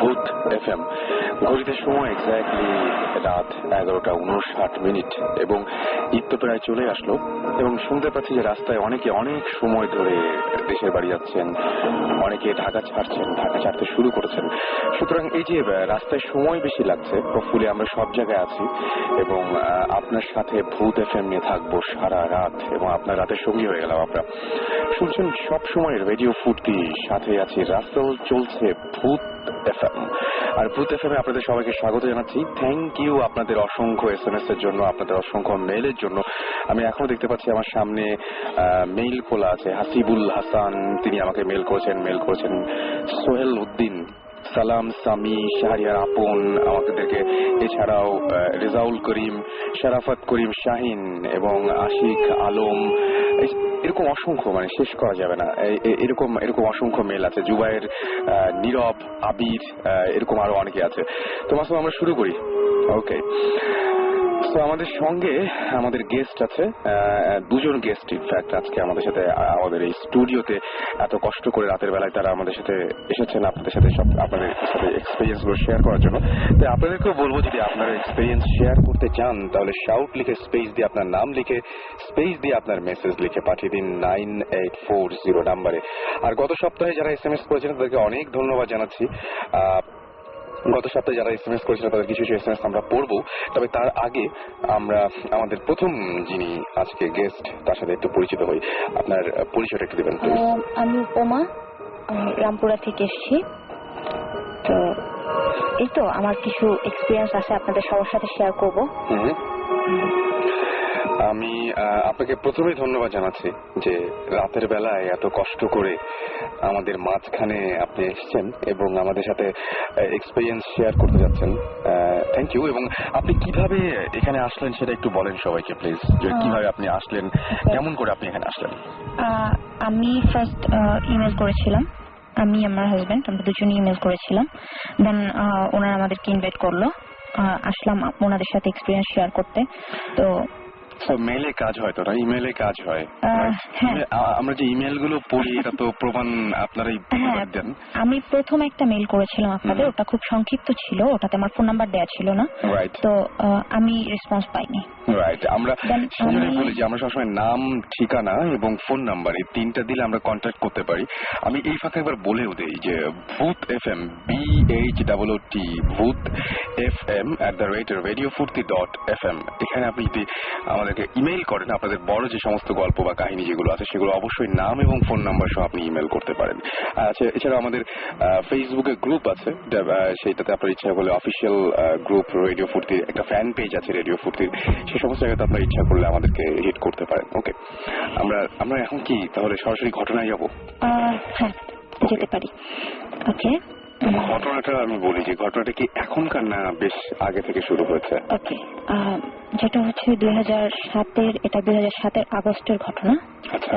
ভূত এফএম ঘড়িতে সময় এক্স্যাক্টলি রাত 11:59 এবং ঈদ তো প্রায় চলে আসলো এবং শুনতে পাচ্ছি যে রাস্তায় অনেকে অনেক সময় ধরে দেশের বাড়ি যাচ্ছেন, অনেকে ঢাকা ছাড়তে শুরু করেছেন। সুতরাং এই যে রাস্তায় সময় বেশি লাগছে, হোপফুলি আমরা সব জায়গায় আছি এবং আপনার সাথে ভূত এফএম নিয়ে থাকবো সারা রাত এবং আপনার রাতের সঙ্গী হয়ে গেলাম। আমরা শুনছেন সব সময় রেডিও ফুর্তি, সাথে আছি রাস্তাও চলছে ভূত এফএম। আর ভূত এফএমে আপনাদের সবাইকে স্বাগত জানাচ্ছি। থ্যাংক ইউ আপনাদের অসংখ্য SMS এর জন্য, আপনাদের অসংখ্য মেইলের জন্য। আমি এখনো দেখতে পাচ্ছি আমার সামনে মেইল খোলা আছে। হাসিবুল হাসান তিনি আমাকে মেইল করেছেন। সোহেল উদ্দিন, সালাম, সামি, শাহরিয়ার আপন আমাদেরকে, এছাড়াও রেজাউল করিম, শরাফত করিম শাহিন এবং আশিক আলম, এরকম অসংখ্য, মানে শেষ করা যাবে না, এরকম অসংখ্য মেল আছে। জুবাইর, নীরব, আবির, এরকম আরো অনেকে আছে। তো মাসুম আমরা শুরু করি। ওকে, তো আমাদের সঙ্গে আমাদের গেস্ট আছে, দুজন গেস্ট ইনফ্যাক্ট আজকে আমাদের সাথে আমাদের এই স্টুডিওতে এত কষ্ট করে রাতের বেলায় তারা আমাদের সাথে এসেছেন আপনাদের সাথে আপনাদের সাথে এক্সপিরিয়েন্স গুলো শেয়ার করার জন্য। তো আপনাদেরকেও বলবো যদি আপনারা এক্সপিরিয়েন্স শেয়ার করতে চান তাহলে শাউট লিখে স্পেস দিয়ে আপনার নাম লিখে স্পেস দিয়ে আপনার মেসেজ লিখে পাঠিয়ে দিন 9840 নাম্বারে। আর গত সপ্তাহে যারা SMS করেছেন তাদেরকে অনেক ধন্যবাদ জানাচ্ছি। গত সপ্তাহে যারা SMS করেছিলেন তাদের কিছু SMS আমরা পড়বো, তবে তার আগে আমরা আমাদের প্রথম যিনি আজকে গেস্ট তার সাথে একটু পরিচিত হই। আপনার পরিচয়টা একটু দেবেন প্লিজ। আমি উপমা, রামপুরা থেকে এসেছি। তো এই তো আমার কিছু এক্সপিরিয়েন্স আছে আপনাদের সবার সাথে শেয়ার করবো। আমি আপনাকে প্রথমেই ধন্যবাদ জানাচ্ছি যে রাতের বেলায় এত কষ্ট করে আমাদের মাঝখানে আপনি এসেছেন এবং আমাদের সাথে এক্সপিরিয়েন্স শেয়ার করতে যাচ্ছেন। Thank you. এবং আপনি কিভাবে এখানে আসলেন সেটা একটু বলেন সবাইকে প্লিজ, যে কিভাবে আপনি আসলেন, কেমন করে আপনি এখানে আসলেন। আমি ফার্স্ট ইমেল করেছিলাম, আমি আমার হাজবেন্ড আমরা দুজনই ইমেল করেছিলাম। দেন ওনারা আমাদেরকে ইনভাইট করলো, আসলাম ওনাদের সাথে এক্সপিরিয়েন্স শেয়ার করতে। তো মেইলে কাজ হয় তো না, ইমেলে কাজ হয়। আমরা যে ইমেল গুলো পড়ি এটা তো প্রমাণ আপনারাই দেন। আমি প্রথম একটা মেইল করেছিলাম আপনাদের, ওটা খুব সংক্ষিপ্ত ছিল, ওটাতে আমার ফোন নাম্বার দেওয়া ছিল না, তো আমি রেসপন্স পাইনি। রাইট, আমরা সেজন্যই বলি যে আমরা সবসময় নাম, ঠিকানা এবং ফোন নাম্বার এই তিনটা দিলে আমরা কন্ট্যাক্ট করতে পারি। আমি এই ফাঁকে একবার বলেও দেই যে ভূত এফএম, BHOOT, ভূত FM @radiofurti.fm, এখানে আপনি যদি আমাদেরকে ইমেইল করেন আপনাদের বড় যে সমস্ত গল্প বা কাহিনী যেগুলো আছে সেগুলো অবশ্যই নাম এবং ফোন নাম্বার সহ আপনি ইমেল করতে পারেন। আচ্ছা, এছাড়া আমাদের ফেসবুকে গ্রুপ আছে, সেইটাতে আপনার ইচ্ছা করলে অফিসিয়াল গ্রুপ রেডিও ফুর্তির একটা ফ্যান পেজ আছে রেডিও ফুর্তির, সেই সমস্ত জায়গাতে আপনার ইচ্ছা করলে আমাদেরকে হিট করতে পারেন। ওকে, আমরা এখন কি তাহলে সরাসরি ঘটনায় যাবো? হ্যাঁ, যেতে পারি। ওকে, ঘটনাটা আমি বলি যে ঘটনাটা কি এখনকার না বেশ আগে থেকে শুরু হয়েছে? ওকে, যেটা হচ্ছে 2007-এর, এটা 2007-এর আগস্টের ঘটনা। আচ্ছা,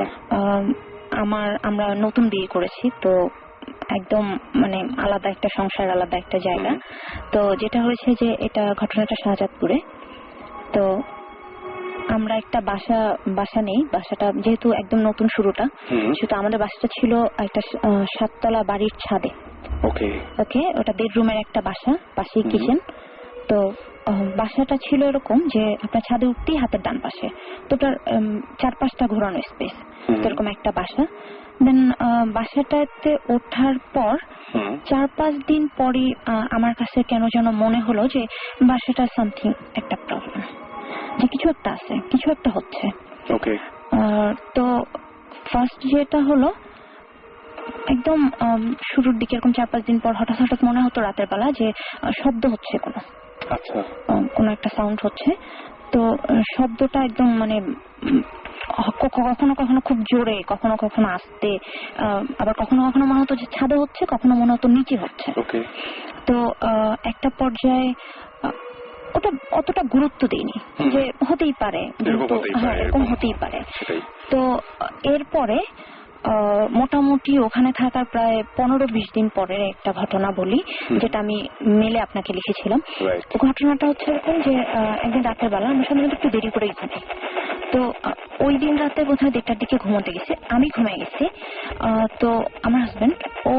আমরা নতুন বিয়ে করেছি, তো একদম মানে আলাদা একটা সংসার, আলাদা একটা জায়গা। তো যেটা হয়েছে যে এটা ঘটনাটা শাহজাদপুরে। তো আমরা একটা বাসা নেই, বাসাটা যেহেতু একদম নতুন শুরুটা, সেটা আমাদের বাসাটা ছিল একটা 7তলা বাড়ির ছাদে। ওকে, ওটা বেডরুমের একটা বাসা, পাশেই কিচেন। তো বাসাটা ছিল এরকম যে আপনার ছাদে উঠতেই হাতের ডান পাশে, তো ওটার 4-5টা ঘোরানো স্পেস, এরকম একটা বাসা। দেন বাসাটাতে ওঠার পর 4-5 দিন পরে আমার কাছে কেন যেন মনে হলো যে বাসাটা সামথিং একটা প্রবলেম, যে কিছু একটা আছে, কিছু একটা হচ্ছে। ওকে, তো ফার্স্ট যেটা হলো একদম শুরুর দিকে এরকম 4-5 দিন পর হঠাৎ মনে হতো রাতের বেলা যে শব্দ হচ্ছে, কোনো একটা সাউন্ড হচ্ছে। তো শব্দটা একদম মানে কখনো কখনো খুব জোরে, কখনো কখনো আস্তে, আবার কখনো কখনো মনে হতো যে ছাদে হচ্ছে, কখনো মনে হতো নিচে হচ্ছে। তো একটা পর্যায়ে ওটা অতটা গুরুত্ব দিইনি, যে হতেই পারে, হ্যাঁ এরকম হতেই পারে। তো এরপরে মোটামুটি ওখানে থাকার প্রায় 15-20 দিন পরে একটা ঘটনা বলি, যেটা আমি মেলে আপনাকে লিখেছিলাম। ঘটনাটা হচ্ছে এরকম যে একদিন রাতের বেলা আমরা সাধারণত একটু দেরি করেই ঘুমাই। তো ওই দিন রাতে বোধহয় 1টার দিকে ঘুমোতে গেছি, আমি ঘুমিয়ে গেছি। তো আমার হাজবেন্ড ও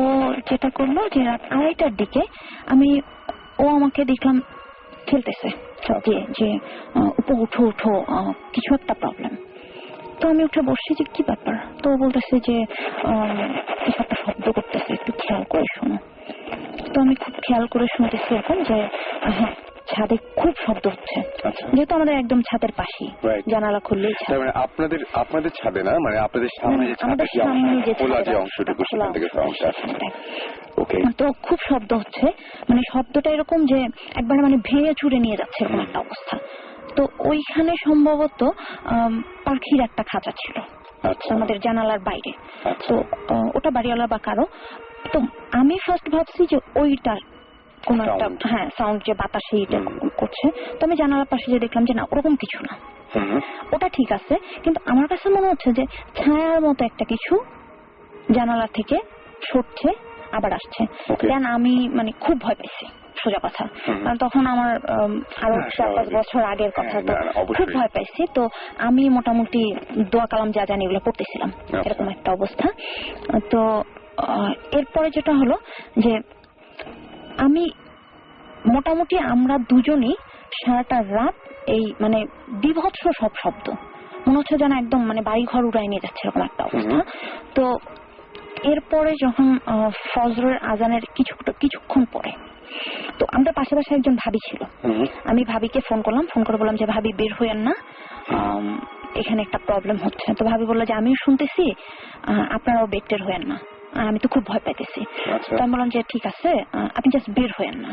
যেটা করলো যে রাত 2:30টার দিকে ও আমাকে দেখলাম খেলতেছে যে উঠো উঠো, কিছু একটা প্রবলেম। তো আমি উঠে বসছি যে কি ব্যাপার। তো বলতেছে যে কিছু একটা শব্দ করতেছে, একটু খেয়াল করে শোনো। তো আমি খুব খেয়াল করে শুনতেছি এরকম যে হ্যাঁ ছাদে খুব শব্দ হচ্ছে, যেহেতু আমাদের একদম ছাদের পাশেই, জানালা খুললেই ছাদ। আপনাদের ছাদে না, মানে আপনাদের সামনে যে খোলা যে অংশটুকু, সেখান থেকে সাউন্ডটা আসছে। তো খুব শব্দ হচ্ছে, মানে শব্দটা এরকম যে একবার মানে ভেঙে চুরে নিয়ে যাচ্ছে এরকম একটা অবস্থা। তো ওইখানে সম্ভবত পাখির একটা খাঁচা ছিল আমাদের জানালার বাইরে। তো ওটা বাড়িওয়ালা বা কারো। তো আমি ফার্স্ট ভাবছি যে ওইটা কোন একটা হ্যাঁ সাউন্ড, যে বাতাসে এটা করছে। তো আমি জানালার পাশে যে দেখলাম যে না ওরকম কিছু না, ওটা ঠিক আছে। কিন্তু আমার কাছে মনে হচ্ছে যে ছায়ার মতো একটা কিছু জানালা থেকে সরছে আবার আসছে। দেন আমি মানে খুব ভয় পেয়েছি, সোজা কথা। কারণ তখন আমার আরো 4-5 বছর আগের কথা, তো খুব ভয় পাইছি। তো আমি মোটামুটি দোয়া কালাম যা জানি এগুলো পড়তেছিলাম, এরকম একটা অবস্থা। তো এরপরে যেটা হলো যে আমি মোটামুটি আমরা দুজনই সারাটা রাত এই মানে বিভৎস সব শব্দ, মনে হচ্ছে যেন একদম মানে বাড়ি ঘর উড়াই নিয়ে যাচ্ছে এরকম একটা অবস্থা। তো এরপরে যখন ফজরের আজানের কিছুক্ষণ পরে, তো আমাদের পাশাপাশি একজন ভাবি ছিল। আমি ভাবিকে ফোন করলাম, ফোন করে বললাম যে ভাবি বের হইয়েন না, এখানে একটা প্রবলেম হচ্ছে। তো ভাবি বললো যে আমিও শুনতেছি, আপনারাও বের হইয়েন না, আমি তো খুব ভয় পাইতেছি। তো আমি বললাম যে ঠিক আছে, আপনি জাস্ট বের হইয়েন না।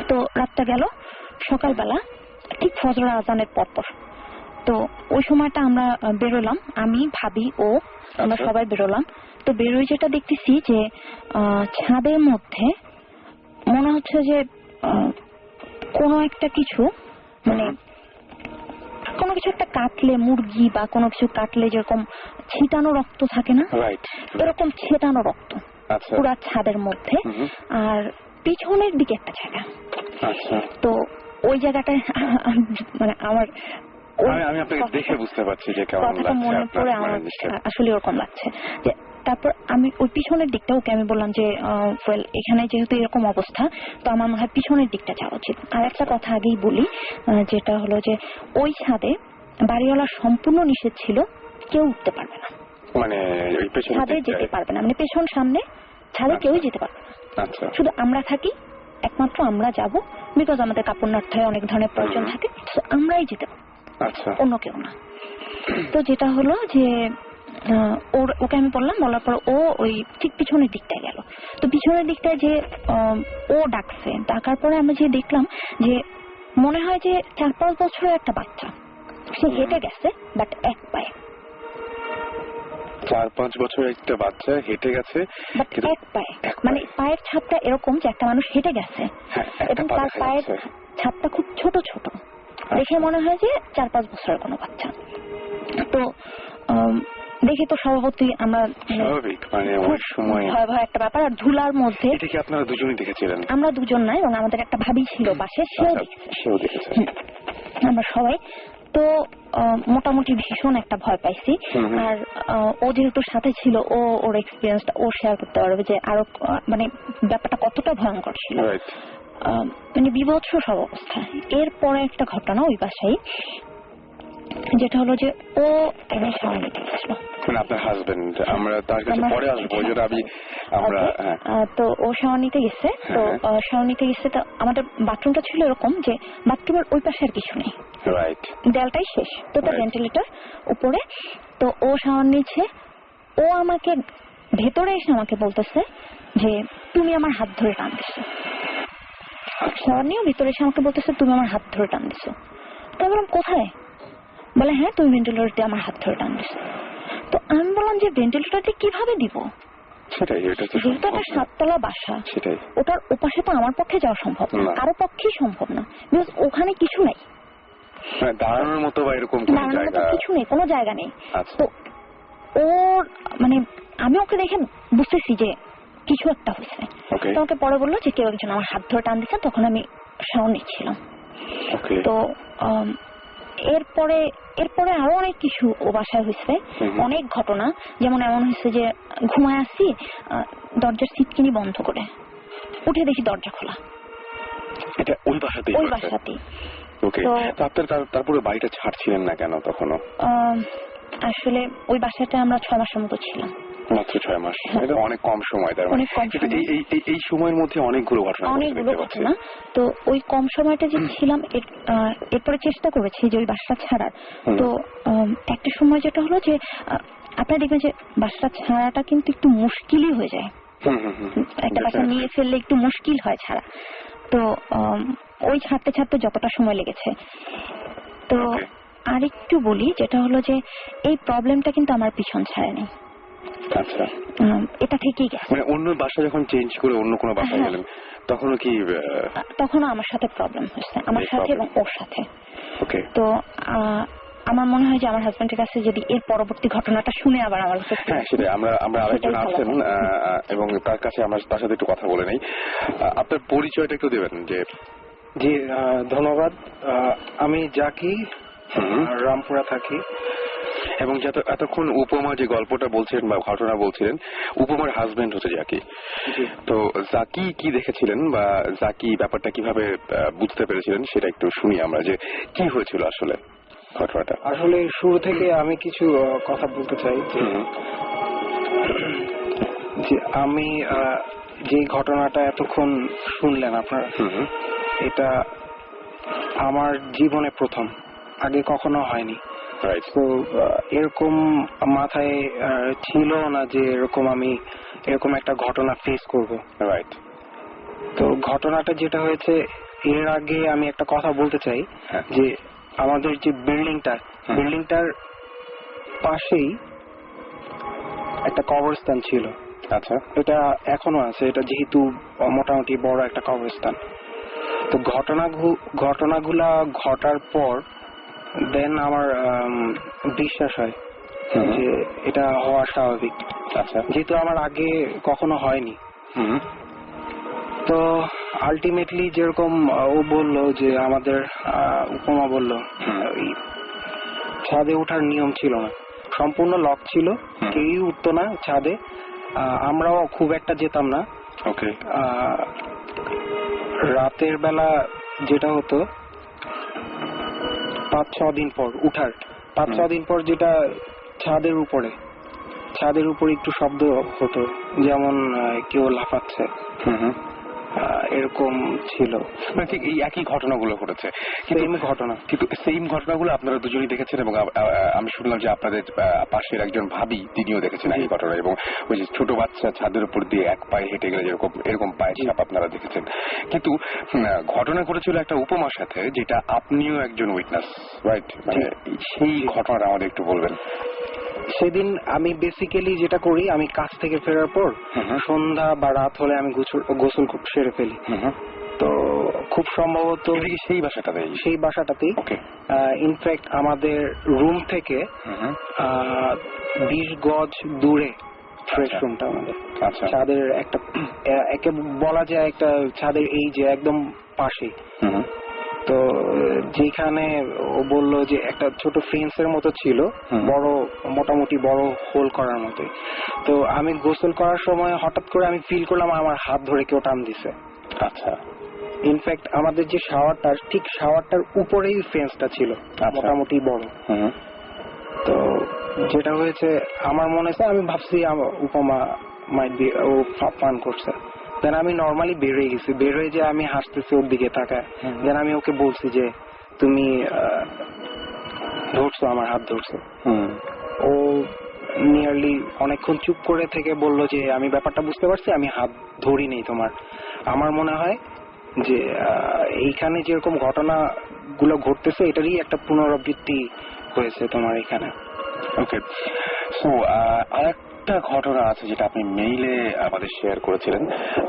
তো রাতটা গেল, সকালবেলা ঠিক ফজরের আজানের পরপর, তো ওই সময়টা আমরা বেরোলাম, আমি ভাবি ও আমরা সবাই বেরোলাম। তো বেরোয় যেটা দেখতেছি যে ছাদের মধ্যে মনে হচ্ছে যে কোনো একটা কিছু, মানে কোনো কিছু একটা কাটলে, মুরগি বা কোনো কিছু কাটলে যেরকম ছিটানো রক্ত থাকে না, এরকম ছিটানো রক্ত পুরা ছাদের মধ্যে। আর পিছনের দিকে একটা জায়গা। তো ওই জায়গাটায় মানে আমার আমি আপনাকে দেখে বুঝতে পারছি যে কেমন লাগছে, মনে পড়ে আমার আসলে ওরকম লাগছে। যে তারপর আমি ওই পিছনের দিকটা ওকে আমি বললাম যে এখানে যেহেতু এরকম অবস্থা, তো আমার মনে হয় পিছনের দিকটা যাওয়া উচিত। আর একটা কথা আগেই বলি, যেটা হলো যে ওই ছাদে বাড়িওয়ালা সম্পূর্ণ নিষেধ ছিল, কেউ উঠতে পারবে না, মানে ছাদে যেতে পারবে না, মানে পেছন সামনে ছাদে কেউই যেতে পারবে না। শুধু আমরা থাকি, একমাত্র আমরা যাব, বিকজ আমাদের কাপড় নাড়তে অনেক ধরনের প্রয়োজন থাকে, আমরাই যেতে পারবো, অন্য কেউ না। তো যেটা হলো যে ওকে আমি বললাম, বলার পর ও ওই ঠিক পিছনের দিকটায় গেল। তো পিছনের দিকটায় যে ও ডাকছে, ডাকার পরে আমরা যে দেখলাম যে মনে হয় যে 4-5 বছরের একটা বাচ্চা, সে হেঁটে গেছে, বাট এক পায়ে। 4-5 বছরের একটা বাচ্চা হেঁটে গেছে, এক পায়ে, মানে পায়ের ছাপটা এরকম যে একটা মানুষ হেঁটে গেছে, এবং তার পায়ের ছাপটা খুব ছোট ছোট, দেখে মনে হয় যে 4-5 বছরের কোনো বাচ্চা। তো দেখে তো স্বভাবতই আমরা ভয় একটা ব্যাপার। আর ধুলার মধ্যে আপনারা দুজনই দেখেছিলেন? আমরা দুজন নাই, এবং আমাদের একটা ভাবি ছিল পাশে, সেও দেখেছে, আমরা সবাই। তো মোটামুটি ভীষণ একটা ভয় পাইছি। আর ও যেহেতু সাথে ছিল, ওর এক্সপিরিয়েন্সটা ও শেয়ার করতে পারবে যে আরো মানে ব্যাপারটা কতটা ভয়ঙ্কর ছিল, মানে বিভৎস সব অবস্থা। এরপরে একটা ঘটনা ওই বাসায়, যেটা হলো যে ও এনে শাওয়ার নিতে গেছিল, মানে আপনার হাজবেন্ড, আমরা তার কাছে পরে আসবো, তো ও শাওয়ার নিতে গেছে। তো শাওয়ার নিতে গেছে, তো আমাদের বাথরুমটা ছিল এরকম যে বাথরুমের ওই পাশে আর কিছু নেই, দেয়ালটাই শেষ, তো তার ভেন্টিলেটর উপরে। তো ও শাওয়ার নিচ্ছে, ও আমাকে ভেতরে এসে আমাকে বলতেছে যে তুমি আমার হাত ধরে টান দিছো। শাওয়ার নিয়েও ভিতরে এসে আমাকে বলতেছে তুমি আমার হাত ধরে টান দিছো। তো বললাম কোথায়? বলে হ্যাঁ তুমি ভেন্টিলেটর দিয়ে আমার হাত ধরে টান দিস। তো আমি বললাম যে ভেন্টিলেটর দিয়ে কিভাবে দিব, সেটাই, এটা তো যেহেতু একটা 7 তলা বাসা, সেটাই ওটার ওপাশে তো আমার পক্ষে যাওয়া সম্ভব না, কারো পক্ষেই সম্ভব না, বিকজ ওখানে কিছু নাই, দাঁড়ানোর মতো বা এরকম কোনো দাঁড়ানোর মতো জায়গা কিছু নেই, কোনো জায়গা নেই। আচ্ছা। তো ওর মানে আমি ওকে দেখে বুঝতেছি যে কিছু একটা হয়েছে। ওকে তো ওকে পরে বললো যে কেউ একজন আমার হাত ধরে টান দিচ্ছে, তখন আমি সাউন্ড নিচ্ছিলাম। ওকে তো এরপরে আরো অনেক কিছু ও বাসায় হয়েছে, অনেক ঘটনা। যেমন এমন হয়েছে যে ঘুমায় আসছি, দরজার সিটকিনি বন্ধ করে উঠে দেখি দরজা খোলা। এটা ওই বাসাতেই? ওই বাসাতেই। ওকে, তো আপনার তারপরে বাড়িটা ছাড়ছিলেন না কেন তখনও? আসলে ওই বাসাটা আমরা 6 মাসের মতো ছিলাম। মাত্র 6 মাস, এটা অনেক কম সময়। তার মানে অনেক কম সময়। এই সময়ের মধ্যে অনেকগুলো ঘটনা। তো ওই কম সময়টা যে ছিলাম এরপরে চেষ্টা করেছি যে ওই বাসা ছাড়ার। তো একটা সময় যেটা হলো যে আপনারা দেখবেন যে বাসা ছাড়াটা কিন্তু একটু মুশকিলই হয়ে যায়। একটা বাসা নিয়ে ফেললে একটু মুশকিল হয় ছাড়া। তো ওই ছাড়তে ছাড়তে যতটা সময় লেগেছে। তো আরেকটু বলি, যেটা হলো যে এই প্রবলেমটা কিন্তু আমার পিছন ছাড়েনি। আচ্ছা, এটা থেকেই গেছে। মানে অন্য বাসা যখন চেঞ্জ করে অন্য কোনো বাসায় গেলেন তখনও কি? তখনও আমার সাথে প্রবলেম হয়েছে, আমার সাথে এবং ওর সাথে। ওকে, তো আমার মনে হয় যে আমার হাজবেন্ডের কাছে যদি এর পরবর্তী ঘটনাটা শুনে আবার আমার কাছে, হ্যাঁ সেটাই, আমরা আরেকজন আছেন এবং তার কাছে আমরা তার সাথে একটু কথা বলে নেই। আপনার পরিচয়টা একটু দেবেন? যে জি ধন্যবাদ। আমি জাকি, রামপুরা থাকি। এবং এতক্ষণ উপমা যে গল্পটা বলছিলেন বা ঘটনা বলছিলেন, উপমার হাজবেন্ড হচ্ছে জাকি। তো জাকি কি দেখেছিলেন বা জাকি ব্যাপারটা কিভাবে বুঝতে পেরেছিলেন সেটা একটু শুনি আমরা, যে কি হয়েছিল আসলে ঘটনাটা। আসলে শুরু থেকে আমি কিছু কথা বলতে চাই যে আমি যে ঘটনাটা এতক্ষণ শুনলেন আপনারা, এটা আমার জীবনে প্রথম, আগে কখনো হয়নি। তো এরকম মাথায় ছিল না যে আমি এরকম একটা ঘটনা ফেস করব। রাইট। তো ঘটনাটা যেটা হয়েছে, এর আগে আমি একটা কথা বলতে চাই যে আমাদের যে বিল্ডিংটার পাশেই একটা কবরস্থান ছিল। আচ্ছা, এটা এখনো আছে, এটা যেহেতু মোটামুটি বড় একটা কবরস্থান। তো ঘটনাগুলা ঘটার পর দেন আমার বিশ্বাস হয় যে এটা হওয়া স্বাভাবিক। আচ্ছা, যেহেতু আমার আগে কখনো হয়নি। তো আলটিমেটলি যেরকম ও বললো যে আমাদের উপমা বলল, ছাদে ওঠার নিয়ম ছিল না, সম্পূর্ণ লক ছিল, কেউই উঠতো না ছাদে। আমরাও খুব একটা যেতাম না। ওকে। রাতের বেলা যেটা হতো 5-6 দিন পর উঠার, 5-6 দিন পর যেটা ছাদের উপরে একটু শব্দ হতো, যেমন কেউ লাফাচ্ছে, এরকম ছিল। মানে ঠিক এই একই ঘটনাগুলো ঘটেছে, কিন্তু সেম ঘটনাগুলো আপনারা দুজনেই দেখেছেন এবং আমি শুনলাম যে আপনাদের পাশের একজন ভাবি তিনিও দেখেছেন এই ঘটনা, এবং ওই যে ছোট বাচ্চা ছাদের উপর দিয়ে এক পায়ে হেঁটে গেলে এরকম পায়ের ছাপ আপনারা দেখেছেন। কিন্তু ঘটনা ঘটেছিল একটা উপমার সাথে, যেটা আপনিও একজন উইটনেস, রাইট? মানে সেই ঘটনাটা আমাদের একটু বলবেন। সেদিন আমি বেসিক্যালি যেটা করি, আমি কাজ থেকে ফেরার পর সন্ধ্যা বা রাত হলে আমি গোসল সেরে ফেলি। তো খুব সম্ভবত সেই বাসাটাতেই ইনফ্যাক্ট আমাদের রুম থেকে 20 গজ দূরে ফ্রেশ রুমটা আমাদের। ছাদের একে বলা যায় একটা ছাদের এই যে একদম পাশে। তো যেখানে ও বললো যে একটা ছোট ফেন্সের মতো ছিল, মোটামুটি বড় হোল করার মতো। তো আমি গোসল করার সময় হঠাৎ করে আমি ফিল করলাম আমার হাত ধরে কেউ টান দিছে। আচ্ছা। ইনফ্যাক্ট আমাদের যে শাওয়ারটার উপরেই ফেন্সটা ছিল, মোটামুটি বড়। তো যেটা হয়েছে আমার মনে হচ্ছে, আমি ভাবছি উপমা মাইট বি ও ফান করছে। দেন আমি নর্মালি বের হয়ে গেছি, বের হয়ে যে আমি হাসতেছি ওর দিকে তাকায়। দেন আমি ওকে বলছি যে তুমি ধরছো, আমার হাত ধরছো। ও নিয়ারলি অনেকক্ষণ চুপ করে থেকে বলল যে আমি ব্যাপারটা বুঝতে পারছি, আমি হাত ধরি নেই তোমার। আমার মনে হয় যে এইখানে যেরকম ঘটনাগুলো ঘটতেছে এটারই একটা পুনরাবৃত্তি হয়েছে তোমার এখানে। ওকে, সো আরেকটা ঘটনা আছে যেটা আপনি মেইলে আমাদের শেয়ার করেছিলেন,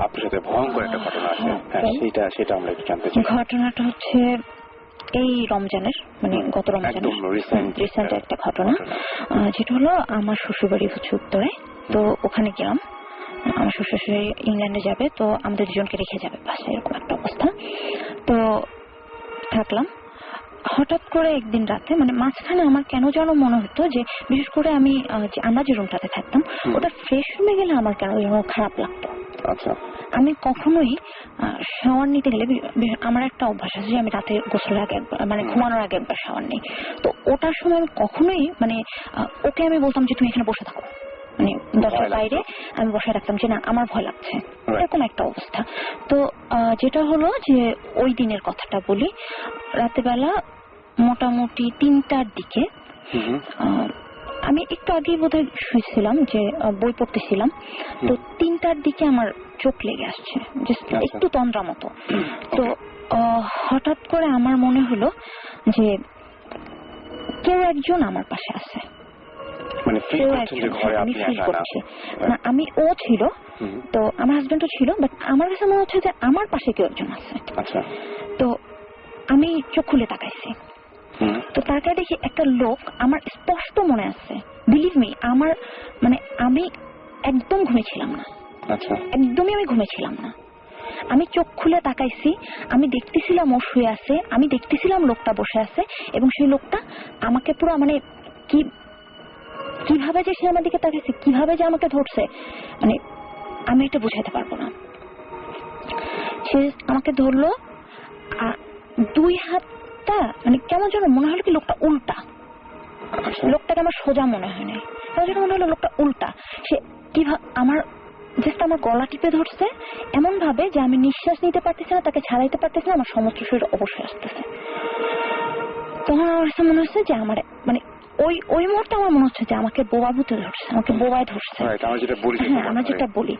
আপনার সাথে ভয়ঙ্কর একটা ঘটনা আছে। হ্যাঁ, সেটা আমরা একটু জানতে চাই। ঘটনাটা হচ্ছে এই রমজানের, মানে গত রমজানের রিসেন্ট একটা ঘটনা, যেটা হলো আমার শ্বশুরবাড়ি হচ্ছে উত্তরে। তো ওখানে গেলাম, আমার শ্বশুর শাশুড়ি ইংল্যান্ডে যাবে, তো আমাদের দুজনকে রেখে যাবে পাশে, এরকম একটা অবস্থা। তো থাকলাম। হঠাৎ করে একদিন রাতে, মানে মাঝখানে আমার কেন যেন মনে হতো যে, বিশেষ করে আমরা যে রুমটাতে থাকতাম ওটা ফ্রেশ রুমে গেলে আমার কেন যেন খারাপ লাগতো। আচ্ছা, আমি কখনোই শাওয়ার নিতে গেলে, আমার একটা অভ্যাস আছে যে আমি রাতে গোসলের আগে একবার, মানে ঘুমানোর আগে একবার শাওয়ার নিই। তো ওটার সময় আমি কখনোই, মানে ওকে আমি বলতাম যে তুমি এখানে বসে থাকো, মানে দরজার বাইরে আমি বসে রাখতাম যে না আমার ভয় লাগছে, এরকম একটা অবস্থা। তো যেটা হলো যে ওই দিনের কথাটা বলি, রাতেবেলা মোটামুটি 3টার দিকে, আমি একটু আগেই বোধহয় শুয়েছিলাম, যে বই পড়তেছিলাম, তো 3টার দিকে আমার চোখ লেগে আসছে, একটু তন্দ্রা মতো। তো হঠাৎ করে আমার মনে হলো যে কেউ একজন আমার পাশে আছে, মানে আমি ফিল করছি না, ও ছিল, তো আমার হাজবেন্ডও ছিল, বাট আমার কাছে মনে হচ্ছে যে আমার পাশে কেউ একজন আছে। আচ্ছা, তো আমি চোখ খুলে তাকাইছি, তো তাকে দেখি একটা লোক, আমার স্পষ্ট মনে আছে, বিলিভ মি, আমার মানে আমি একদম ঘুমিয়েছিলাম না, একদমই আমি ঘুমিয়েছিলাম না। আমি চোখ খুলে তাকাইছি, আমি দেখতেছিলাম ও শুয়ে আছে, আমি দেখতেছিলাম লোকটা বসে আছে, এবং সেই লোকটা আমাকে পুরো, মানে কিভাবে যে সে আমার দিকে তাকাইছে, কিভাবে যে আমাকে ধরছে, মানে আমি এটা বুঝাইতে পারবো না। সে আমাকে ধরলো, 2 হাতটা, মানে কেমন যেন মনে হলো কি লোকটা উল্টা, লোকটাকে আমার সোজা মনে হয় না, কেমন যেন মনে হলো লোকটা উল্টা। সে কিভাবে আমার গলা টিপে ধরছে এমন ভাবে যে আমি নিঃশ্বাস নিতে পারতেছি না, তাকে ছাড়াইতে পারতেছি না, আমার সমস্ত শরীর অবশ্যই আসতেছে। তখন আমার কাছে মনে হচ্ছে যে আমার, মানে ওই মুহূর্তে আমার মনে হচ্ছে যে আমাকে বোবা ভূতে ধরছে, আমাকে বোবায় ধরছে। হ্যাঁ, আমরা যেটা বলি,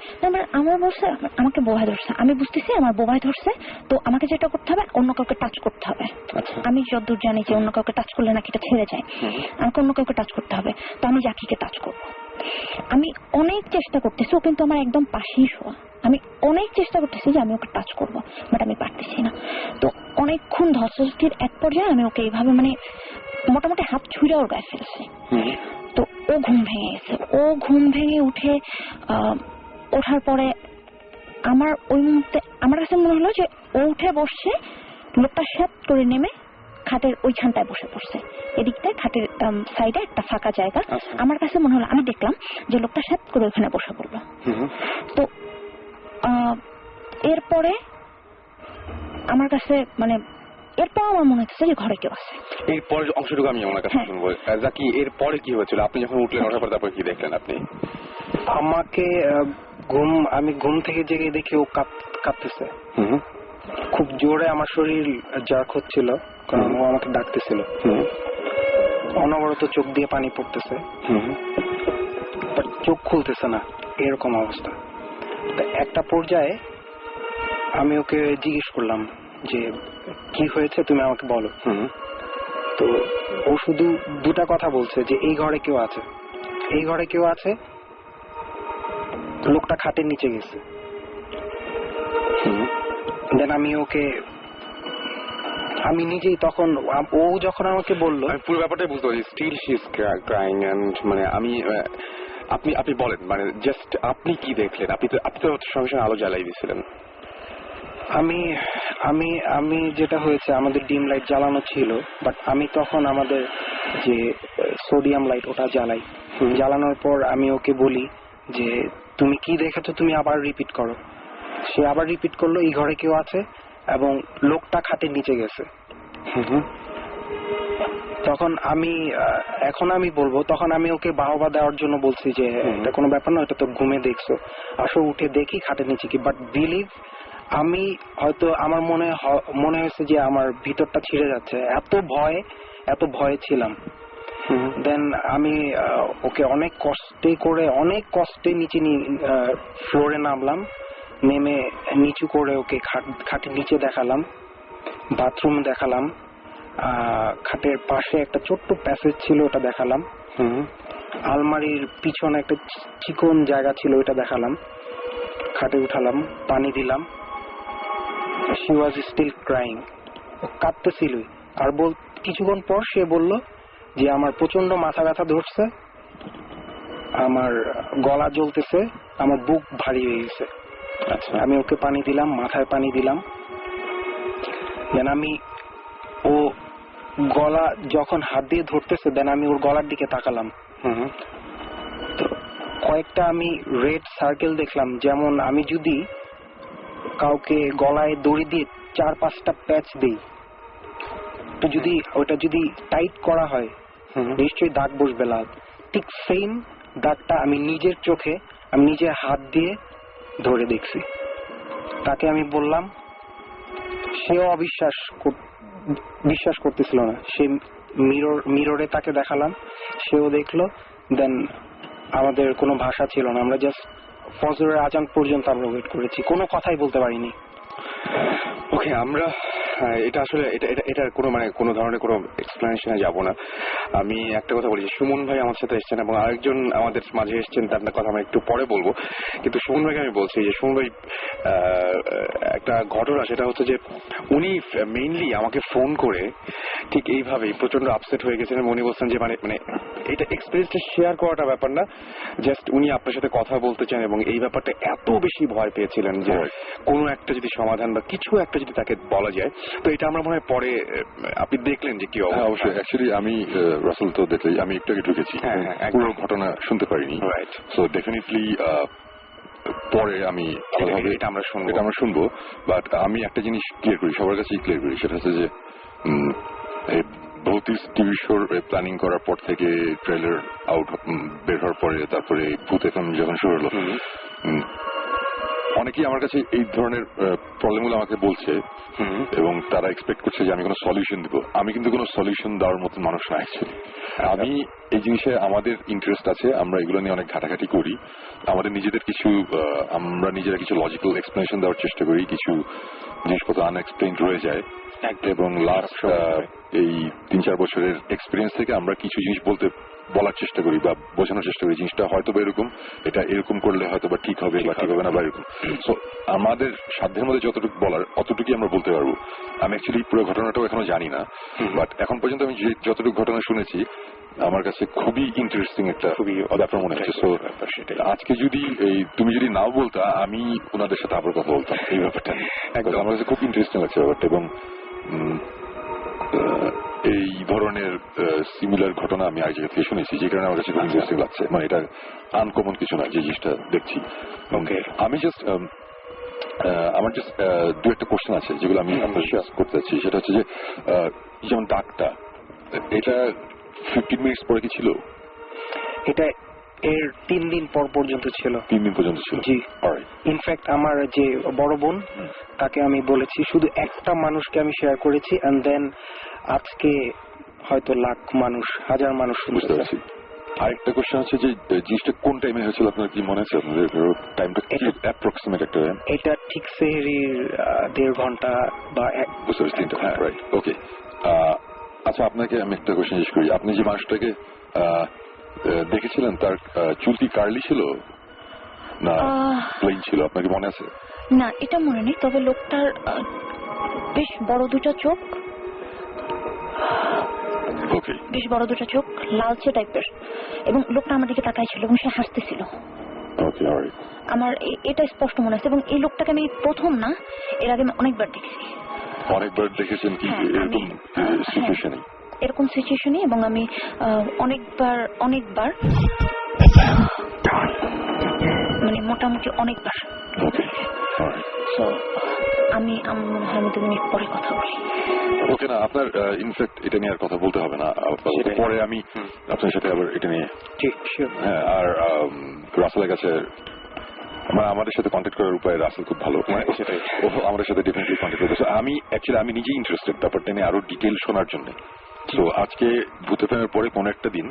আমার বলছে আমাকে বোবায় ধরছে, আমি বুঝতেছি আমার বোবায় ধরছে, তো আমাকে যেটা করতে হবে অন্য কাউকে টাচ করতে হবে। আমি যতদূর জানি যে অন্য কাউকে টাচ করলে নাকি এটা ছেড়ে যায়, আমাকে অন্য কাউকে টাচ করতে হবে। তো আমি জাকিকে টাচ করবো, আমি অনেক চেষ্টা করতেছি, ও কিন্তু আমার একদম পাশেই শোয়া, আমি অনেক চেষ্টা করতেছি যে আমি ওকে টাচ করবো, বাট আমি পারতেছি না। তো অনেকক্ষণ ধস্তাধস্তির এক পর্যায়ে আমি ওকে এইভাবে, মানে মোটামুটি হাত ছুঁড়ে ওর গায়ে ফেলছি। তো ও ঘুম ভেঙে গেছে, ও ঘুম ভেঙে ওঠার পরে আমার ওই মুহূর্তে আমার কাছে মনে হলো যে ও উঠে বসছে, লোকটা শ্যাপ করে নেমে খাটের ওইখানটায় বসে পড়ছে, এদিকটায় খাটের সাইডে একটা ফাঁকা জায়গা। আমার কাছে মনে হলো, আমি দেখলাম যে লোকটা শ্যাপ করে ওখানে বসে পড়লো। তো এরপরে আমার কাছে, মানে এরপর আমার মনে হচ্ছে যে ঘরে কেউ আছে। এই পরের অংশটুকু আমি আমার কাছে শুনবো। জাকি, এর পরে কি হয়েছিল? আপনি যখন উঠলেন, ওঠার পর তারপর কি দেখলেন আপনি? আমাকে আমি ঘুম থেকে জেগে দেখি ও কাঁপতেছে খুব জোরে, আমার শরীর জার্ক হচ্ছিল, কারণ ও আমাকে ডাকতেছিল, অনবরত চোখ দিয়ে পানি পড়তেছে, চোখ খুলতেছে না, এরকম অবস্থা। একটা পর্যায়ে আমি ওকে জিজ্ঞেস করলাম যে কি হয়েছে, তুমি আমাকে বলো। তো ও শুধু 2টা কথা বলছে, যে এই ঘরে কেউ আছে, এই ঘরে কেউ আছে, লোকটা খাটের নিচে গেছে। দেন আমি নিজেই তখন, ও যখন আমাকে বললো, পুরো ব্যাপারটাই বুঝতে পারছি, still she is crying, and মানে আপনি বলেন, মানে জাস্ট আপনি কি দেখলেন? আপনি তো সঙ্গে সঙ্গে আলো জ্বালাই দিয়েছিলেন। আমি যেটা হয়েছে, আমাদের ডিম লাইট জ্বালানো ছিল, বাট আমি তখন আমাদের যে সোডিয়াম লাইট ওটা জ্বালাই। জ্বালানোর পর আমি ওকে বলি যে তুমি কি দেখেছো, তুমি আবার রিপিট করো। সে আবার রিপিট করলো, এই ঘরে কেউ আছে এবং লোকটা খাটের নিচে গেছে। তখন আমি বলবো, তখন আমি ওকে বাহবা দেওয়ার জন্য বলছি যে এটা কোনো ব্যাপার না, এটা তো ঘুমে দেখছো, আসো উঠে দেখি খাটের নিচে কি। বাট বিলিভ, আমি হয়তো আমার মনে হয়েছে যে আমার ভিতরটা ছিঁড়ে যাচ্ছে, এত ভয়ে ছিলাম। দেন আমি ওকে অনেক কষ্টে নিচে ফ্লোরে নামলাম, নেমে নিচু করে ওকে খাটের নিচে দেখালাম, বাথরুম দেখালাম, খাটের পাশে একটা ছোট্ট প্যাসেজ ছিল, ওটা দেখালাম। আলমারির পিছনে একটা চিকন জায়গা ছিল, ওইটা দেখালাম। খাটে উঠালাম, পানি দিলাম। শি ওয়াজ স্টিল ক্রাইং, কাঁদতেছিল। আর কিছুক্ষণ পর সে বলল যে আমার প্রচন্ড মাথা ব্যথা ধরছে, আমার গলা জ্বলতেছে, আমার বুক ভারী হয়ে গেছে। আচ্ছা, আমি ওকে পানি দিলাম, মাথায় পানি দিলাম। দেন আমি ও গলা যখন হাত দিয়ে ধরতেছে, দেন আমি ওর গলার দিকে তাকালাম। তো কয়েকটা আমি রেড সার্কেল দেখলাম, যেমন আমি যদি কাউকে গলায় দড়ি দিয়ে 4-5টা প্যাচ দিই, তো যদি ওটা যদি টাইট করা হয় নিশ্চয়ই দাগ বসবে লাল। ঠিক সেম দাগটা আমি নিজের চোখে, আমি নিজের হাত দিয়ে ধরে দেখছি। তাকে আমি বললাম, সেও বিশ্বাস করতেছিল না। সে মিররে তাকে দেখালাম, সেও দেখলো। দেন আমাদের কোনো ভাষা ছিল না, আমরা জাস্ট ফজরের আজান পর্যন্ত আমরা ওয়েট করেছি, কোনো কথাই বলতে পারিনি। ওকে, আমরা এটা আসলে এটার কোনো ধরনের কোনো এক্সপ্লেনেশনে যাব না। আমি একটা কথা বলি, সুমন ভাই আমার সাথে এসেছেন এবং আরেকজন আমাদের মাঝে এসেছেন, তার কথা আমি একটু পরে বলবো। কিন্তু সুমন ভাইকে আমি বলছি যে সুমন ভাই একটা ঘটনা, সেটা হচ্ছে যে উনি মেইনলি আমাকে ফোন করে ঠিক এইভাবেই প্রচন্ড আপসেট হয়ে গেছেন। উনি বলছেন যে মানে এটা এক্সপিরিয়েন্সটা শেয়ার করাটা ব্যাপার না, জাস্ট উনি আপনার সাথে কথা বলতে চান এবং এই ব্যাপারটা এত বেশি ভয় পেয়েছিলেন যে কোনো একটা যদি সমাধান বা কিছু একটা যদি তাকে বলা যায়। তো এটা আমরা মনে হয় পরে আপনি দেখলেন যে কি অবস্থা। অবশ্যই, অ্যাকচুয়ালি আমি রাসেল তো দেখলেই, আমি একটু আগে ঢুকেছি, পুরো ঘটনা শুনতে পারিনি। সো ডেফিনেটলি পরে আমি এটা আমরা শুনবো। বাট আমি একটা জিনিস ক্লিয়ার করি, সবার কাছেই ক্লিয়ার করি, সেটা হচ্ছে যে ভৌতিক টিভি শোর প্ল্যানিং করার পর থেকে, ট্রেলার বের হওয়ার পরে, তারপরে ভূত এফএম যখন শুরু হলো, অনেকেই আমার কাছে এই ধরনের প্রবলেমগুলো আমাকে বলছে এবং তারা এক্সপেক্ট করছে যে আমি কোনো সলিউশন দিব। আমি কিন্তু কোনো সলিউশন দেওয়ার মতো মানুষ না অ্যাকচুয়ালি। আমি এই জিনিসে আমাদের ইন্টারেস্ট আছে, আমরা এগুলো নিয়ে অনেক ঘাটাঘাটি করি, আমাদের নিজেদের আমরা নিজেরা কিছু লজিক্যাল এক্সপ্লেনেশন দেওয়ার চেষ্টা করি, কিছু জিনিসপত্র আনএক্সপ্লেইনড রয়ে যায়। এবং লাস্ট এই 3-4 বছরের এক্সপিরিয়েন্স থেকে আমরা কিছু জিনিস বলার চেষ্টা করি বা বোঝানোর চেষ্টা করি, জিনিসটা হয়তো বা এরকম, এটা এরকম করলে হয়তো বা ঠিক হবে বা ঠিক হবে না বা এরকম। সো আমাদের সাধ্যের মধ্যে যতটুকু বলার অতটুকুই আমরা বলতে পারবো। আমি অ্যাকচুয়ালি পুরো ঘটনাটাও এখনো জানি না, বাট এখন পর্যন্ত আমি যতটুকু ঘটনা শুনেছি আমার কাছে খুবই ইন্টারেস্টিং একটা ব্যাপার মনে হচ্ছে। সো আজকে যদি তুমি যদি নাও বলতা, আমি ওনাদের সাথে আবার কথা বলতাম এই ব্যাপারটা নিয়ে। আমার কাছে খুব ইন্টারেস্টিং লাগছে ব্যাপারটা, এবং এই ধরনের সিমিলার ঘটনা আমি আগে জায়গা থেকে শুনেছি, যে কারণে আমার কাছে খুব ইন্টারেস্টিং লাগছে। মানে এটা আনকমন কিছু না যে জিনিসটা দেখছি। আমি জাস্ট আমার জাস্ট 2-একটা কোশ্চেন আছে যেগুলো আমি আপনার শেয়ার করতে চাচ্ছি। সেটা হচ্ছে যে যেমন ডাকটা, এটা 15 মিনিটস পরে কি ছিল? এটা এর 3 দিন পর পর্যন্ত ছিল। 3 দিন পর্যন্ত ছিল? জি। ইনফ্যাক্ট আমার যে বড় বোন, তাকে আমি বলেছি, শুধু একটা মানুষকে আমি শেয়ার করেছি, এন্ড দেন আজকে হয়তো লাখ মানুষ, হাজার মানুষ বুঝতে পারছি। আরেকটা কোশ্চেন হচ্ছে যে জিনিসটা কোন টাইমে হয়েছিল, আপনার কি মনে আছে? আপনাদের টাইমটা অ্যাপ্রক্সিমেট একটা? এটা ঠিক সেহরির 1.5 ঘন্টা বা বুঝতে পারছি, 3টা। রাইট, ওকে। আচ্ছা, আপনাকে আমি একটা কোশ্চেন জিজ্ঞেস করি। আপনি যে মানুষটাকে দেখেছিলেন, তার চুল কি কার্লি ছিল না প্লেন ছিল, আপনার কি মনে আছে? না, এটা মনে নেই, তবে লোকটার বেশ বড় দুটো চোখ, বেশ বড় দুটো চোখ, লালচে টাইপের, এবং লোকটা আমার দিকে তাকাই ছিল এবং সে হাসতেছিল। আমার এটা স্পষ্ট মনে আছে, এবং এই লোকটাকে আমি প্রথম না, এর আগে অনেকবার দেখেছি। অনেকবার দেখেছেন কি এরকম সিচুয়েশনে? এরকম সিচুয়েশনে, এবং আমি অনেকবার মানে মোটামুটি অনেকবার। সো আমি মনে হয় আমি 2 মিনিট পরে কথা বলি। ওকে, না আপনার ইনফ্যাক্ট এটা নিয়ে আর কথা বলতে হবে না, পরে আমি আপনার সাথে আবার এটা নিয়ে। হ্যাঁ, আর রাসেলের কাছে আমাদের সাথে কন্ট্যাক্ট করার উপায়, রাসেল খুব ভালো, সেটাই ও আমাদের সাথে ডেফিনেটলি কন্ট্যাক্ট করতেছে। আমি নিজেই ইন্টারেস্টেড ব্যাপারটা নিয়ে আরো ডিটেল শোনার জন্য। তো আজকে ভূত এফএমের পরে কোনো একটা দিন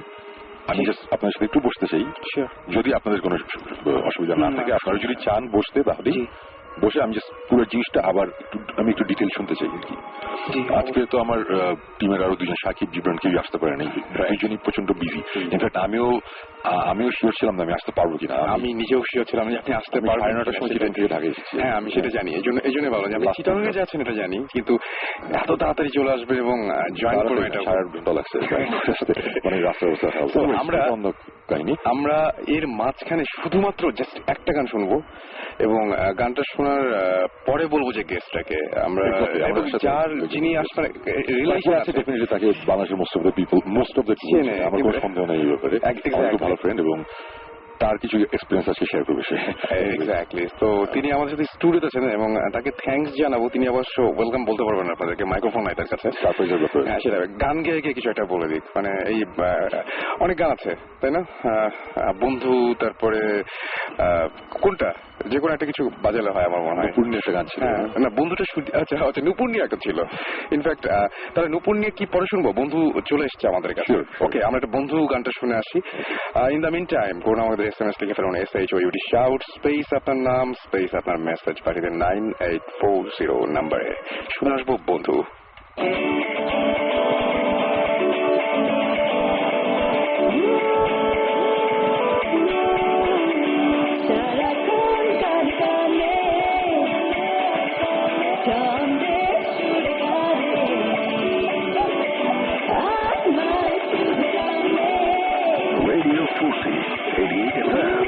আমি জাস্ট আপনার সাথে একটু বসতে চাই, যদি আপনাদের কোনো অসুবিধা না থাকে। আপনারা যদি চান বসতে, তাহলে বসে আমি জাস্ট পুরো জিনিসটা আবার আমি একটু ডিটেল শুনতে চাই আর কি। আজকে তো আমার টিমের আরো দুজন সাকিব জিবরান কেউ আসতে পারে নাই, দুজনই প্রচন্ড বিজি। ইনফ্যাক্ট আমিও শিওর ছিলাম না আমি আসতে পারবো কিনা। আমি নিজেও শিওর ছিলাম যে আপনি আসতে পারবেন। 9:30টার সময় চিটাগাং থেকে ঢাকা এসেছি। হ্যাঁ আমি সেটা জানি, এই জন্য ভালো আমি চিটাগাংয়ে যাচ্ছেন এটা জানি, কিন্তু এত তাড়াতাড়ি চলে আসবেন এবং জয়েন করবেন এটা ঘন্টা লাগছে মানে রাস্তার অবস্থা। আমরা এর মাঝখানে শুধুমাত্র জাস্ট একটা গান শুনবো এবং গানটা শোনার পরে বলবো যে গেস্টটাকে আমরা যার যিনি আসলে রিলেশন আছে ডেফিনেটলি তাকে বাংলাদেশের মোস্ট অফ দ্য চেনে, আমার কোনো সন্দেহ নেই এই ব্যাপারে। খুব ভালো ফ্রেন্ড এবং তার কিছু এক্সপিরিয়েন্স আছে শেয়ার করবে সে। এক্স্যাক্টলি। তো তিনি আমাদের সাথে স্টুডিওতে আছেন এবং তাকে থ্যাঙ্কস জানাবো। তিনি অবশ্য ওয়েলকাম বলতে পারবেন আপনাদেরকে, মাইক্রোফোন নাই তার কাছে। হ্যাঁ সেটা গান গেয়ে গিয়ে কিছু একটা বলে দিক, মানে এই অনেক গান আছে তাই না, বন্ধু, তারপরে কোনটা যে কোনো একটা কিছু বাজালে হয় আমার মনে হয়। নুপুর নিয়ে একটা গান ছিল না, বন্ধুটা আচ্ছা আচ্ছা নুপুর নিয়ে একটা ছিল। ইনফ্যাক্ট তাহলে নুপুর নিয়ে কি পরে শুনবো? বন্ধু চলে এসছে আমাদের কাছে। ওকে, আমরা একটা বন্ধু গানটা শুনে আসি। ইন দ্য মিন টাইম করুন আমাদের SMS লিখে ফেলুন SHOUT শাউট স্পেস আপনার নাম স্পেস আপনার মেসেজ পাঠিয়ে দেন 9840 নাম্বারে। শুনে আসবো বন্ধু। Radio Fusi 88 FM.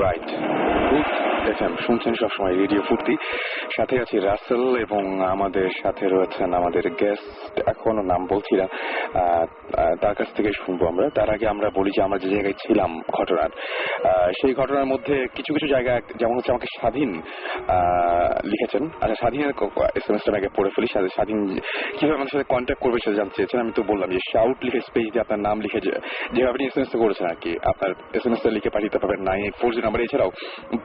রাইট, শুনছেন সবসময় রেডিও ফুর্তি, সাথে আছি রাসেল এবং আমাদের সাথে রয়েছেন আমাদের গেস্ট, এখনো নাম বলছি না, তার কাছ থেকে শুনবো আমরা। তার আগে আমরা বলি যে আমরা যে জায়গায় ছিলাম ঘটনার, সেই ঘটনার মধ্যে কিছু কিছু জায়গা যেমন হচ্ছে আমাকে স্বাধীন লিখেছেন। আচ্ছা, স্বাধীনের SMS-টা আগে পড়ে ফেলি। স্বাধীন কিভাবে আমাদের সাথে কন্ট্যাক্ট করবে সেটা জানতে চেয়েছেন। আমি তো বললাম যে শাউট লিখে স্পেস দিয়ে আপনার নাম লিখে যেভাবে আপনি SMS-টা করেছেন আর কি, আপনার SMS-টা লিখে পাঠিয়ে পাবেন 9840 নাম্বার। এছাড়াও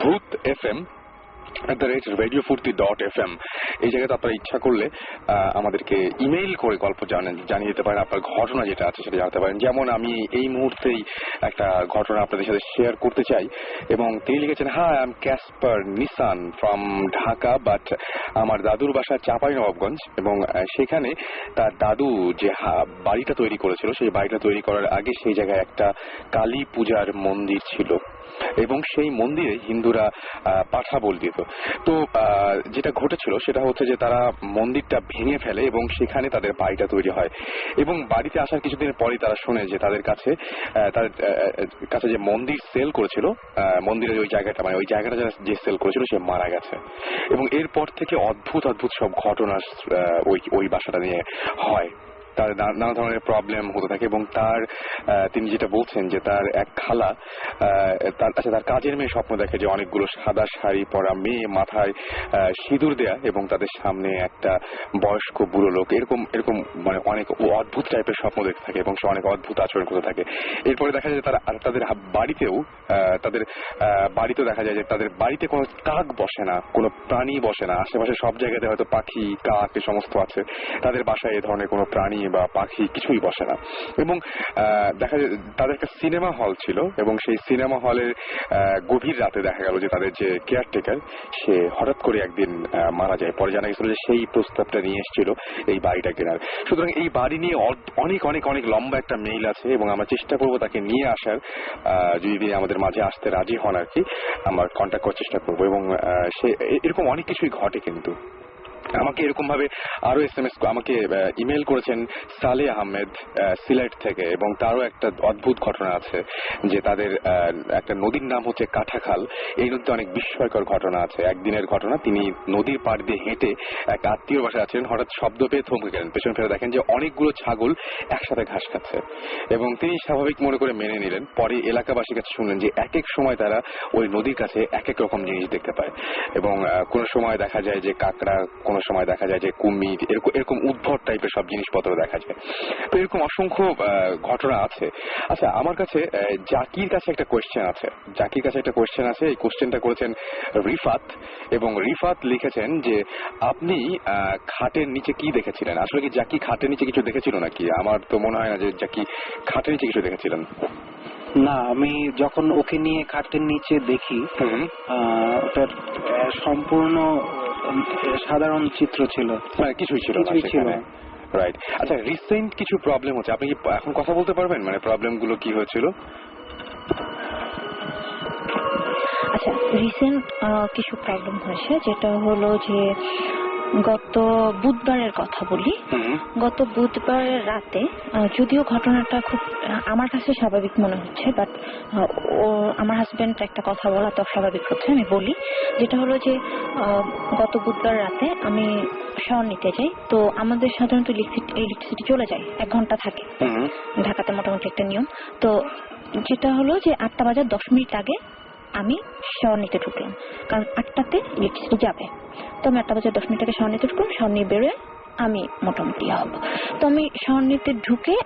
ভূত FM@radiofurti.fm এই জায়গাতে আপনারা ইচ্ছা করলে আমাদেরকে ইমেইল করে গল্প জানিয়ে দিতে পারেন, আপনার ঘটনা যেটা আছে সেটা জানাতে পারেন। যেমন আমি এই মুহূর্তেই একটা ঘটনা আপনাদের সাথে শেয়ার করতে চাই এবং তিনি লিখেছেন, hi I am Casper Nissan from Dhaka, but আমার দাদুর বাসা চাঁপাইনবাবগঞ্জ এবং সেখানে তার দাদু যে বাড়িটা তৈরি করেছিল সেই বাড়িটা তৈরি করার আগে সেই জায়গায় একটা কালী পূজার মন্দির ছিল এবং সেই মন্দিরে হিন্দুরা পাঠা বলি দিত। তো যেটা ঘটেছিল সেটা হচ্ছে যে তারা মন্দিরটা ভেঙে ফেলে এবং সেখানে তাদের বাড়িটা তৈরি হয় এবং বাড়িতে আসার কিছুদিনের পরেই তারা শোনে যে তাদের কাছে যে মন্দির সেল করেছিল, মন্দিরের ওই জায়গাটা মানে ওই জায়গাটা যে সেল করেছিল সে মারা গেছে এবং এরপর থেকে অদ্ভুত সব ঘটনা ওই বাসাটা নিয়ে হয়। তার নানা ধরনের প্রবলেম হতে থাকে এবং তিনি যেটা বলছেন যে তার এক খালা তার কাজের মেয়ে স্বপ্ন দেখে যে অনেকগুলো সাদা শাড়ি পরা মেয়ে, মাথায় সিঁদুর দেয়া এবং তাদের সামনে একটা বয়স্ক বুড়ো লোক, এরকম মানে অনেক অদ্ভুত টাইপের স্বপ্ন দেখতে থাকে এবং সে অনেক অদ্ভুত আচরণ করতে থাকে। এরপরে দেখা যায় যে তাদের বাড়িতেও দেখা যায় যে তাদের বাড়িতে কোনো কাক বসে না, কোনো প্রাণী বসে না। আশেপাশে সব জায়গাতে হয়তো পাখি, কাক এ সমস্ত আছে, তাদের বাসায় এ ধরনের কোনো প্রাণী বা পাখি কিছুই বসে না। এবং দেখা যায় তাদের একটা সিনেমা হল ছিল এবং সেই সিনেমা হলের গভীর রাতে দেখা গেল যে তাদের যে কেয়ারটেকার সে হঠাৎ করে একদিন মারা যায়। পরে জানা গেছিল যে সেই প্রস্তাবটা নিয়ে এসেছিল এই বাড়িটা কেনার। সুতরাং এই বাড়ি নিয়ে অনেক অনেক অনেক লম্বা একটা মেইল আছে এবং আমরা চেষ্টা করবো তাকে নিয়ে আসার, যদি আমাদের মাঝে আসতে রাজি হন আর কি, আমরা কন্ট্যাক্ট করার চেষ্টা করবো। এবং সে এরকম অনেক কিছুই ঘটে কিন্তু আমাকে এরকম ভাবে আরো SMS আমাকে ইমেল করেছেন সালে আহমেদ সিলেট থেকে, এবং তারও একটা অদ্ভুত ঘটনা আছে যে তাদের একটা নদীর নাম হচ্ছে কাঠাখাল। এই নদীতে অনেক বিস্ময়কর ঘটনা আছে। একদিনের ঘটনা, তিনি নদীর পাড় দিয়ে হেঁটে এক আত্মীয় বাসায় আছেন, হঠাৎ শব্দ পেয়ে থমকে গেলেন। পেছন ফিরে দেখেন যে অনেকগুলো ছাগল একসাথে ঘাস খাচ্ছে, এবং তিনি স্বাভাবিক মনে করে মেনে নিলেন। পরে এলাকাবাসীর কাছে শুনলেন যে এক এক সময় তারা ওই নদীর কাছে এক এক রকম জিনিস দেখতে পায়, এবং কোনো সময় দেখা যায় যে কাঁকড়া, কোনো সময় দেখা যায় যে কুমির, এরকম উদ্ভট টাইপের সব জিনিসপত্র দেখা যায়। তো এরকম অসংখ্য ঘটনা আছে। আচ্ছা, আমার কাছে জাকির কাছে একটা কোয়েশ্চেন আছে। এই কোয়েশ্চেনটা করেছেন রিফাত, এবং রিফাত লিখেছেন যে আপনি খাটের নিচে কি দেখেছিলেন? আসলে কি জাকি খাটের নিচে কিছু দেখেছিল নাকি? আমার তো মনে হয় না যে জাকি খাটের নিচে কিছু দেখেছিলেন। না, আমি যখন ওকে নিয়ে খাটের নিচে দেখি, ওটার সম্পূর্ণ সাধারণ চিত্র ছিল, মানে কিছুই ছিল না। রাইট। আচ্ছা, রিসেন্ট কিছু প্রবলেম হচ্ছে, আপনি কি এখন কথা বলতে পারবেন? মানে প্রবলেম গুলো কি হয়েছিল? আচ্ছা, রিসেন্ট কিছু প্রবলেম হয়েছে, যেটা হলো যে গত বুধবারের কথা বলি। গত বুধবারের রাতে, যদিও ঘটনাটা খুব আমার কাছে স্বাভাবিক মনে হচ্ছে, বাট ও আমার হাজবেন্ড একটা কথা বলা তো স্বাভাবিক হচ্ছে, আমি বলি। যেটা হলো যে গত বুধবার রাতে আমি শাওয়ার নিতে যাই। তো আমাদের সাধারণত ইলেকট্রিসিটি চলে যায়, 1 ঘন্টা থাকে ঢাকাতে, মোটামুটি একটা নিয়ম। তো যেটা হলো যে 8টা বাজার 10 মিনিট আগে আমি শাওয়ার নিতে ঢুকলাম, কারণ 8টাতে ইলেকট্রিসিটি যাবে। তো আমি 8টা বাজার 10 মিনিট আগে শাওয়ার নিতে ঢুকলাম, শাওয়ার নিয়ে বেরোয় আমি মোটামুটি হব। তো আমি শাওয়ার নিতে ঢুকে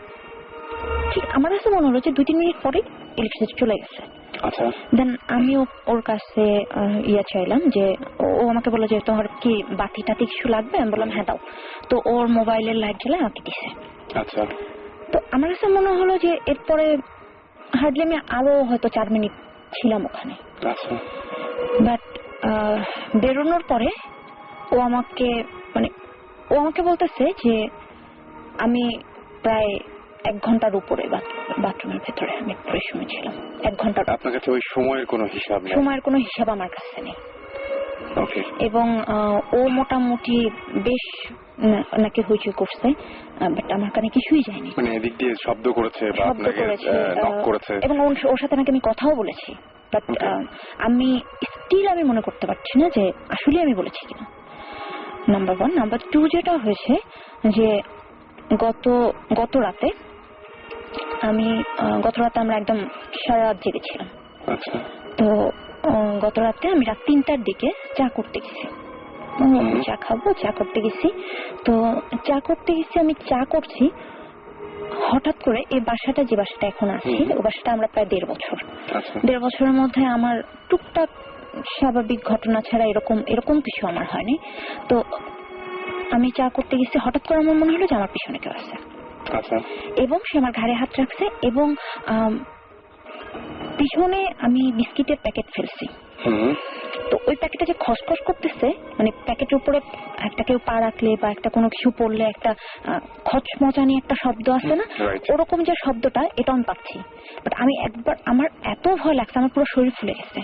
ঠিক আমার কাছে মনে হলো যে 2-3 মিনিট পরে ইলেকট্রিসিটি চলে গেছে। আচ্ছা, দেন আমি ওর কাছে চাইলাম যে, ও আমাকে বললো যে তোমার কি বাতি টাতি কিছু লাগবে? আমি বললাম হ্যাঁ দাও। তো ওর মোবাইলের লাইট জ্বালা আমাকে দিছে। আচ্ছা। তো আমার কাছে মনে হলো যে এরপরে হার্ডলি আমি আরো হয়তো 4 মিনিট ছিলাম ওখানে। আচ্ছা। বাট বেরোনোর পরে ও আমাকে বলতেছে যে আমি প্রায় 1 ঘন্টার উপরে বাথরুমের ভেতরে আমি পরিশ্রমে ছিলাম। 1 ঘন্টা। আপনার কাছে ওই সময়ের কোনো হিসাব নেই? সময়ের কোনো হিসাব আমার কাছে নেই। ওকে। এবং ও মোটামুটি বেশ নাকি হইচই করছে, বাট আমার কানে কিছুই যায়নি। মানে এদিক দিয়ে শব্দ করেছে বা আপনাকে নক করেছে, এবং ওর সাথে নাকি আমি কথাও বলেছি, বাট আমি মনে করতে পারছি না যে আসলে আমি বলেছি কিনা। নাম্বার 1। নাম্বার 2, যেটা হয়েছে যে গত রাতে আমরা একদম সারা রাত জেগেছিলাম। আচ্ছা। তো গত রাতে আমি রাত 3টার দিকে চা করতে গেছি, চা খাবো, চা করতে গেছি। তো চা করতে গেছি, আমি চা করছি, হঠাৎ করে এই বাসাটা, যে বাসাটা এখন আছি, ওই বাসাটা আমরা প্রায় 1.5 বছর। 1.5 বছরের মধ্যে আমার টুকটাক স্বাভাবিক ঘটনা ছাড়া এরকম কিছু আমার হয়নি। তো আমি চা করতে গেছি, হঠাৎ করে আমার মনে হলো যে আমার পিছনে কেউ আছে, এবং সে আমার ঘাড়ে হাত রাখছে, এবং পিছনে আমি বিস্কিটের প্যাকেট ফেলছি। তো ওই প্যাকেটটা যে খসখস করতেছে, মানে প্যাকেটের উপরে একটা কেউ পা রাখলে বা একটা কোনো কিছু পড়লে একটা খচমচানি একটা শব্দ আছে না, ওরকম যে শব্দটা, এটা আমি পাচ্ছি। বাট আমি একবার, আমার এত ভয় লাগছে, আমার পুরো শরীর ফুলে গেছে,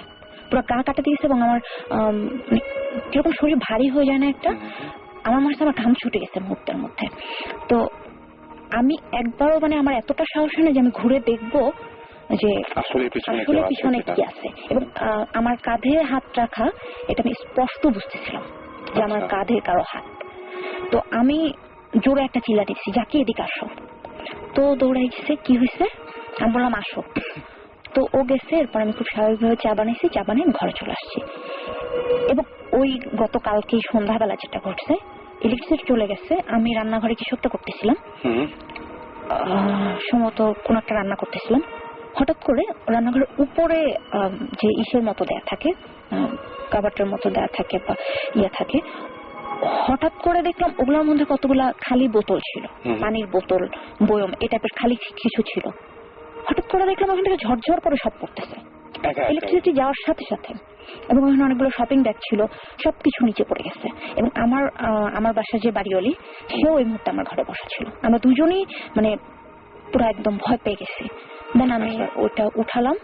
পুরো গা কাটা দিয়েছে, এবং আমার কিরকম শরীর ভারী হয়ে যায় না একটা, আমার মনে হচ্ছে আমার ঘাম ছুটে গেছে মুহূর্তের মধ্যে। তো আমি একবারও, আমার এতটা সাহস হয় না যে আমি ঘুরে দেখবো যে আসলে পিছনে কি আছে। এবং আমার কাঁধে হাত রাখা, এটা আমি স্পষ্ট বুঝতেছিলাম যে আমার কাঁধে কারো হাত। তো আমি জোরে একটা চিল্লা দিচ্ছি, যাকে এদিকে আসো। তো দৌড়াই গেছে, কি হয়েছে? আমি বললাম আসো। তো ও গেছে। এরপর আমি খুব স্বাভাবিকভাবে চা বানিয়েছি, চা বানিয়ে আমি ঘরে চলে আসছি। এবং ওই গতকালকে সন্ধ্যাবেলা যেটা ঘটছে, ইলেকট্রিসিটি চলে গেছে, আমি রান্নাঘরে কিছু একটা করতেছিলাম, সম্ভবত কোন একটা রান্না করতেছিলাম। হঠাৎ করে রান্নাঘরের উপরে যে ইসের মতো দেয়া থাকে, কাবাটের মতো দেয়া থাকে বা থাকে, হঠাৎ করে দেখলাম ওগুলোর মধ্যে কতগুলা খালি বোতল ছিল, পানির বোতল, বয়ম, এই টাইপের খালি কিছু ছিল। হঠাৎ করে দেখলাম ওখান থেকে ঝরঝর করে সব পড়তেছে ইলেকট্রিসিটি যাওয়ার সাথে সাথে, এবং ওখানে অনেকগুলো শপিং ব্যাগ ছিল, সবকিছু নিচে পড়ে গেছে। এবং আমার বাসার যে বাড়িওয়ালি, সেও এই মুহূর্তে আমার ঘরে বসা ছিল। আমরা দুজনেই পুরো একদম ভয় পেয়ে গেছি। দেন আমি ওইটা উঠালাম,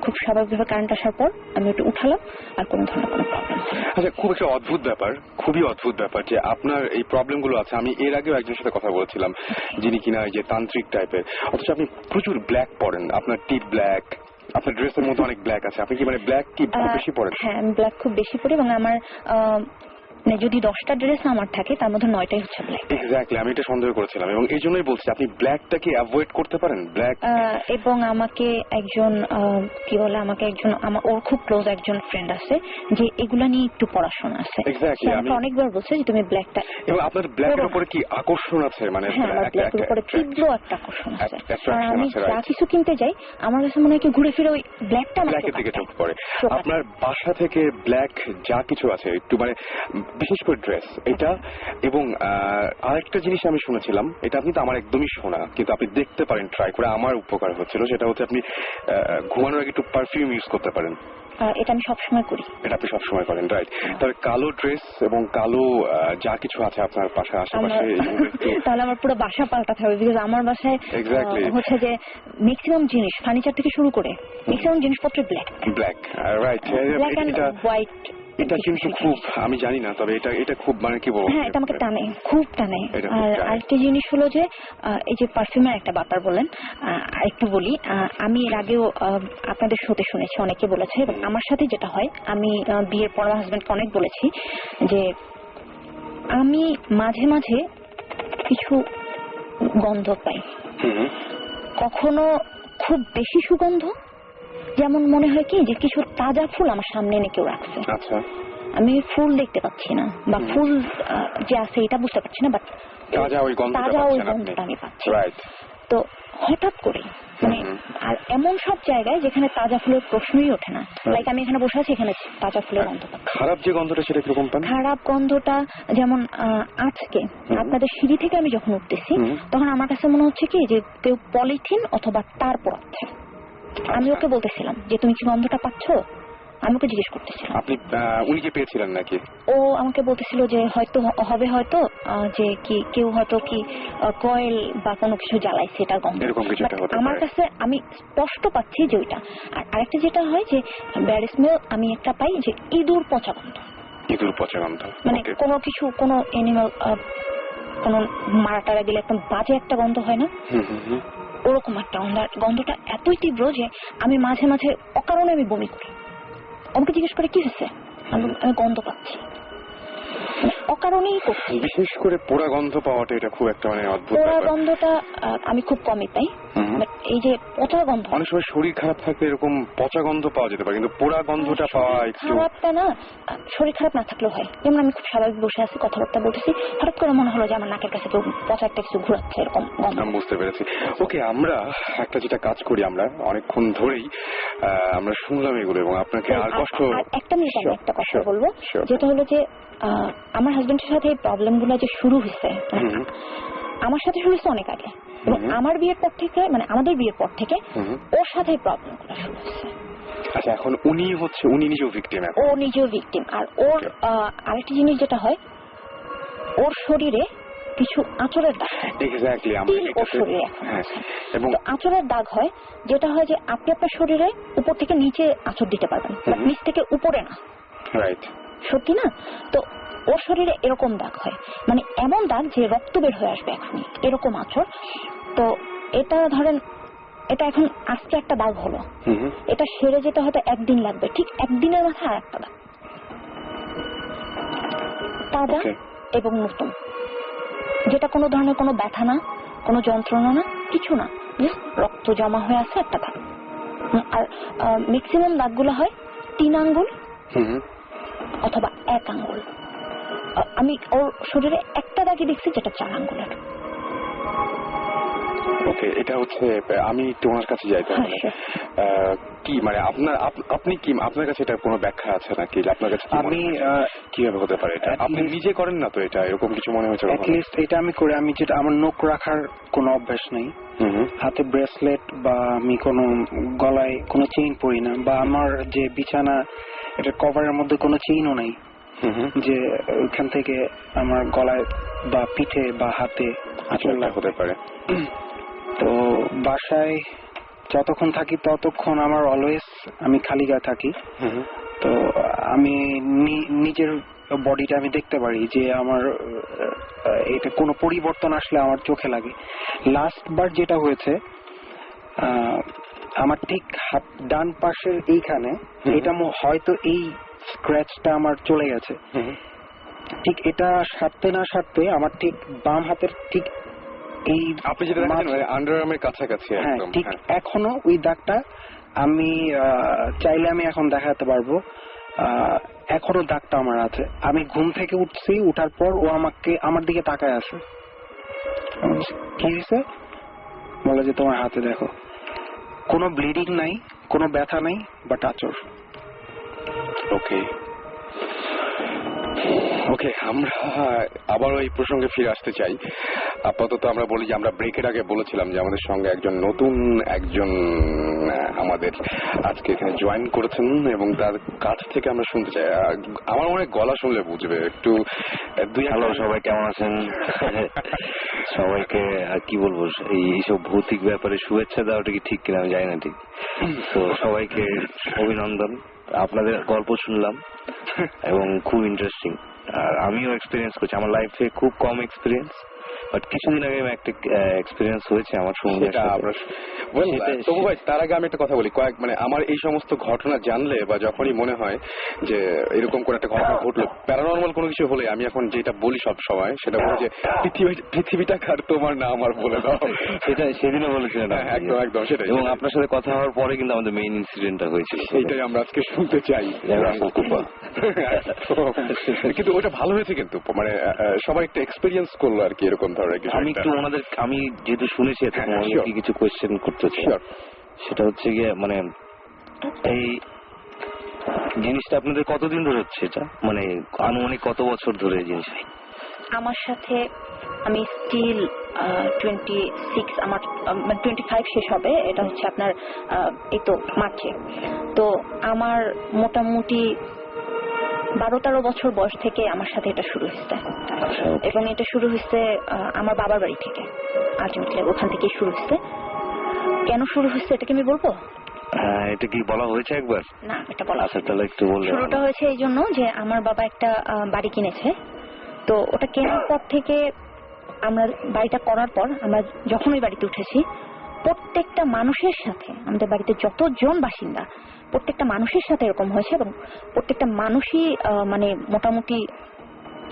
খুব স্বাভাবিকভাবে কারেন্ট আসার পর আমি ওটা উঠালাম, আর কোনো ধরনের কোনো প্রবলেম। আচ্ছা, খুব একটা অদ্ভুত ব্যাপার, খুবই অদ্ভুত ব্যাপার যে আপনার এই প্রবলেম গুলো আছে। আমি এর আগেও একজনের সাথে কথা বলেছিলাম যিনি কিনা এই যে তান্ত্রিক টাইপের, অথচ আপনি প্রচুর ব্ল্যাক পরেন, আপনার টিপ ব্ল্যাক, আপনার ড্রেসের মধ্যে অনেক ব্ল্যাক আছে। আপনি কি মানে ব্ল্যাক কি খুব বেশি পরেন? হ্যাঁ, আমি ব্ল্যাক খুব বেশি পরি, এবং আমার যদি 10টা ড্রেস আমার থাকে তার মধ্যে 9টাই হচ্ছে ব্ল্যাক। এক্স্যাক্টলি, আমি এটা সন্দেহ করেছিলাম, এবং এই জন্যই বলছি আপনি ব্ল্যাকটাকে অ্যাভয়েড করতে পারেন। ব্ল্যাক এবং আমাকে একজন কি বলে, আমাকে একজন ওর খুব ক্লোজ একজন ফ্রেন্ড আছে যে এগুলা নিয়ে একটু পড়াশোনা আছে। এক্স্যাক্টলি, আমি অনেকবার বলছি যে তুমি ব্ল্যাকটা। এবং আপনার ব্ল্যাকের উপরে কি আকর্ষণ আছে? মানে হ্যাঁ, আমার ব্ল্যাকের উপরে তীব্র একটা আকর্ষণ আছে। আর আমি যা কিছু কিনতে যাই আমার কাছে মনে হয় কি ঘুরে ফিরে ওই ব্ল্যাকটা ব্ল্যাকের দিকে চোখ পড়ে। আপনার বাসা থেকে ব্ল্যাক যা কিছু আছে একটু মানে বিশেষ করে ড্রেস এটা, এবং আরেকটা জিনিস আমি শুনেছিলাম, এটা আপনি তো আমার একদমই শোনা, কিন্তু আপনি দেখতে পারেন ট্রাই করে, আমার উপকার হচ্ছিল, সেটা হচ্ছে আপনি ঘুমানোর আগে একটু পারফিউম ইউজ করতে পারেন। এটা আমি সবসময় করি। এটা আপনি সবসময় করেন, রাইট? তবে কালো ড্রেস এবং কালো যা কিছু আছে আপনার পাশে আশেপাশে, তাহলে আমার পুরো বাসা পাল্টাতে হবে, বিকজ আমার বাসায় হচ্ছে যে ম্যাক্সিমাম জিনিস, ফার্নিচার থেকে শুরু করে ম্যাক্সিমাম জিনিসপত্র black, right? Black and white. এটা কিন্তু খুব, আমি জানি না, তবে এটা খুব মানে কি বলবো, হ্যাঁ, এটা আমাকে টানে, খুব টানে। আর আরেকটা জিনিস হলো যে এই যে পারফিউমের একটা ব্যাপার বললেন, একটু বলি। আমি এর আগেও আপনাদের শোতে শুনেছি, অনেকে বলেছে, এবং আমার সাথে যেটা হয়, আমি বিয়ের পর আমার হাজবেন্ডকে অনেক বলেছি যে আমি মাঝে মাঝে কিছু গন্ধ পাই, কখনো খুব বেশি সুগন্ধ, যেমন মনে হয় কি যে কিছু তাজা ফুল আমার সামনে এনে কেউ রাখছে। আচ্ছা, আমি ফুল দেখতে পাচ্ছি না, বা ফুল যে আছে এটা বুঝতে পারছি না, বাট তাজা ওই গন্ধটা আমি পাচ্ছি। রাইট। তো হঠাৎ করে মানে, আর এমন সব জায়গায় যেখানে তাজা ফুলের প্রশ্নই ওঠে না, লাইক আমি এখানে বসে আছি, এখানে তাজা ফুলের গন্ধ পাচ্ছি। খারাপ যে গন্ধটা সেটা কিরকম পান? খারাপ গন্ধটা যেমন আজকে আপনাদের সিঁড়ি থেকে আমি যখন উঠতেছি, তখন আমার কাছে মনে হচ্ছে কি যে কেউ পলিথিন অথবা তার পড়াচ্ছে। আমি ওকে বলতেছিলাম যে তুমি কি গন্ধটা পাচ্ছ, আমি ওকে জিজ্ঞেস করতেছিলাম। আপনি উনিকে পেয়েছিলেন নাকি? ও আমাকে বলতেছিল যে হয়তো হবে, হয়তো যে কি কেউ হয়তো কি কয়েল বা কোনো কিছু জ্বালাইছে, এটা গন্ধ। আমার কাছে আমি স্পষ্ট পাচ্ছি যে ওইটা। আর আরেকটা যেটা হয় যে ব্যাড স্মেল আমি একটা পাই যে ইঁদুর পচা গন্ধ। ইঁদুর পচা গন্ধ মানে কোনো কিছু, কোনো এনিম্যাল কোনো মারা টারা গেলে একদম বাজে একটা গন্ধ হয় না, ওরকম একটা গন্ধটা এতই তীব্র যে আমি মাঝে মাঝে অকারণে আমি বমি করি। আমাকে জিজ্ঞেস করে কি হয়েছে, আমি গন্ধ পাচ্ছি, অকারণেই করছি। বিশেষ করে পোড়া গন্ধ পাওয়াটা এটা খুব একটা মানে অদ্ভুত। পোড়া গন্ধটা আমি খুব কমই পাই, এই যে পচা গন্ধ, অনেক সময় শরীর খারাপ থাকলে এরকম পচা গন্ধ পাওয়া যেতে পারে, কিন্তু পোড়া গন্ধটা পাওয়া একটু খারাপটা না, শরীর খারাপ না থাকলেও হয়। যেমন আমি খুব স্বাভাবিক বসে আছি, কথাবার্তা বলতেছি, হঠাৎ করে মনে হলো যে আমার নাকের কাছে কেউ পচা একটা কিছু ঘুরাচ্ছে, এরকম গন্ধ। আমি বুঝতে পেরেছি। ওকে, আমরা একটা যেটা কাজ করি, আমরা অনেকক্ষণ ধরেই আমরা শুনলাম এগুলো, এবং আপনাকে আর কষ্ট। একটা মিনিট আমি একটা কথা বলবো, যেটা হলো যে আমার হাজবেন্ডের সাথে এই প্রবলেম গুলো যে শুরু হয়েছে, আমার সাথে শুরু হয়েছে অনেক আগে, এবং আমার বিয়ের পর থেকে, মানে আমাদের বিয়ের পর থেকে ওর সাথে প্রবলেম গুলো শুরু হয়েছে। আচ্ছা, এখন উনি নিজেও ভিকটিম? ও নিজেও ভিকটিম। আর ওর আরেকটা জিনিস যেটা হয়, ওর শরীরে কিছু আঁচড়ের দাগ। এক্স্যাক্টলি, ওর শরীরে এবং আঁচড়ের দাগ হয়, যেটা হয় যে আপনি আপনার শরীরে উপর থেকে নিচে আঁচড় দিতে পারবেন, নিচ থেকে উপরে না। রাইট, সত্যি না? তো ওর শরীরে এরকম দাগ হয়, মানে এমন দাগ যে রক্ত বের হয়ে আসবে এখনই, এরকম আঁচড়। তো এটা ধরেন, এটা এখন আজকে একটা দাগ হলো, এটা সেরে যেতে হয়তো একদিন লাগবে, ঠিক একদিনের মাথায় আর একটা দাগ, তাজা এবং নতুন, যেটা কোনো ধরনের কোনো ব্যথা না, কোনো যন্ত্রণা না, কিছু না, রক্ত জমা হয়ে আছে একটা দাগ। আর ম্যাক্সিমাম দাগগুলো হয় 3 আঙ্গুল অথবা 1 আঙ্গুল। আমি ওর শরীরে একটা দাগই দেখছি যেটা 4 আঙ্গুলের। ওকে, এটা হচ্ছে, আমি তোমার কাছে যাই তাহলে। কি মানে আপনি কি, আপনার কাছে এটা কোনো ব্যাখ্যা আছে নাকি? আপনার কাছে আমি কিভাবে হতে পারে এটা? আপনি নিজে করেন না তো এটা, এরকম কিছু মনে হয়েছে? এটা আমি করি, আমি যেটা, আমার নখ রাখার কোনো অভ্যাস নেই, হাতে ব্রেসলেট বা আমি কোনো গলায় কোনো চেইন পরি না, বা আমার যে বিছানা এটা কভারের মধ্যে কোনো চেইনও নাই যে ওইখান থেকে আমার গলায় বা পিঠে বা হাতে আঁচড় হতে পারে। তো বাসায় যতক্ষণ থাকি ততক্ষণ আমার অলওয়েজ আমি খালি গায়ে থাকি। তো আমি নিজের বডিটা আমি দেখতে পারি যে আমার এটা কোনো পরিবর্তন আসলে আমার চোখে লাগে। লাস্ট বার যেটা হয়েছে, আমার ঠিক হাত ডান পাশের এইখানে এটা হয়তো এই স্ক্র্যাচটা আমার চলে গেছে। ঠিক এটা সারতে না সারতে আমার ঠিক বাম হাতের ঠিক এই আপনি যেটা দেখেন আন্ডারআর্মের কাছাকাছি একদম, ঠিক এখনো ওই দাগটা আমি চাইলে আমি এখন দেখাতে পারবো। এখনো দাগটা আমার আছে। আমি ঘুম থেকে উঠছি, উঠার পর ও আমার দিকে তাকায় আছে। কি হয়েছে বলে যে তোমার হাতে দেখো, কোনো ব্লিডিং নাই, কোনো ব্যথা নাই, বাট আচর। ওকে ওকে, আমরা আবার ওই প্রসঙ্গে ফিরে আসতে চাই। আপাতত আমরা বলি যে আমরা ব্রেকের আগে বলেছিলাম যে আমাদের সঙ্গে নতুন একজন আমাদের আজকে এখানে জয়েন করেছেন এবং তার কাছ থেকে আমরা শুনতে চাই। আমার মনে হয় গলা শুনলে বুঝবে একটু। হ্যালো, সবাই কেমন আছেন? সবাইকে কি বলবো, এইসব ভৌতিক ব্যাপারে শুভেচ্ছা দেওয়াটা কি ঠিক কিনা আমি জানি না ঠিক। তো সবাইকে অভিনন্দন। আপনাদের গল্প শুনলাম এবং খুব ইন্টারেস্টিং। আর আমিও এক্সপিরিয়েন্স করছি, আমার লাইফে খুব কম এক্সপিরিয়েন্স, বাট কিছুদিন আগে একটা এক্সপিরিয়েন্স হয়েছে আমার সঙ্গে। তবু ভাই তার আগে আমি একটা কথা বলি, আমার এই সমস্ত ঘটনা জানলে বা যখনই মনে হয় যে এরকম কোন একটা ঘটনা ঘটলো, প্যারানর্মাল কোনো কিছু হলে আমি এখন যেটা বলি সব সময় সেটা বলি যে পৃথিবীটা কার তোমার না আমার বলে দাও। সেটা সেদিনও বলেছিলেন। একদম একদম সেটাই। এবং আপনার সাথে কথা হওয়ার পরে কিন্তু আমাদের মেইন ইনসিডেন্টটা হয়েছিল, সেইটাই আমরা আজকে শুনতে চাই। কিন্তু ওটা ভালো হয়েছে, কিন্তু সবাই একটা এক্সপিরিয়েন্স করলো আর কি এরকম ধরনের। আমি একটু আমি যেহেতু শুনেছি আমি কিছু কোয়েশ্চেন করতে চাই। সেটা হচ্ছে গিয়ে এই জিনিসটা আপনাদের কতদিন ধরে হচ্ছে? এটা আনুমানিক কত বছর ধরে এই জিনিস? আমার সাথে আমি স্টিল 26, আমার 25 শেষ হবে। এটা হচ্ছে আপনার এই তো মার্চে। তো আমার মোটামুটি 12-13 বছর বয়স থেকে আমার সাথে এটা শুরু হয়েছে। এবং এটা শুরু হয়েছে আমার বাবার বাড়ি থেকে। আলটিমেটলি ওখান থেকেই শুরু হয়েছে। কেন শুরু হয়েছে এটা কি আমি বলবো? এটা কি বলা হয়েছে একবার? না, এটা বলা। আচ্ছা, তাহলে একটু বললে। শুরুটা হয়েছে এই জন্য যে আমার বাবা একটা বাড়ি কিনেছে। তো ওটা কেনার পর থেকে আমরা বাড়িটা করার পর আমরা যখন ওই বাড়িতে উঠেছি, প্রত্যেকটা মানুষের সাথে, আমাদের বাড়িতে যতজন বাসিন্দা প্রত্যেকটা মানুষের সাথে এরকম হয়েছে এবং প্রত্যেকটা মানুষই মোটামুটি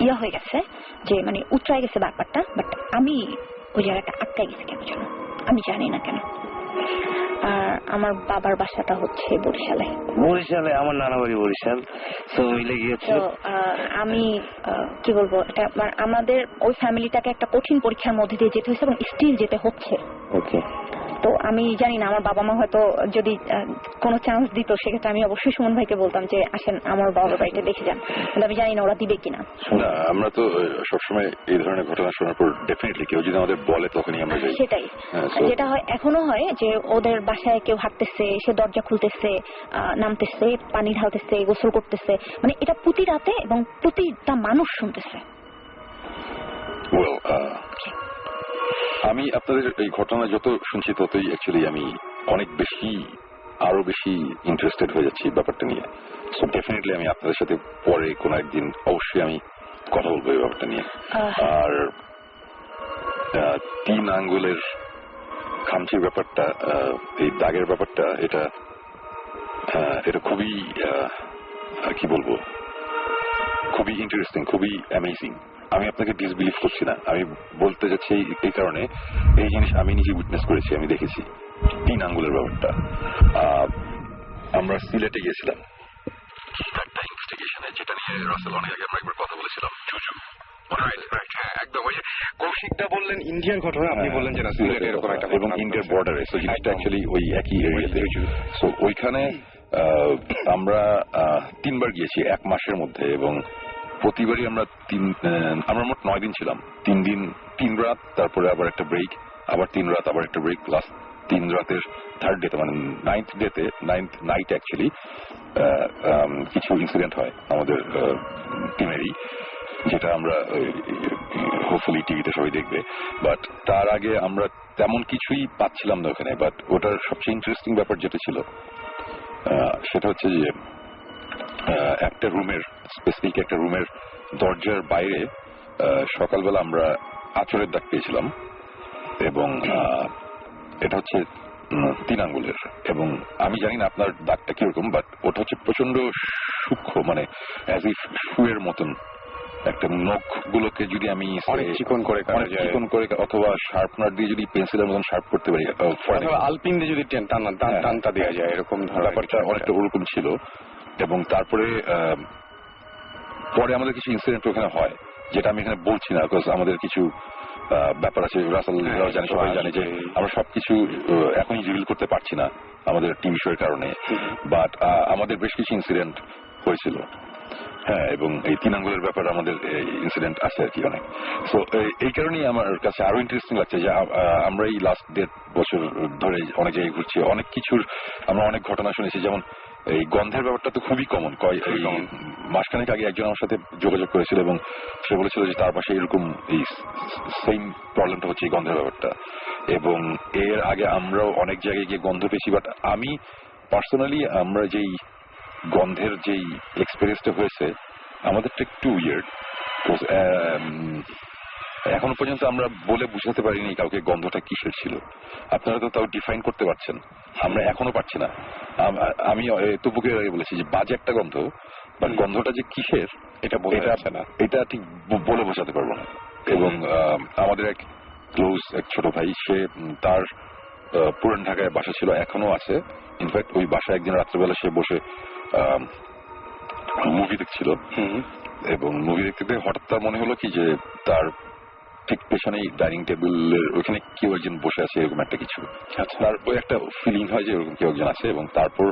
ইয়া হয়ে গেছে যে উচ্চায় গেছে ব্যাপারটা। বাট আমি ওই জায়গাটা আটকাই গেছি কেন জানো, আমি জানি না কেন। আর আমার বাবার বাসাটা হচ্ছে বরিশালে। আমার নানা বাড়ি বরিশাল, তো মিলে গিয়েছে। তো আমি কি বলবো, এটা আমাদের ওই ফ্যামিলিটাকে একটা কঠিন পরীক্ষার মধ্যে দিয়ে যেতে হয়েছে এবং স্টিল যেতে হচ্ছে। ওকে। তো আমি জানি না, আমার বাবা মা হয়তো যদি কোনো চান্স দিত সেক্ষেত্রে আমি অবশ্যই সুমন ভাইকে বলতাম যে আসেন আমার বাবার বাড়িতে দেখে যান, কিন্তু আমি জানি না ওরা দিবে কিনা। আমরা তো সবসময় এই ধরনের ঘটনা শোনার পর ডেফিনেটলি কেউ যদি আমাদের বলে তখনই আমরা যাই। সেটাই যেটা হয়, এখনো হয় যে ওদের বাসায় কেউ হাঁটতেছে, সে দরজা খুলতেছে, নামতেছে, পানি ঢালতেছে, গোসল করতেছে, এটা প্রতি রাতে এবং প্রতিটা মানুষ শুনতেছে। আমি আপনাদের এই ঘটনা যত শুনছি ততই অ্যাকচুয়ালি আমি অনেক আরো বেশি ইন্টারেস্টেড হয়ে যাচ্ছি ব্যাপারটা নিয়ে। সো ডেফিনেটলি আমি আপনাদের সাথে পরে কোনো একদিন অবশ্যই আমি কথা বলবো এই ব্যাপারটা নিয়ে। আর 3 আঙ্গুলের খামচির ব্যাপারটা, এই দাগের ব্যাপারটা, এটা খুবই কি বলবো, খুবই ইন্টারেস্টিং, খুবই অ্যামেজিং। আমি আপনাকে ডিসবিলিভ করছি না, আমি বলতে যাচ্ছি এই কারণে এই জিনিস আমি নিজে উইটনেস করেছি, আমি দেখেছি 3 আঙ্গুলের ব্যাপারটা। আমরা সিলেটে গিয়েছিলাম একটা ইনভেস্টিগেশনে, যেটা নিয়ে রাসেল অনেক আগে আমরা একবার কথা বলেছিলাম, জুজু। একদম ওই যে কৌশিকটা বললেন ইন্ডিয়ান ঘটনা, আপনি বললেন যে সিলেটে এরকম একটা এবং ইন্ডিয়ার বর্ডারে, সো জিনিসটা অ্যাকচুয়ালি ওই একই এরিয়াতে। সো ওইখানে আমরা 3 বার গিয়েছি 1 মাসের মধ্যে, এবং প্রতিবারই আমরা মোট 9 দিন ছিলাম। 3 দিন 3 রাত, তারপরে আবার একটা ব্রেক, আবার 3 রাত, আবার একটা ব্রেক, প্লাস 3 রাতের 3rd ডেতে 9th ডেতে 9th নাইট অ্যাকচুয়ালি কিছু ইনসিডেন্ট হয় আমাদের টিমেরই, যেটা আমরা হোপফুলি টিভিতে সবাই দেখবে। বাট তার আগে আমরা তেমন কিছুই পাচ্ছিলাম না ওখানে। বাট ওটার সবচেয়ে ইন্টারেস্টিং ব্যাপার যেটা ছিল সেটা হচ্ছে যে একটা রুমের, স্পেসিফিক একটা রুমের দরজার বাইরে সকালবেলা আমরা আঁচড়ের দাগ পেয়েছিলাম, এবং এটা হচ্ছে 3 আঙ্গুলের। এবং আমি জানি না আপনার দাগটা কিরকম, বাট ওটা হচ্ছে প্রচন্ড সূক্ষ্ম, মানে অ্যাজ ইফ শুয়ের মতন। একটা নখ গুলোকে যদি আমি অনেক চিকন করে অথবা শার্পনার দিয়ে যদি পেন্সিলের মতন শার্প করতে পারি, আলপিন দিয়ে যদি টানটা দেওয়া যায়, এরকম ব্যাপারটা অনেকটা ওরকম ছিল। এবং তারপরে পরে আমাদের কিছু ইনসিডেন্ট ওখানে হয়, যেটা আমি এখানে বলছি না, বিকজ আমাদের কিছু ব্যাপার আছে, রাসেল জানে, সবাই জানে যে আমরা সবকিছু এখনই রিভিল করতে পারছি না আমাদের টিভি শোয়ের কারণে। বাট আমাদের বেশ কিছু ইনসিডেন্ট হয়েছিল, হ্যাঁ, এবং এই 3 আঙ্গুলের ব্যাপারে আমাদের ইনসিডেন্ট আছে আর কি অনেক। সো এই কারণেই আমার কাছে আরো ইন্টারেস্টিং লাগছে যে আমরা এই লাস্ট 1.5 বছর ধরে অনেক জায়গায় ঘুরছি, অনেক কিছুর আমরা অনেক ঘটনা শুনেছি। যেমন এই গন্ধের ব্যাপারটা তো খুবই কমন। মাসখানেক আগে একজন আমার সাথে যোগাযোগ করেছিল এবং সে বলেছিল যে তার পাশে এরকম এই সেম প্রবলেমটা হচ্ছে, এই গন্ধের ব্যাপারটা। এবং এর আগে আমরাও অনেক জায়গায় গিয়ে গন্ধ পেয়েছি। বাট আমি পার্সোনালি আমরা যেই গন্ধের যেই এক্সপেরিয়েন্সটা হয়েছে আমাদেরটা একটু উইয়ার্ড। এখনো পর্যন্ত আমরা বলে বুঝাতে পারিনি কাউকে গন্ধটা কিসের ছিল। আপনারা তো তাও ডিফাইন করতে পারছেন, আমরা এখনো পারছি না। আমি তবুকে বলেছি যে বাজে একটা গন্ধ, বাট গন্ধটা যে কিসের এটা বোঝা যাচ্ছে না, এটা ঠিক বলে বোঝাতে পারবো না। এবং আমাদের এক ক্লোজ এক ছোট ভাই, সে তার পুরান ঢাকায় বাসা ছিল, এখনো আছে। ইনফ্যাক্ট ওই বাসায় একদিন রাত্রেবেলা সে বসে মুভি দেখছিল, এবং মুভি দেখতে হঠাৎ তার মনে হলো কি যে তার ঠিক পেছনেই ডাইনিং টেবিলের ওইখানে কেউ একজন বসে আছে, এরকম একটা কিছু। তার ওই একটা ফিলিং হয় যে এরকম কেউ একজন আছে। এবং তারপর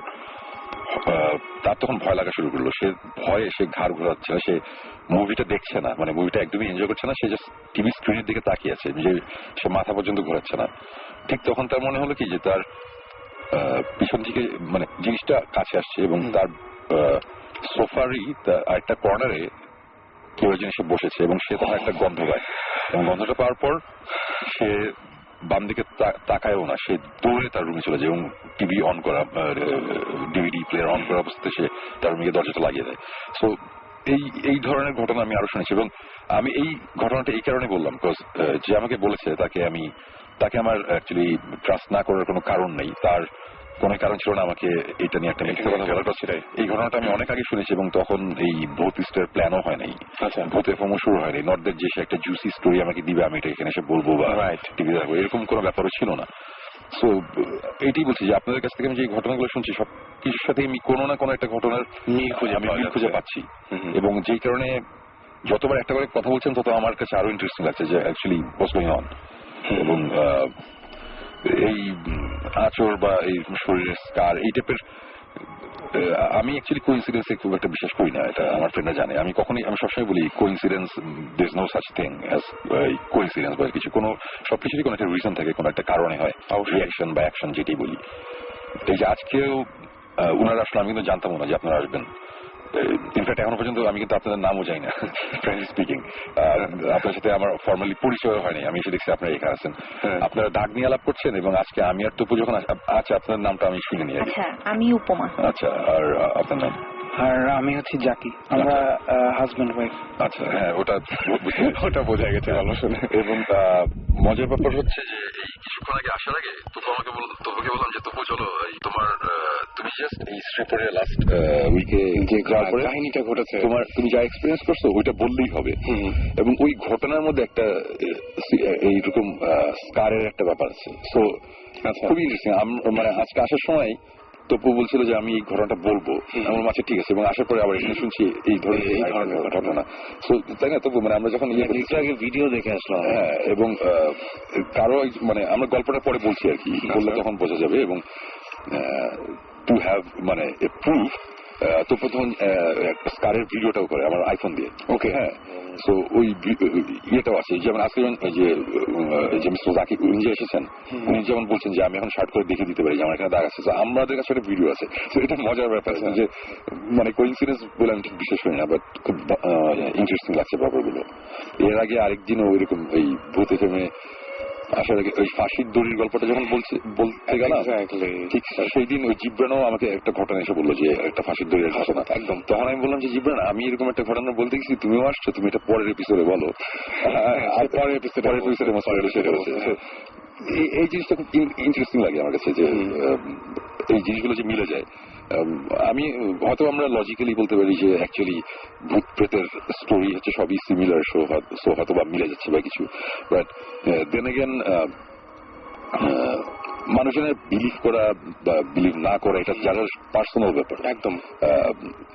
তার তখন ভয় লাগা শুরু করলো। সে ভয়ে সে ঘাড় ঘোরাচ্ছে না, সে মুভিটা দেখছে না, মানে মুভিটা একদমই এনজয় করছে না, সে জাস্ট টিভি স্ক্রিনের দিকে তাকিয়ে আছে, যে সে মাথা পর্যন্ত ঘোরাচ্ছে না। ঠিক তখন তার মনে হলো কি যে তার পিছন থেকে মানে জিনিসটা কাছে আসছে, এবং তার সোফারই আরেকটা কর্নারে কেউ একজন এসে বসেছে, এবং সে তখন একটা গন্ধ পায়। এবং গন্ধটা পাওয়ার পর সে বাম দিকে তাকায়ও না, সে দৌড়ে তার রুমে চলে যায় এবং টিভি অন করা, ডিভিডি প্লেয়ার অন করা অবস্থায় সে তার রুমে দরজাটা লাগিয়ে দেয়। সো এই ধরনের ঘটনা আমি আরো শুনেছি। এবং আমি এই ঘটনাটা এই কারণে বললাম, বিকজ যে আমাকে বলেছে তাকে আমার অ্যাকচুয়ালি ট্রাস্ট না করার কোনো কারণ নেই। তার কোনো কারণ ছিল না আমাকে এটা নিয়ে একটা মিথ্যে কথা বলার। এই ঘটনাটা আমি অনেক আগে শুনেছি, এবং তখন এই ভূত ইস্টের প্ল্যানও হয় নাই, ভূত এফএমও শুরু হয়নি। নট দ্যাট যে সে একটা জুসি স্টোরি আমাকে দিবে, আমি এটা এখানে এসে বলবো বা টিভি দেখবো, এরকম কোনো ব্যাপারও ছিল না। সো এইটাই বলছি যে আপনাদের কাছ থেকে আমি যে ঘটনাগুলো শুনছি সব কিছুর সাথে আমি কোনো না কোনো একটা ঘটনার মিল খুঁজে পাচ্ছি। এবং যেই কারণে যতবার একটা করে কথা বলছেন তত আমার কাছে আরো ইন্টারেস্টিং লাগছে যে অ্যাকচুয়ালি হোয়াটস গোয়িং অন। এবং এই আঁচড় বা এই শরীরের স্কার এই টাইপের, আমি অ্যাকচুয়ালি কোইন্সিডেন্সে খুব একটা বিশ্বাস করি না, এটা আমার ফ্রেন্ডরা জানে। আমি সবসময় বলি coincidence, there is no such thing as coincidence বা কিছু। সবকিছুরই কোনো একটা রিজন থাকে, কোনো একটা কারণে হয়, রিয়াকশন বা অ্যাকশন যেটাই বলি। এই যে আজকেও ওনারা আসলে, আমি কিন্তু জানতাম না যে আপনারা আসবেন। ইনফ্যাক্ট এখনো পর্যন্ত আমি কিন্তু আপনাদের নামও জানি না, ফ্রেন্ডলি স্পিকিং। আপনার সাথে আমার ফর্মালি পরিচয় হয়নি, আমি এসে দেখছি আপনারা এখানে আছেন, আপনারা ডাক নিয়ে আলাপ করছেন। এবং আজকে আমি আর তপু যখন আচ্ছা, আপনার নামটা আমি শুনে নিই। আচ্ছা, আমি উপমা। আচ্ছা, আর আপনার নাম? আর আমি হচ্ছি জাকি, আমরা হাজব্যান্ড ওয়াইফ। আচ্ছা, হ্যাঁ, ওটা বোঝা গেছে ভালো শুনে। এবং মজার ব্যাপার হচ্ছে যে এই কিছুক্ষণ আগে আসার আগে তপুকে বললাম যে তপু চলো, তুমি জাস্ট এই শ্রীপুরে লাস্ট উইকে যে কাহিনীটা ঘটেছে, তুমি যা এক্সপিরিয়েন্স করছো ওইটা বললেই হবে। এবং ওই ঘটনার মধ্যে একটা এইরকম স্কারের একটা ব্যাপার আছে। সো খুবই ইন্টারেস্টিং। মানে আজকে আসার সময় তপু বলছিল যে আমি এই ঘটনাটা বলবো, আমার মাঝে ঠিক আছে। এবং আসার পরে আবার এখানে শুনছি এই ধরনের ঘটনা। তাই না তপু? মানে আমরা যখন আগে ভিডিও দেখে আসলাম, হ্যাঁ, এবং কারো মানে আমরা গল্পটা পরে বলছি আর কি, বললে তখন বোঝা যাবে। এবং টু হ্যাভ মানে প্রুফ, তো প্রথম স্কারের ভিডিওটাও করে আমার আইফোন দিয়ে। ওকে, হ্যাঁ, সো ওই ইয়েটাও আছে, যেমন আজকে যে মিস্টার জাকির উনি যে এসেছেন, উনি যেমন বলছেন যে আমি এখন শার্ট করে দেখে দিতে পারি যে আমার এখানে দাগ আছে, তো আমাদের কাছে একটা ভিডিও আছে। তো এটা মজার ব্যাপার যে মানে কোইন্সিডেন্স বলে আমি ঠিক বিশ্বাস করি না, বাট খুব ইন্টারেস্টিং লাগছে ব্যাপারগুলো। এর আগে আরেকদিনও ওইরকম ওই ভূত এফএমে আসার আগে ওই ফাঁসির দড়ির গল্পটা যখন বলতে গেলাম, ঠিক সেই দিন ওই জিব্রানও আমাকে একটা ঘটনা এসে বললো যে একটা ফাঁসির দড়ির ঘটনা। একদম তখন আমি বললাম যে জিব্রান, আমি এরকম একটা ঘটনা বলতে গেছি, তুমিও আসছো, তুমি এটা পরের এপিসোডে বলো। পরের এপিসোডে এই জিনিসটা খুব ইন্টারেস্টিং লাগে আমার কাছে, যে এই জিনিসগুলো যে মিলে যায়। আমি হয়তো আমরা লজিক্যালি বলতে পারি যে অ্যাকচুয়ালি ভূত প্রেতের স্টোরি হচ্ছে সবই সিমিলার, সো হয়তো বা মিলে যাচ্ছে বা কিছু, বাট দেন এগেন মানুষজনের বিলিভ করা বা বিলিভ না করা এটা যারা পার্সোনাল ব্যাপার। একদম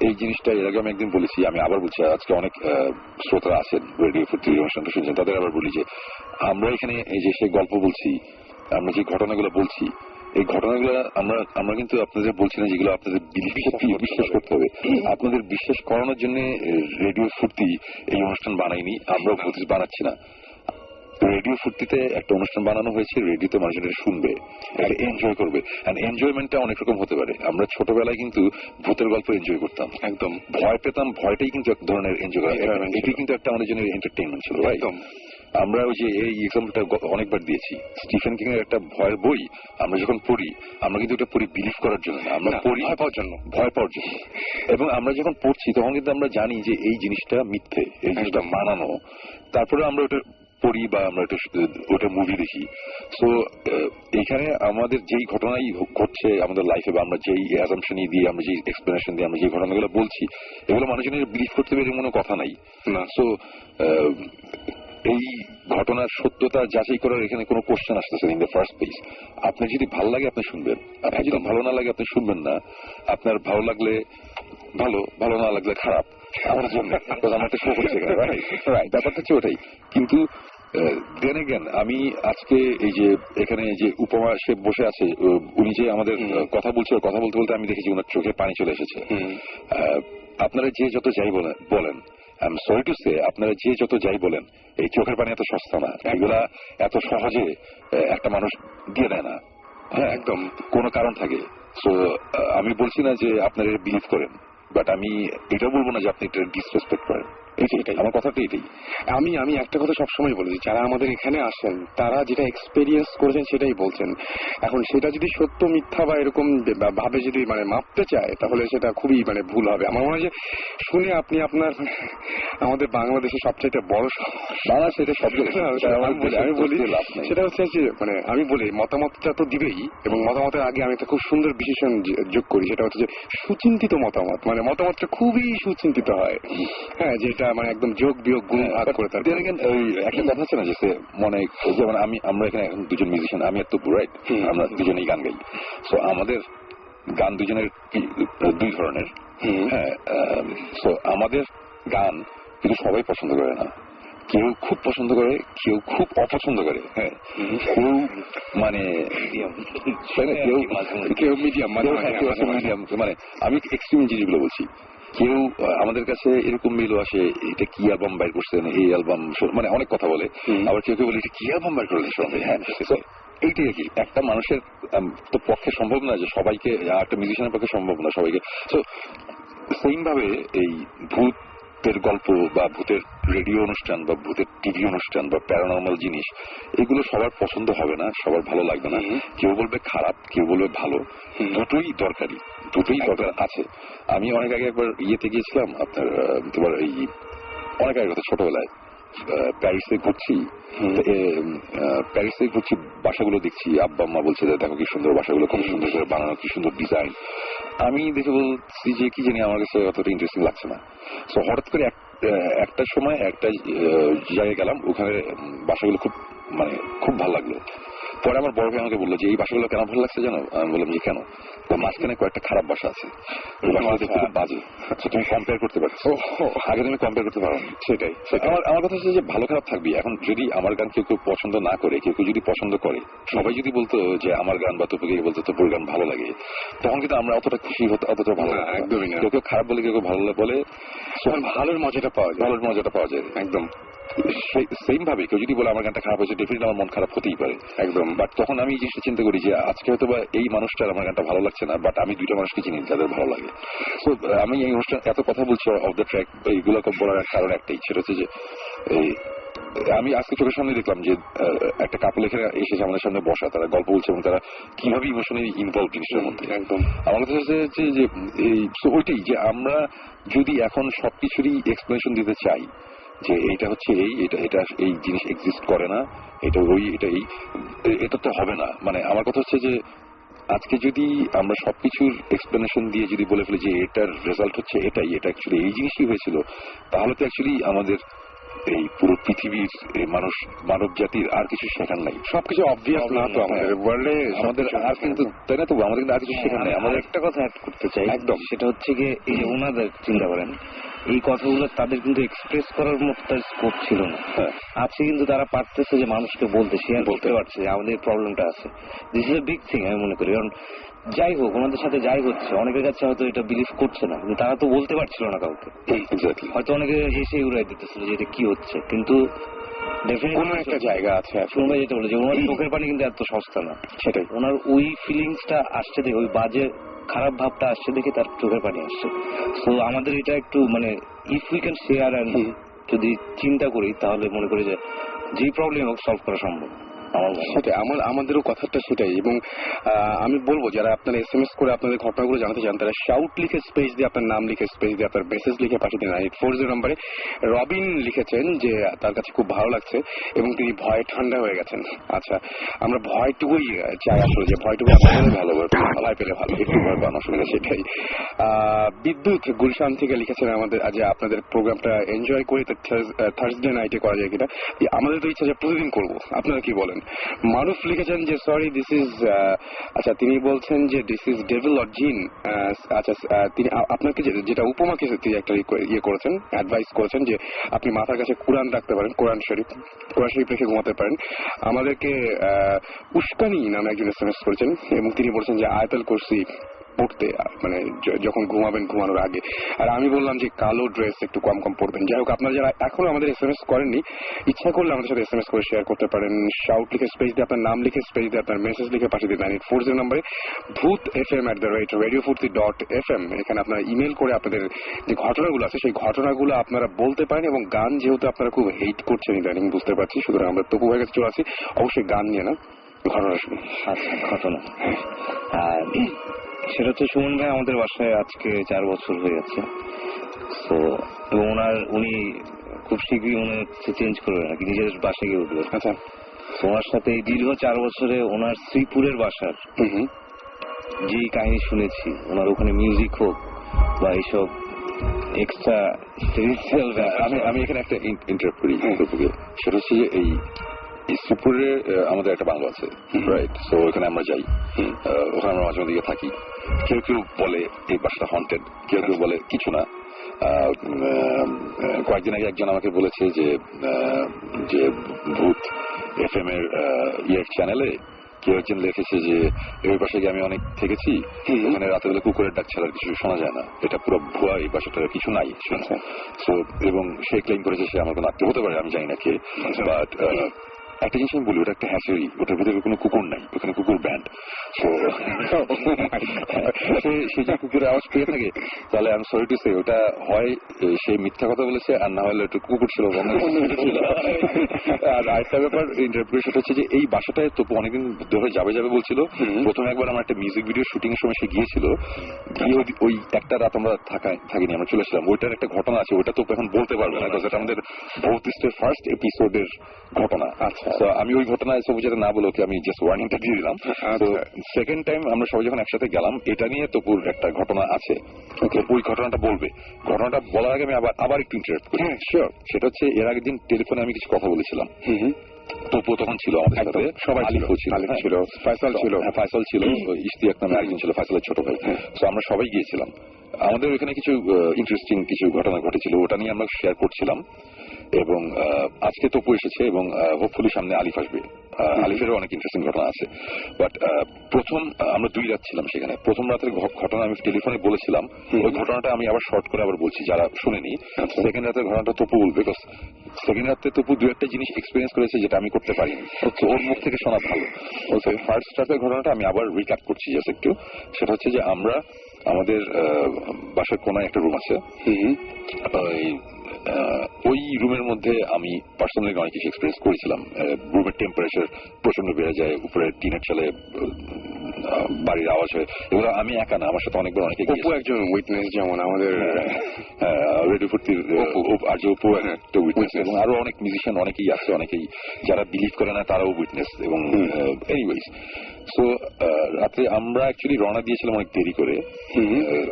এই জিনিসটা এর আগে আমি একদিন বলেছি, আমি আবার বলছি, আজকে অনেক শ্রোতারা আছেন রেডিও ফুর্তি অনুষ্ঠানটা শুনছেন, তাদের আবার বলি যে আমরা এখানে এই যে সেই গল্প বলছি, আমরা যে ঘটনাগুলো বলছি, এই ঘটনাগুলো আমরা কিন্তু আপনাদের বলছি না যেগুলো আপনাদের বিশ্বাস করতে হবে। আপনাদের বিশ্বাস করানোর জন্য রেডিও ফুর্তি এই অনুষ্ঠান বানাইনি, আমরাও বানাচ্ছি না। রেডিও ফুর্তিতে একটা অনুষ্ঠান বানানো হয়েছে, রেডিওতে মানুষজন শুনবে, এনজয় করবে। এনজয়মেন্টটা অনেক রকম হতে পারে। আমরা ছোটবেলায় কিন্তু ভূতের গল্প এনজয় করতাম, একদম ভয় পেতাম, ভয়টাই কিন্তু এক ধরনের এনজয় করা, এটি কিন্তু একটা আমাদের জন্য এন্টারটেইনমেন্ট ছিল। একদম আমরা ওই যে এই এক্সাম্পলটা অনেকবার দিয়েছি, স্টিফেন কিং এর একটা ভয়ের বই আমরা যখন পড়ি, আমরা কিন্তু এটা পড়ি বিলিভ করার জন্য, আমরা পড়ি ভয় পাওয়ার জন্য। এবং আমরা যখন পড়ছি তখন কিন্তু আমরা জানি যে এই জিনিসটা মিথ্যে, এই জিনিসটা মানানো, তারপরে আমরা ওটা পড়ি বা আমরা ওটা মুভি দেখি। সো এখানে আমাদের যেই ঘটনাই ঘটছে আমাদের লাইফে, বা আমরা যেই অ্যাজাম্পশন দিয়ে, আমরা যেই এক্সপ্লেনেশন দিয়ে আমরা যে ঘটনাগুলো বলছি, এগুলো মানুষজনের বিলিভ করতে পেরে কোনো কথা নাই না। সো এই ঘটনার সত্যতা যাচাই করার এখানে কোনো কোশ্চেন আসতেছে ইন দ্য ফার্স্ট প্লেস। আপনার যদি ভালো লাগে আপনি শুনবেন, আপনার যদি ভালো না লাগে আপনি শুনবেন না। আপনার ভালো লাগলে ভালো, ভালো না লাগলে খারাপ আমার জন্য, আমার তো শো করছে ব্যাপারটা হচ্ছে ওটাই। কিন্তু দেন এগেন আমি আজকে এই যে এখানে যে উপমা সে বসে আছে, উনি যে আমাদের কথা বলছে, কথা বলতে বলতে আমি দেখেছি ওনার চোখে পানি চলে এসেছে। আপনারা যে যত যাই বলেন, I am sorry to say, আপনারা যে যত যাই বলেন, এই চোখের পানি এত সস্তা না, এগুলা এত সহজে একটা মানুষ দিয়ে দেয় না। হ্যাঁ, একদম কোনো কারণ থাকে। সো আমি বলছি না যে আপনারা বিলিভ করেন, বাট আমি এটা বলবো না যে আপনি এটা ডিসরেসপেক্ট করেন। এটাই আমার কথাটা, এটাই। আমি একটা কথা সবসময় বলেছি, যারা আমাদের এখানে আসেন তারা যেটা এক্সপেরিয়েন্স করেছেন সেটাই বলছেন। এখন সেটা যদি সত্য মিথ্যা বা এরকম ভাবে যদি মানে মাপতে চায়, তাহলে সেটা খুবই মানে ভুল হবে। আমার মনে হয় যে শুনে আপনি আপনার আমাদের বাংলাদেশের সবচাইতে বড় বাংলা, সেটা শব্দ আমি বলি, সেটা হচ্ছে যে মানে আমি বলি মতামতটা তো দিবেই, এবং মতামতের আগে আমি একটা খুব সুন্দর বিশেষণ যোগ করি, সেটা হচ্ছে যে সুচিন্তিত মতামত। মানে মতামতটা খুবই সুচিন্তিত হয়। হ্যাঁ, যেটা মানে একদম যোগ বিয়োগ গুণ ভাগ করে। তার ওই একটা কথা আছে না যে মনে, যেমন আমরা এখানে এখন দুজন মিউজিশিয়ান, আমি আর তপু, রাইট? আমরা দুজনেই গান গাই। সো আমাদের গান দুজনের দুই ধরনের। হ্যাঁ, সো আমাদের গান কিন্তু সবাই পছন্দ করে না। কেউ খুব পছন্দ করে, কেউ খুব অপছন্দ করে। হ্যাঁ, কেউ মানে কেউ মিডিয়াম, মানে আমি এক্সট্রিম জিনিসগুলো বলছি। কেউ আমাদের কাছে এরকম মেলও আসে, এটা কি অ্যালবাম বাইর করছেন, এই অ্যালবাম, মানে অনেক কথা বলে। আবার কেউ কেউ বলে এটা কি অ্যালবাম বাইর করলেন সবাই। হ্যাঁ, এইটাই আর কি। একটা মানুষের তো পক্ষে সম্ভব না যে সবাইকে, একটা মিউজিশিয়ানের পক্ষে সম্ভব না সবাইকে। সো সেইম ভাবে এই ভূতের গল্প বা ভূতের রেডিও অনুষ্ঠান বা ভূতের টিভি অনুষ্ঠান বা প্যারানর্মাল জিনিস, এগুলো সবার পছন্দ হবে না, সবার ভালো লাগবে না। কেউ বলবে খারাপ, কেউ বলবে ভালো। দুটোই দরকারি, দুটোই দরকার আছে। আমি অনেক আগে একবার ইয়েতে গিয়েছিলাম, আপনার তোমার এই অনেক আগে কথা, ছোটবেলায় প্যারিসে ঘুরছি, বাসাগুলো দেখছি, আব্বা আম্মা বলছে দেখো কি সুন্দর বাসাগুলো, কত সুন্দর করে বানানো, কি সুন্দর ডিজাইন। আমি দেখে বলছি যে কি জানি আমার কাছে অতটা ইন্টারেস্টিং লাগছে না। তো হঠাৎ করে একটা সময় একটা জায়গায় গেলাম, ওখানে বাসাগুলো খুব ভালো লাগলো। পরে আমার বড় ভাই আমাকে বললো যে এই বাসাগুলো কেন ভালো লাগছে জানো? আমি বললাম যে কেন? তো মাঝখানে কয়েকটা খারাপ বাসা আছে, ওই বাসাগুলো দেখতে খুব বাজে। তুমি কম্পেয়ার করতে পারছো, আগে তুমি কম্পেয়ার করতে পারো। সেটাই আমার কথা হচ্ছে যে ভালো খারাপ থাকবি। এখন যদি আমার গান কেউ কেউ পছন্দ না করে, কেউ কেউ যদি পছন্দ করে, সবাই যদি বলতো যে আমার গান বা তোকে বলতো তোর গান ভালো লাগে, তখন কিন্তু আমরা অতটা খুশি হতো, অতটা ভালো লাগে একদমই না। কেউ কেউ খারাপ বলে, কেউ কেউ ভালো বলে, ভালোর মজাটা পাওয়া যায়, ভালোর মজাটা পাওয়া যায় একদম। সেম ভাবে কেউ যদি বলে আমার গানটা খারাপ হয়েছে, ডেফিনেটলি আমার মন খারাপ হতেই পারে একদম। বাট তখন আমি এই জিনিসটা চিন্তা করি যে আজকে হয়তো বা এই মানুষটার আমার গানটা ভালো লাগছে না, বাট আমি দুইটা মানুষকে চিনি যাদের ভালো লাগে। তো আমি এই অনুষ্ঠান এত কথা বলছি অফ দ্য ট্র্যাক, এইগুলো বলার কারণ একটাই, সেটা হচ্ছে যে আমি আজকে চোখের সামনে দেখলাম যে একটা কাপল এখানে এসেছে আমাদের সামনে বসা, তারা গল্প বলছে এবং তারা কিভাবে ইমোশনালি ইনভলভ জিনিসটার মধ্যে একদম। আমার কাছে হচ্ছে যে ওইটাই যে আমরা যদি এখন সবকিছুরই এক্সপ্লেনেশন দিতে চাই যে এইটা হচ্ছে এটা এই জিনিস এক্সিস্ট করে না, এটা এটা তো হবে না। মানে আমার কথা হচ্ছে যে আজকে যদি আমরা সবকিছুর এক্সপ্লেনেশন দিয়ে যদি বলে ফেলি যে এটার রেজাল্ট হচ্ছে এটা অ্যাকচুয়ালি এই জিনিসই হয়েছিল, তাহলে তো অ্যাকচুয়ালি আমাদের এই পুরো পৃথিবীর মানব জাতির আর কিছু শেখার নাই। সবকিছু অবভিয়াস না তো আমাদের ওয়ার্ল্ডে, আমাদের আর কিন্তু তাই না, তো আমাদের কিন্তু আর কিছু শেখার নাই। আমাদের একটা কথা অ্যাড করতে চাই একদম, সেটা হচ্ছে গিয়ে এই যে ওনাদের চিন্তা করেন এই কথাগুলো তাদের কিন্তু এক্সপ্রেস করার মতো তার স্কোপ ছিল না। আজকে কিন্তু তারা পারতেছে যে মানুষকে বলতে, শেয়ার করতে পারছে যে আমাদের প্রবলেমটা আছে। This is a big thing আমি মনে করি। কারণ যাই হোক ওনাদের সাথে যাই হচ্ছে, অনেকের কাছে হয়তো এটা বিলিভ করছে না, কিন্তু তারা তো বলতে পারছিল না কাউকে। হয়তো অনেকে হেসে উড়াই দিতেছিল যে এটা কি হচ্ছে, কিন্তু কোনো একটা জায়গা আছে। শুনবে যেটা বলে যে ওনার চোখের পানি কিন্তু এত সস্তা না, সেটাই ওনার ওই ফিলিংসটা আসছে দেখে, ওই বাজে খারাপ ভাবটা আসছে দেখে তার চোখের পানি আসছে। তো আমাদের এটা একটু মানে if we can share and যদি চিন্তা করি তাহলে মনে করি যে প্রবলেম হোক সলভ করা সম্ভব। সেটাই আমাদেরও কথাটা সেটাই। এবং আমি বলবো যারা আপনারা SMS করে আপনাদের ঘটনাগুলো জানাতে চান, তারা শাউট লিখে স্পেস দিয়ে আপনার নাম লিখে স্পেস দিয়ে আপনার মেসেজ লিখে পাঠিয়ে দিন 9840 নম্বরে। রবিন লিখেছেন যে তার কাছে খুব ভালো লাগছে এবং তিনি ভয়ে ঠান্ডা হয়ে গেছেন। আচ্ছা, আমরা ভয়টুকুই চাই আসলে, যে ভয়টুকু আপনাদের ভালো, ভয় পেলে ভালো, একটু ভয় পান আসলে সেটাই। বিদ্যুৎ গুলশান থেকে লিখেছেন আমাদের আজ আপনাদের প্রোগ্রামটা এনজয় করে থার্সডে নাইটে করা যায় কিনা। আমাদের তো ইচ্ছা যে প্রতিদিন করবো, আপনারা কি বলেন? মারুফ লিখেছেন যে সরি দিস ইজ, আচ্ছা তিনি বলছেন যে দিস ইজ ডেভিল অর জিন। আচ্ছা তিনি আপনাকে যেটা উপমাকে তিনি একটা ইয়ে করেছেন, অ্যাডভাইস করেছেন যে আপনি মাথার কাছে কোরআন রাখতে পারেন, কোরআন শরীফ রেখে ঘুমাতে পারেন। আমাদেরকে উস্কানি নামে একজন SMS করেছেন এবং তিনি বলছেন যে আয়াতুল কুরসি পড়তে, মানে যখন ঘুমাবেন ঘুমানোর আগে। আর আমি বললাম যে কালো ড্রেস একটু কম পড়বেন। যাই হোক, আপনারা যারা এখনো আমাদের SMS করেননি, ইচ্ছা করলে আমাদের সাথে SMS করে শেয়ার করতে পারেন। শাউট লিখে স্পেস দিয়ে আপনার নাম লিখে স্পেস দিয়ে আপনার মেসেজ লিখে পাঠিয়ে দিন 9840 নম্বরে। bhutfm@radiofurti.fm এখানে আপনারা ইমেল করে আপনাদের যে ঘটনাগুলো আছে সেই ঘটনাগুলো আপনারা বলতে পারেন। এবং গান যেহেতু আপনারা খুব হেট করছেন ইদানিং বুঝতে পারছি, সুতরাং আমরা তবু হয়ে গেছে চলে আসি অবশ্যই গান নিয়ে না, ঘটনা শুনি। আচ্ছা, ঘটনা সেটা হচ্ছে সুমন ভাই আমাদের বাসায় আজকে 4 বছর হয়ে গেছে। তো এবং উনি খুব শীঘ্রই মনে হচ্ছে চেঞ্জ করবে নাকি, নিজের বাসায় গিয়ে উঠবে। আচ্ছা, ওনার সাথে এই দীর্ঘ 4 বছরে ওনার শ্রীপুরের বাসার যেই কাহিনী শুনেছি, ওনার ওখানে মিউজিক হোক বা এইসব এক্সট্রা স্পিরিচুয়াল, আমি এখানে একটা ইন্টারাপ্ট করি, সেটা হচ্ছে যে এই শ্রীপুরে আমাদের একটা বাংলো আছে, রাইট? সো ওখানে আমরা যাই, ওখানে আমরা মাঝে মাঝে থাকি। কেউ কেউ বলে এই বাসাটা হন্টেড, কেউ কেউ বলে কিছু না। কয়েকদিন আগে একজন আমাকে বলেছে যে ভূত FM এর চ্যানেলে কেউ একজন লিখেছে যে এই বাসায় গিয়ে আমি অনেক থেকেছি, ওখানে রাতের বেলা কুকুরের ডাক ছাড়া কিছু শোনা যায় না, এটা পুরো ভুয়া, এই বাসাটার কিছু নাই। এবং সে ক্লেম করেছে সে আমার কোনো আত্মীয় হতে পারে, আমি জানি না কে। বাট একটা জিনিস আমি বলি, ওটা একটা হ্যাচারি, ওটার ভিতরে কোনো কুকুর নাই, ওখানে কুকুর ব্যান্ড। সে যে কুকুরের আওয়াজ পেয়ে থাকে, তাহলে আমি সরি টু সে ওটা হয় সে মিথ্যা কথা বলেছে, আর না হলে একটু কুকুর ছিল। আর আরেকটা ব্যাপার ইন্টারপ্রিটেশন হচ্ছে যে এই বাসাটায় তপু অনেকদিন ধরে যাবে বলছিল। প্রথমে একবার আমার একটা মিউজিক ভিডিও শুটিং এর সময় সে গিয়েছিল, গিয়ে ওই একটা রাত আমরা থাকিনি, আমরা চলে এসেছিলাম। ওইটার একটা ঘটনা আছে, ওইটা তো এখন বলতে পারবে না, এটা আমাদের ভৌতিষ্টের ফার্স্ট এপিসোডের ঘটনা। আচ্ছা, আমি ওই ঘটনায় সব যেটা না বলে ওকে আমি জাস্ট ওয়ার্নিংটা দিয়ে দিলাম। তো সেকেন্ড টাইম আমরা সবাই যখন একসাথে গেলাম, এটা নিয়ে তপুর একটা ঘটনা আছে, ওই ঘটনাটা বলবে। ঘটনাটা বলার আগে আমি আবার একটু ইন্টারাপ্ট করি। শিওর। সেটা হচ্ছে এর আগের দিন টেলিফোনে আমি কিছু কথা বলেছিলাম, তপু তখন ছিল আমাদের সাথে, সবাই ছিল, ফায়সাল ছিল, ইশতিয়াক নামে একজন ছিল, ফায়সালের ছোট ভাই। তো আমরা সবাই গিয়েছিলাম, আমাদের ওখানে কিছু ইন্টারেস্টিং কিছু ঘটনা ঘটেছিল, ওটা নিয়ে আমরা শেয়ার করছিলাম। এবং আজকে তপু এসেছে এবং হোপফুলি সামনে আলিফ আসবে। আলিফেরও অনেক ইন্টারেস্টিং ঘটনা আছে। বাট প্রথম আমরা 2 রাত ছিলাম সেখানে। প্রথম রাতের ঘটনা আমি টেলিফোনে বলেছিলাম, ওই ঘটনাটা আমি আবার শর্ট করে আবার বলছি যারা শুনেনি। সেকেন্ড রাতের ঘটনাটা তপু বলবে, বিকজ সেকেন্ড রাতে তপু 2-1টা জিনিস এক্সপিরিয়েন্স করেছে যেটা আমি করতে পারিনি, ওর মুখ থেকে শোনা ভালো। ফার্স্ট রাতের ঘটনাটা আমি আবার রিক্যাপ করছি জাস্ট একটু। সেটা হচ্ছে যে আমরা আমাদের বাসার কোনায় একটা রুম আছে, ওই রুমের মধ্যে আমি পার্সোনালি অনেক কিছু এক্সপিরিয়েন্স করেছিলাম। রুমের টেম্পারেচার প্রচন্ড বেড়ে যায়, উপরে টিনের চালে বাড়ির আওয়াজ হয়, এগুলো আমি একা না, আমার সাথে অনেকবার অনেকে অপু একজন উইটনেস, যেমন আমাদের রেডিও ফুর্তির আর যে অপু একটা উইটনেস, এবং আরো অনেক মিউজিশিয়ান অনেকেই আছে, অনেকেই যারা বিলিভ করে না তারাও উইটনেস। এবং এনিওয়েজ, সো রাত্রে আমরা অ্যাকচুয়ালি রওনা দিয়েছিলাম অনেক দেরি করে।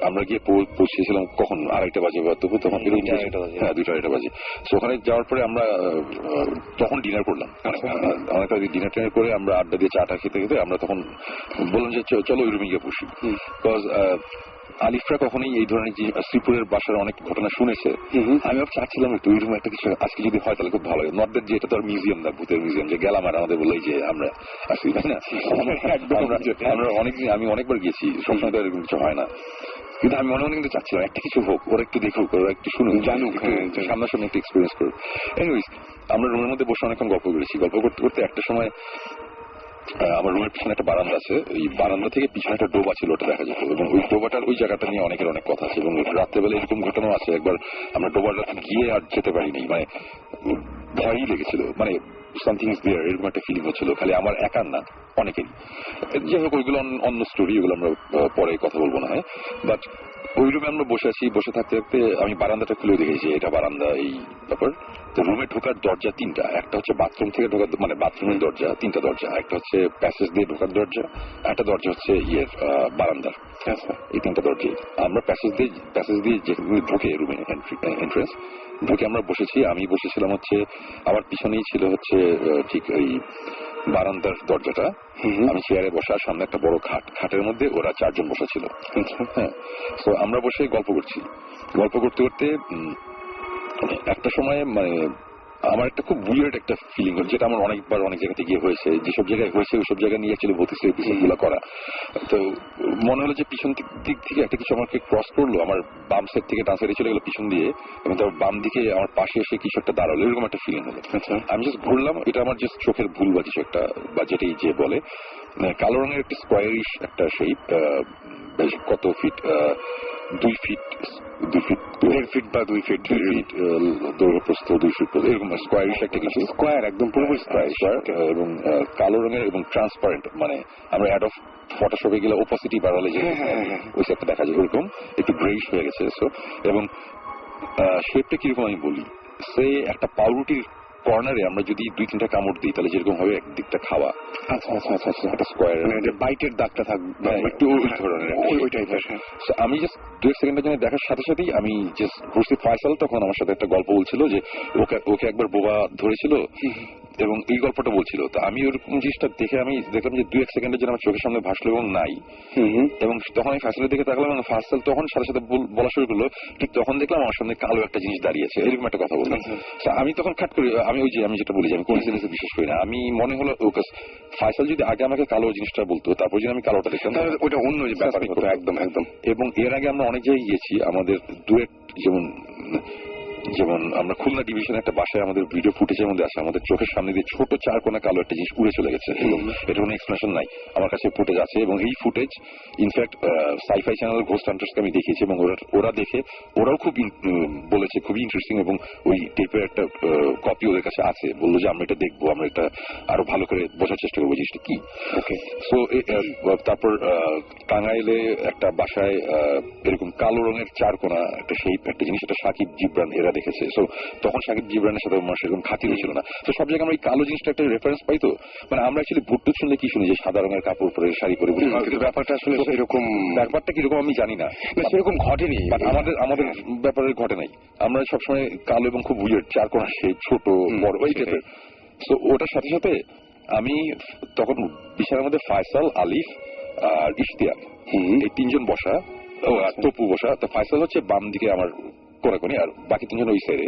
আমরা গিয়ে পৌঁছেছিলাম কখন 2:30 বাজে বা তবু তখন 2:30 বাজে। সো ওখানে যাওয়ার পরে আমরা তখন ডিনার করলাম, অনেকটা ডিনার টিনার করে আমরা আড্ডা দিয়ে চাটা খেতে খেতে আমরা তখন বললাম যে চলো ওই রুমে গিয়ে বসি। বিকজ আলিফরা কখনোই এই ধরনের যে শ্রীপুরের বাসার অনেক ঘটনা শুনেছে, আমি চাচ্ছিলাম একটু ওই রুমে একটা কিছু আজকে যদি হয় তাহলে খুব ভালো হয়। নট দ্যাট যে এটা তো আর মিউজিয়াম না, ভূতের মিউজিয়াম যে গেলাম আর আমাদের বললেই যে আমরা আসি, তাই না? আমরা অনেকদিন, আমি অনেকবার গিয়েছি, সবসময় তো এরকম কিছু হয় না, কিন্তু আমি মনে মনে কিন্তু চাচ্ছিলাম একটা কিছু হোক, ওরা একটু দেখুক, ওরা একটু শুনুক, জানুক, সামনাসামনি একটু এক্সপিরিয়েন্স করুক। এনিওয়েজ, আমরা রুমের মধ্যে বসে অনেকক্ষণ গল্প করেছি। গল্প করতে করতে একটা সময় আমার রুমের পিছনে একটা বারান্দা আছে, এই বারান্দা থেকে পিছনে একটা ডোবা ছিল, ওটা দেখা যেত, এবং ওই ডোবাটার ওই জায়গাটা নিয়ে অনেকের অনেক কথা আছে। এবং রাত্রেবেলা এরকম ঘটনাও আছে, একবার আমরা ডোবার রাতে গিয়ে আর যেতে পারিনি, মানে ভয়ই লেগেছিল, মানে সামথিং ইজ দেয়ার এরকম একটা ফিলিং হচ্ছিল, খালি আমার একার না, অনেকেরই। যাই হোক, ওইগুলো অন্য স্টোরি, ওগুলো আমরা পরে কথা বলবো না হয়। বাট ওই রুমে আমরা বসে আছি, বসে থাকতে থাকতে আমি বারান্দাটা খুলে দেখেছি এটা বারান্দা, এই ব্যাপার। তো রুমে ঢোকার দরজা 3টা, একটা হচ্ছে বাথরুম থেকে ঢোকার, মানে বাথরুমের দরজা 3টা দরজা, একটা হচ্ছে প্যাসেজ দিয়ে ঢোকার দরজা, একটা দরজা হচ্ছে বারান্দার। এই 3টা দরজা আমরা প্যাসেজ দিয়ে যেখানে ঢুকে রুমে এন্ট্রেন্স ঢুকে আমরা বসেছি। আমি বসেছিলাম হচ্ছে, আমার পিছনেই ছিল হচ্ছে ঠিক ওই বারান্দার দরজাটা, আমি চেয়ারে বসার সামনে একটা বড় খাটের মধ্যে ওরা 4 জন বসা ছিল। হ্যাঁ, তো আমরা বসে গল্প করছি, গল্প করতে করতে একটা সময় মানে আমার একটা খুব উইয়ার্ড একটা ফিলিং হচ্ছে, যেটা আমার অনেকবার অনেক জায়গাতে গিয়ে হয়েছে, যেসব জায়গায় হয়েছে ওইসব জায়গায় নিয়ে অ্যাকচুয়ালি ভৌতিক এপিসোড গুলো করা। তো মনে হলো যে পিছন দিক থেকে একটা কিছু আমাকে ক্রস করলো, আমার বাম সাইড থেকে ডান সাইডে চলে গেলো পিছন দিয়ে, এবং তার বাম দিকে আমার পাশে এসে কিছু একটা দাঁড়ালো, এরকম একটা ফিলিং হলো। আমি জাস্ট ঘুরলাম, এটা আমার জাস্ট চোখের ভুল বা কিছু একটা, বা যেটাই যে বলে, কালো রঙের একটা স্কোয়ারিশ একটা শেপ, বেশ কত ফিট, 2 ফিট 1.5 ফিট বা 2 ফিট দৈর্ঘ্য প্রস্থ, 2 ফিট এরকম স্কোয়ারিশ একটা কিছু, স্কোয়ার একদম পুরোপুরি স্কোয়ার, এবং কালো রঙের এবং ট্রান্সপারেন্ট, মানে আমরা অ্যাড অফ ফটোশপে গেলে ওপাসিটি বাড়ালে যে ওই সেটটা দেখা যায়, ওরকম একটু গ্রেইশ হয়ে গেছে। এবং শেপটা কিরকম আমি বলি, সে একটা পাউরুটির কর্নারে আমরা যদি 2-3টা কামড় দিই তাহলে যেরকম হবে একদিকটা খাওয়া, একটা স্কোয়ার, মানে বাইটের দাগটা থাকবে একটু ওই ধরনের, ওই টাইপের। আমি জাস্ট 2 সেকেন্ডের জন্য দেখার সাথে সাথেই আমি জাস্ট ঘুরছি। ফয়সাল তখন আমার সাথে একটা গল্প বলছিল যে ওকে একবার বোবা ধরেছিল, এবং এই গল্পটা বলছিল। তো আমি ওরকম জিনিসটা দেখে আমি দেখলাম যে 2-1 সেকেন্ডের জন্য আমার চোখের সামনে ভাসলো এবং নাই, এবং তখন আমি ফয়সালের দিকে তাকালাম, এবং ফয়সাল তখন সাথে সাথে বলা শুরু করলো, ঠিক তখন দেখলাম আমার সামনে কালো একটা জিনিস দাঁড়িয়েছে, এরকম একটা কথা বললাম। আমি তখন খাট করি, আমি আমি যেটা বলি যে আমি কোইন্সিডেন্সে বিশ্বাস করি না। আমি মনে হলো ফয়সাল যদি আগে আমাকে কালো জিনিসটা বলতো, তারপর যদি আমি কালোটা দেখতাম, ওটা অন্য ব্যাপার হতো। একদম একদম। এবং এর আগে আমরা অনেক জায়গায় গিয়েছি, আমাদের ডুয়েট, যেমন আমরা খুলনা ডিভিশনে একটা বাসায় আমাদের ভিডিও ফুটেজের মধ্যে আছে, আমাদের চোখের সামনে দিয়ে ছোট 4 কোণা কালো একটা জিনিস উড়ে চলে গেছে, এবং এটা কোনো এক্সপ্লেনেশন নাই, আমার কাছে ফুটেজ আছে। এবং এই ফুটেজ ইনফ্যাক্ট সাইফাই চ্যানেলের ঘোস্ট হান্টার্সকে আমি দেখিয়েছি, এবং ওরা দেখে ওরাও খুব বলেছে খুবই ইন্টারেস্টিং, এবং ওই টেপের একটা কপি ওদের কাছে আছে, বললো যে আমরা এটা দেখবো, আমরা এটা আরো ভালো করে বোঝার চেষ্টা করবো জিনিসটা কি। ওকে, সো তারপর টাঙ্গাইলে একটা বাসায় এরকম কালো রঙের 4 কোণা একটা শেপ একটা জিনিস, এটা সাকিব জিবরান এরা দেখেছে। সো তখন সাকিব জিবরানের সাথে আমার সেরকম খাতির ছিল না। তো সব জায়গায় আমরা এই কালো জিনিসটা একটা রেফারেন্স পাই। তো মানে আমরা অ্যাকচুয়ালি ভুট্টু শুনলে কি শুনি যে সাদা রঙের কাপড় পরে শাড়ি পরে, কিন্তু ব্যাপারটা আসলে সেরকম, ব্যাপারটা কিরকম আমি জানি না, সেরকম ঘটেনি, আমাদের ব্যাপারে ঘটে নাই। আমরা সবসময় কালো এবং খুব উইয়ার্ড 4 কোণা শেপ, ছোট বড় এই টাইপের। তো ওটার সাথে সাথে আমি তখন বিছানার মধ্যে ফয়সাল, আলিফ আর ইশতিয়াক, এই 3 জন বসা, তপু বসা। তো ফয়সাল হচ্ছে বাম দিকে আমার কোনাকোনি আর বাকি তিনজন ওই সাইডে।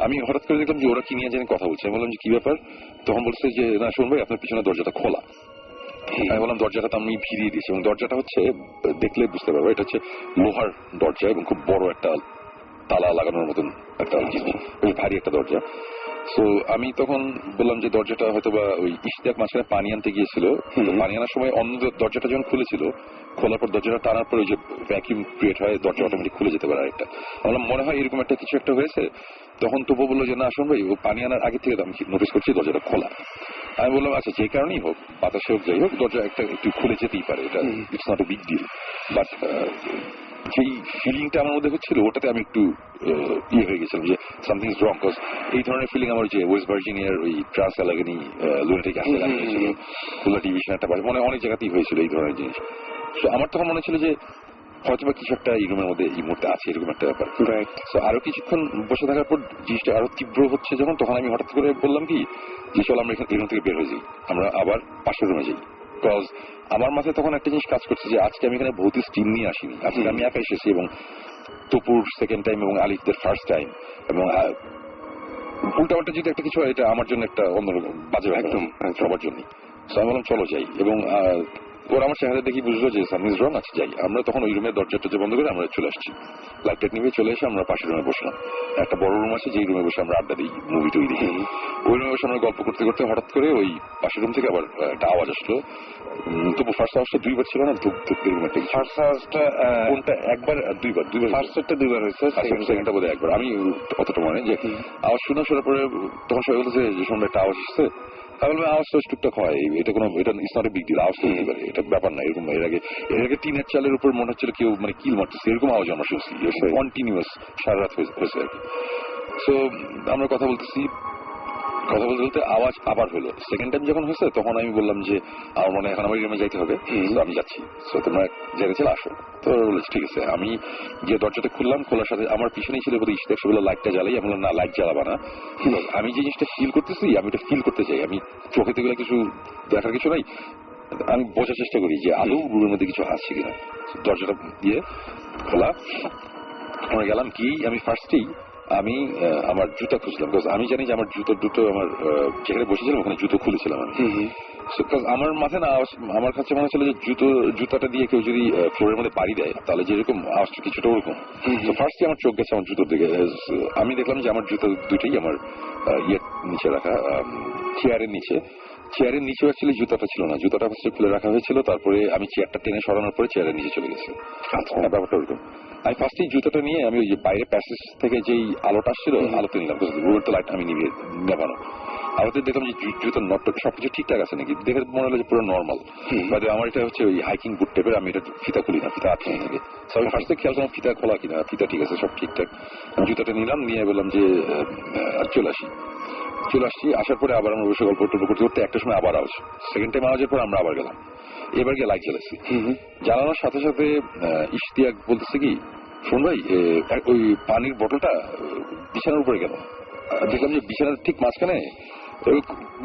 আমি হঠাৎ করে দেখলাম যে ওরা কি নিয়ে জানি কথা বলছে। আমি বললাম যে কি ব্যাপার? তখন বলছে যে না শোন ভাই, আপনার পিছনে দরজাটা খোলা। আমি বললাম দরজাটা তো আমি ভিড়িয়ে দিয়েছি, এবং দরজাটা হচ্ছে দেখলে বুঝতে পারবো এটা হচ্ছে লোহার দরজা এবং খুব বড় একটা তালা লাগানোর মতন একটা জিনিস, বেশ ভারী একটা দরজা। তো আমি তখন বললাম যে দরজাটা হয়তো বা ওই ইশতিয়াক মাঝখানে পানি আনতে গিয়েছিল, পানি আনার সময় অন্য দরজাটা যখন খুলেছিল, খোলার পর দরজাটা টানার পর ওই যে ভ্যাকিউম ক্রিয়েট হয়, দরজা অটোমেটিক খুলে যেতে পারে আরেকটা। বললাম মনে হয় এরকম একটা কিছু একটা হয়েছে। তখন তবু বললো যে না আসুন ভাই, ও পানি আনার আগে থেকে আমি নোটিস করছি দরজাটা খোলা। আমি বললাম আচ্ছা যে কারণেই হোক, বাতাসে হোক যাই হোক, দরজা একটা একটু খুলে যেতেই পারে, এটা it's not a big deal. But যেই ফিলিংটা আমার মধ্যে হচ্ছিল ওটাতে আমি একটু ইয়ে হয়ে গেছিলাম যে সামথিং ইজ রং। কজ এই ধরনের ফিলিং আমার যে ওয়েস্ট ভার্জিনিয়ার ওই ট্রান্স অ্যালাগনি লুনাটিক অ্যাসিড হয়েছিল, খুলনা ডিভিশন একটা মানে অনেক জায়গাতেই হয়েছিল এই ধরনের জিনিস। তো আমার তখন মনে ছিল যে হয়তো বা কিছু একটা এই রুমের মধ্যে এই মুহূর্তে আছে, এরকম একটা ব্যাপার। তো আরো কিছুক্ষণ বসে থাকার পর জিনিসটা আরো তীব্র হচ্ছে যখন, তখন আমি হঠাৎ করে বললাম কি যে চল আমরা এখান থেকে বের হয়ে যাই, আমরা আবার পাশের রুমে যাই। বিকজ আমার মাথায় তখন একটা জিনিস কাজ করছে যে আজকে আমি এখানে ভৌতিক টিম নিয়ে আসিনি, আজকে আমি একা এসেছি, এবং তপুর সেকেন্ড টাইম এবং আলিফদের ফার্স্ট টাইম, এবং উল্টাপাল্টা যদি একটা কিছু হয় এটা আমার জন্য একটা অন্যরকম বাজে একদম সবার জন্যই। আমি বললাম চলো যাই, এবং ওরা আমার চেহারা দেখি বুঝলো যে সামথিং ইজ রং, আছে যাই। আমরা তখন ওই রুমের দরজাটা বন্ধ করে আমরা চলে আসছি, লাইট টাইট নিয়ে চলে এসে আমরা পাশের রুমে বসলাম। একটা বড় রুম আছে যেই রুমে বসে আমরা আড্ডা দিই, মুভি টুভি দেখি। ওই রুমে বসে আমরা গল্প করতে করতে হঠাৎ করে ওই পাশের রুম থেকে আবার একটা আওয়াজ আসলো। তবু ফার্স্ট আওয়াজটা দুইবার ছিল না, ধূপ ধূপ এরকম একটা। ফার্স্ট আওয়াজটা কোনটা একবার দুইবার ফার্স্টটা দুইবার হয়েছে, সেকেন্ডটা বোধহয় একবার, আমি অতটা মনে যে আওয়াজ শোনার পরে তখন সবাই বলতেছে যে শুনবে একটা আওয়াজ আসছে। আমি বললাম আওয়াজ তো টুকটাক হয়, এটা কোনো এটা it's not a big deal, আওয়াজ তো হতে পারে, এটা ব্যাপার না। এরকম এর আগে টিনের চালের উপর মনে হচ্ছিল কেউ মানে কিল মারতেছে, এরকম আওয়াজ আমরা শুনছি কন্টিনিউয়াস সারা রাত হয়েছে আর কি। সো আমরা কথা বলতে বলতে আওয়াজ আবার হলো। সেকেন্ড টাইম যখন হয়েছে তখন আমি বললাম যে আমার মনে হয় এখন আমার রুমে যাইতে হবে, তো আমি যাচ্ছি, তো তোমরা জেনেছিলে আসো। তো বলেছি ঠিক আছে। আমি গিয়ে দরজাটা খুললাম, খোলার সাথে আমার পিছনেই ছিল বোধহয় ইশতিয়াক, সেগুলো লাইটটা জ্বালাই। আমি বললাম না লাইট জ্বালাবা না, আমি যে জিনিসটা ফিল করতেছি আমি ওটা ফিল করতে চাই, আমি চোখে থেকে কিছু দেখার কিছু নাই, আমি বোঝার চেষ্টা করি যে আদৌ রুমের মধ্যে কিছু আছে কিনা। দরজাটা দিয়ে খোলা, আমরা গেলাম, কি আমি ফার্স্টেই আমি আমার জুতা খুঁজলাম, বিকজ আমি জানি যে আমার জুতো দুটো আমার যেখানে বসেছিলাম ওখানে জুতো খুলেছিলাম আমি। আমার মাথায় না আমার কাছে মনে হচ্ছিল যে জুতাটা দিয়ে কেউ যদি ফ্লোরের মধ্যে বাড়ি দেয় তাহলে যেরকম আওয়াজটা কিছুটা ওরকম। তো ফার্স্টে আমার চোখ গেছে আমার জুতোর দিকে। আমি দেখলাম যে আমার জুতো দুটোই আমার ইয়ের নিচে রাখা, চেয়ারের নিচে। চেয়ারের নিচে অ্যাকচুয়ালি জুতাটা ছিল না, জুতাটা হচ্ছে খুলে রাখা হয়েছিল, তারপরে আমি চেয়ারটা টেনে সরানোর পরে চেয়ারের নিচে চলে গেছে। ব্যাপারটা ওরকম। আমি ফার্স্টেই জুতাটা নিয়ে আমি ওই যে বাইরে প্যাসেজ থেকে যেই আলোটা আসছিল আলোতে নিলাম, রুমের তো লাইট আমি নেবানো। আলোতে দেখলাম যে জুতার নটটা সবকিছু ঠিকঠাক আছে নাকি, দেখে মনে হলো যে পুরো নর্মাল। আমার এটা হচ্ছে ওই হাইকিং বুট টাইপের, আমি এটা ফিতা খুলি না, ফিতা আটকে থাকে। আমি ফার্স্টে খেয়াল করলাম ফিতা খোলা কিনা, ফিতা ঠিক আছে, সব ঠিকঠাক। আমি জুতাটা নিলাম, নিয়ে বললাম যে চলে আসছি। আসার পরে আবার আমরা বসে গল্প করতে করতে একটা সময় আবার আওয়াজ, সেকেন্ড টাইম আওয়াজের পর আমরা আবার গেলাম। এবার গিয়ে লাইট জ্বালাচ্ছি, জ্বালানোর সাথে সাথে ইশতিয়াক বলতেছে কি শোন ভাই ওই পানির বোতলটা বিছানার উপরে গেল। দেখলাম যে বিছানার ঠিক মাঝখানে,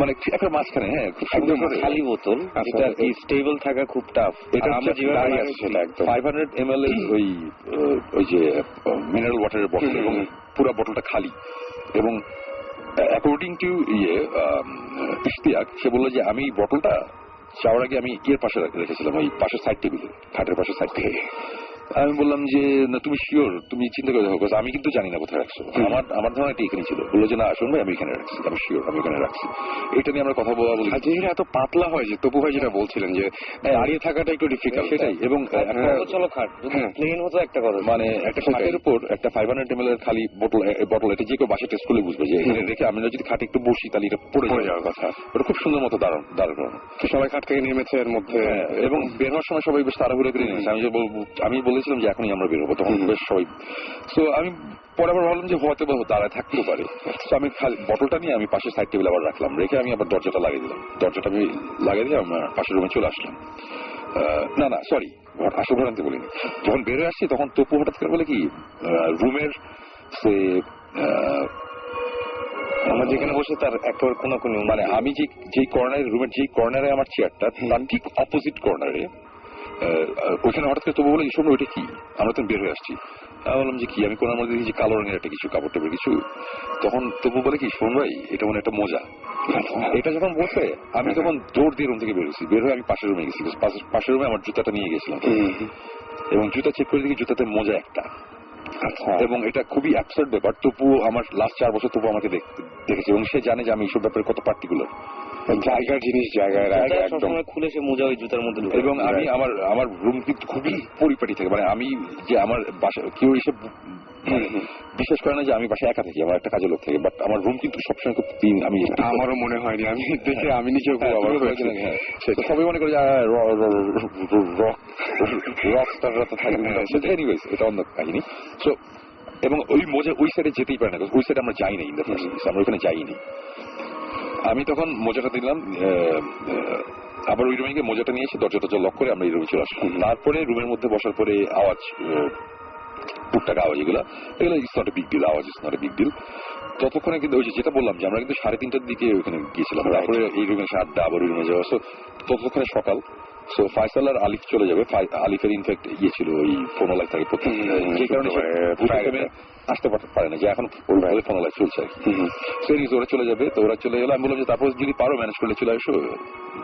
মানে একটা মাঝখানে, হ্যাঁ খুব সুন্দর খালি বোতল, এটা স্টেবল থাকা খুব টাফ। এটা 500 ml ওই যে মিনারেল ওয়াটারের বোতল, এবং পুরো বোতলটা খালি। এবং অ্যাকর্ডিং টু ইশতিয়াক, সে বললো যে আমি বোতলটা যাওয়ার আগে আমি এর পাশে রেখেছিলাম, ওই পাশের সাইড টেবিলে, খাটের পাশের সাইড থেকে। আমি বললাম যে না তুমি শিওর, তুমি চিন্তা করে দেখো, আমি কিন্তু জানি না কোথায় রাখছো, আমার ধারণা এটা এখানে ছিল। বললো যে না আসুন ভাই আমি এখানে রাখছি, আমি শিওর আমি এখানে রাখছি। এটা নিয়ে আমরা কথা বলা বলি। যেটা এত পাতলা হয় যে তপু ভাই যেটা বলছিলেন যে দাঁড়িয়ে থাকাটা একটু ডিফিকাল্ট, সেটাই। এবং চলো খাট প্লেন হতো একটা কথা, মানে একটা খাটের উপর একটা 500 ml এর খালি বোতল, এটা যে কেউ বাসে টেস্ট করলে বুঝবে যে এখানে রেখে আমি যদি খাটে একটু বসি তাহলে এটা পড়ে যাওয়ার কথা। ওটা খুব সুন্দর মতো দাঁড় করানো। সবাই খাট থেকে নেমেছে এর মধ্যে, এবং বের হওয়ার সময় সবাই বেশ তাড়াহুড়ো করে নেমেছে। আমি বলেছিলাম যে এখনই আমরা বেরোবো, তখন বেশ সবাই। তো আমি পরে আবার ভাবলাম যে হয়তো দাঁড়ায় থাকতেও পারে। তো আমি বটলটা নিয়ে আমি পাশের সাইড টেবিল আবার রাখলাম, রেখে আমি আবার দরজাটা লাগিয়ে দিলাম। দরজাটা আমি লাগিয়ে দিয়ে আমার পাশের রুমে চলে আসলাম। না সরি, আসল ভ্রান্তি বলিনি। যখন বেরোয় আসছি তখন তপু হঠাৎ করে বলে কি রুমের সে আমার যেখানে বসে তার একেবারে কোনো মানে আমি যে কর্নারে, রুমের যে কর্নারে আমার চেয়ারটা, তার ঠিক অপোজিট কর্নারে ওইখানে হঠাৎ করে তবু বলে শোনো ওইটা কি, আমরা তো বের হয়ে আসছি। আমি বললাম যে কি, আমি কোনার মধ্যে দেখি কালো রঙের একটা কিছু কাপড় টাপড় কিছু। তখন তবু বলে কি, শোন ভাই এটা মনে একটা মোজা। এটা যখন বলছে আমি তখন দৌড় দিয়ে রুম থেকে বেরোছি, বের হয়ে আমি পাশের রুমে গেছি, পাশের রুমে আমার জুতাটা নিয়ে গেছিলাম এবং জুতা চেক করে দেখি জুতাতে মোজা একটা। এবং এটা খুবই অ্যাবসার্ড ব্যাপার, তবুও আমার লাস্ট 4 বছর তবু আমাকে দেখেছে এবং সে জানে যে আমি এইসব ব্যাপারে কত পার্টিকুলার। জায়গার জিনিস জায়গায় একদম খুলে সে মোজা ওই জুতার মধ্যে এবং আমি আমার রুম কিন্তু খুবই পরিপাটি থাকে, মানে আমি যে আমার বাসা কেউ এসে বিশ্বাস করে না যে আমি বাসায় একা থাকি, আমার একটা কাজের লোক থাকে, বাট আমার রুম কিন্তু সবসময় খুব ক্লিন। আমি আমারও মনে হয়নি, আমি দেখে আমি নিজেও সবাই মনে করে রক স্টাররা তো থাকে, এনিওয়েজ এটা অন্য কাহিনী। সো এবং ওই মোজা ওই সাইডে যেতেই পারে না, ওই সাইডে আমরা যাই নাই, ইন দ্য ফার্স্ট প্লেস আমরা ওখানে যাইনি। আমি তখন মোজাটা দিলাম, আবার ওই রুমে গিয়ে মোজাটা নিয়ে এসে দরজা লক করে আমরা এই রুমে চলে আসলাম। তারপরে রুমের মধ্যে বসার পরে আওয়াজ, টুকটাক আওয়াজ, এগুলো it's not a big deal, আওয়াজ it's not a big deal. ততক্ষণে কিন্তু ওই যেটা বললাম যে আমরা কিন্তু 3:30টার দিকে ওখানে গিয়েছিলাম, তারপরে এই রুমে এসে আড্ডা, আবার ওই রুমে যাওয়া। সো ততক্ষণে সকাল। সো ফাইসাল আর আলিফ চলে যাবে। আলিফের ইনফ্যাক্ট ইয়ে ছিল, ওই ফোনো লাইফ থাকে প্রথম, যে কারণে আসতে পারে না, যে এখন ফোনো লাইফ চলছে আর কি। সিরিজ ওরা চলে যাবে, তো ওরা চলে গেলো। আমি বললাম যে তারপর যদি পারো ম্যানেজ করলে চলে আসো,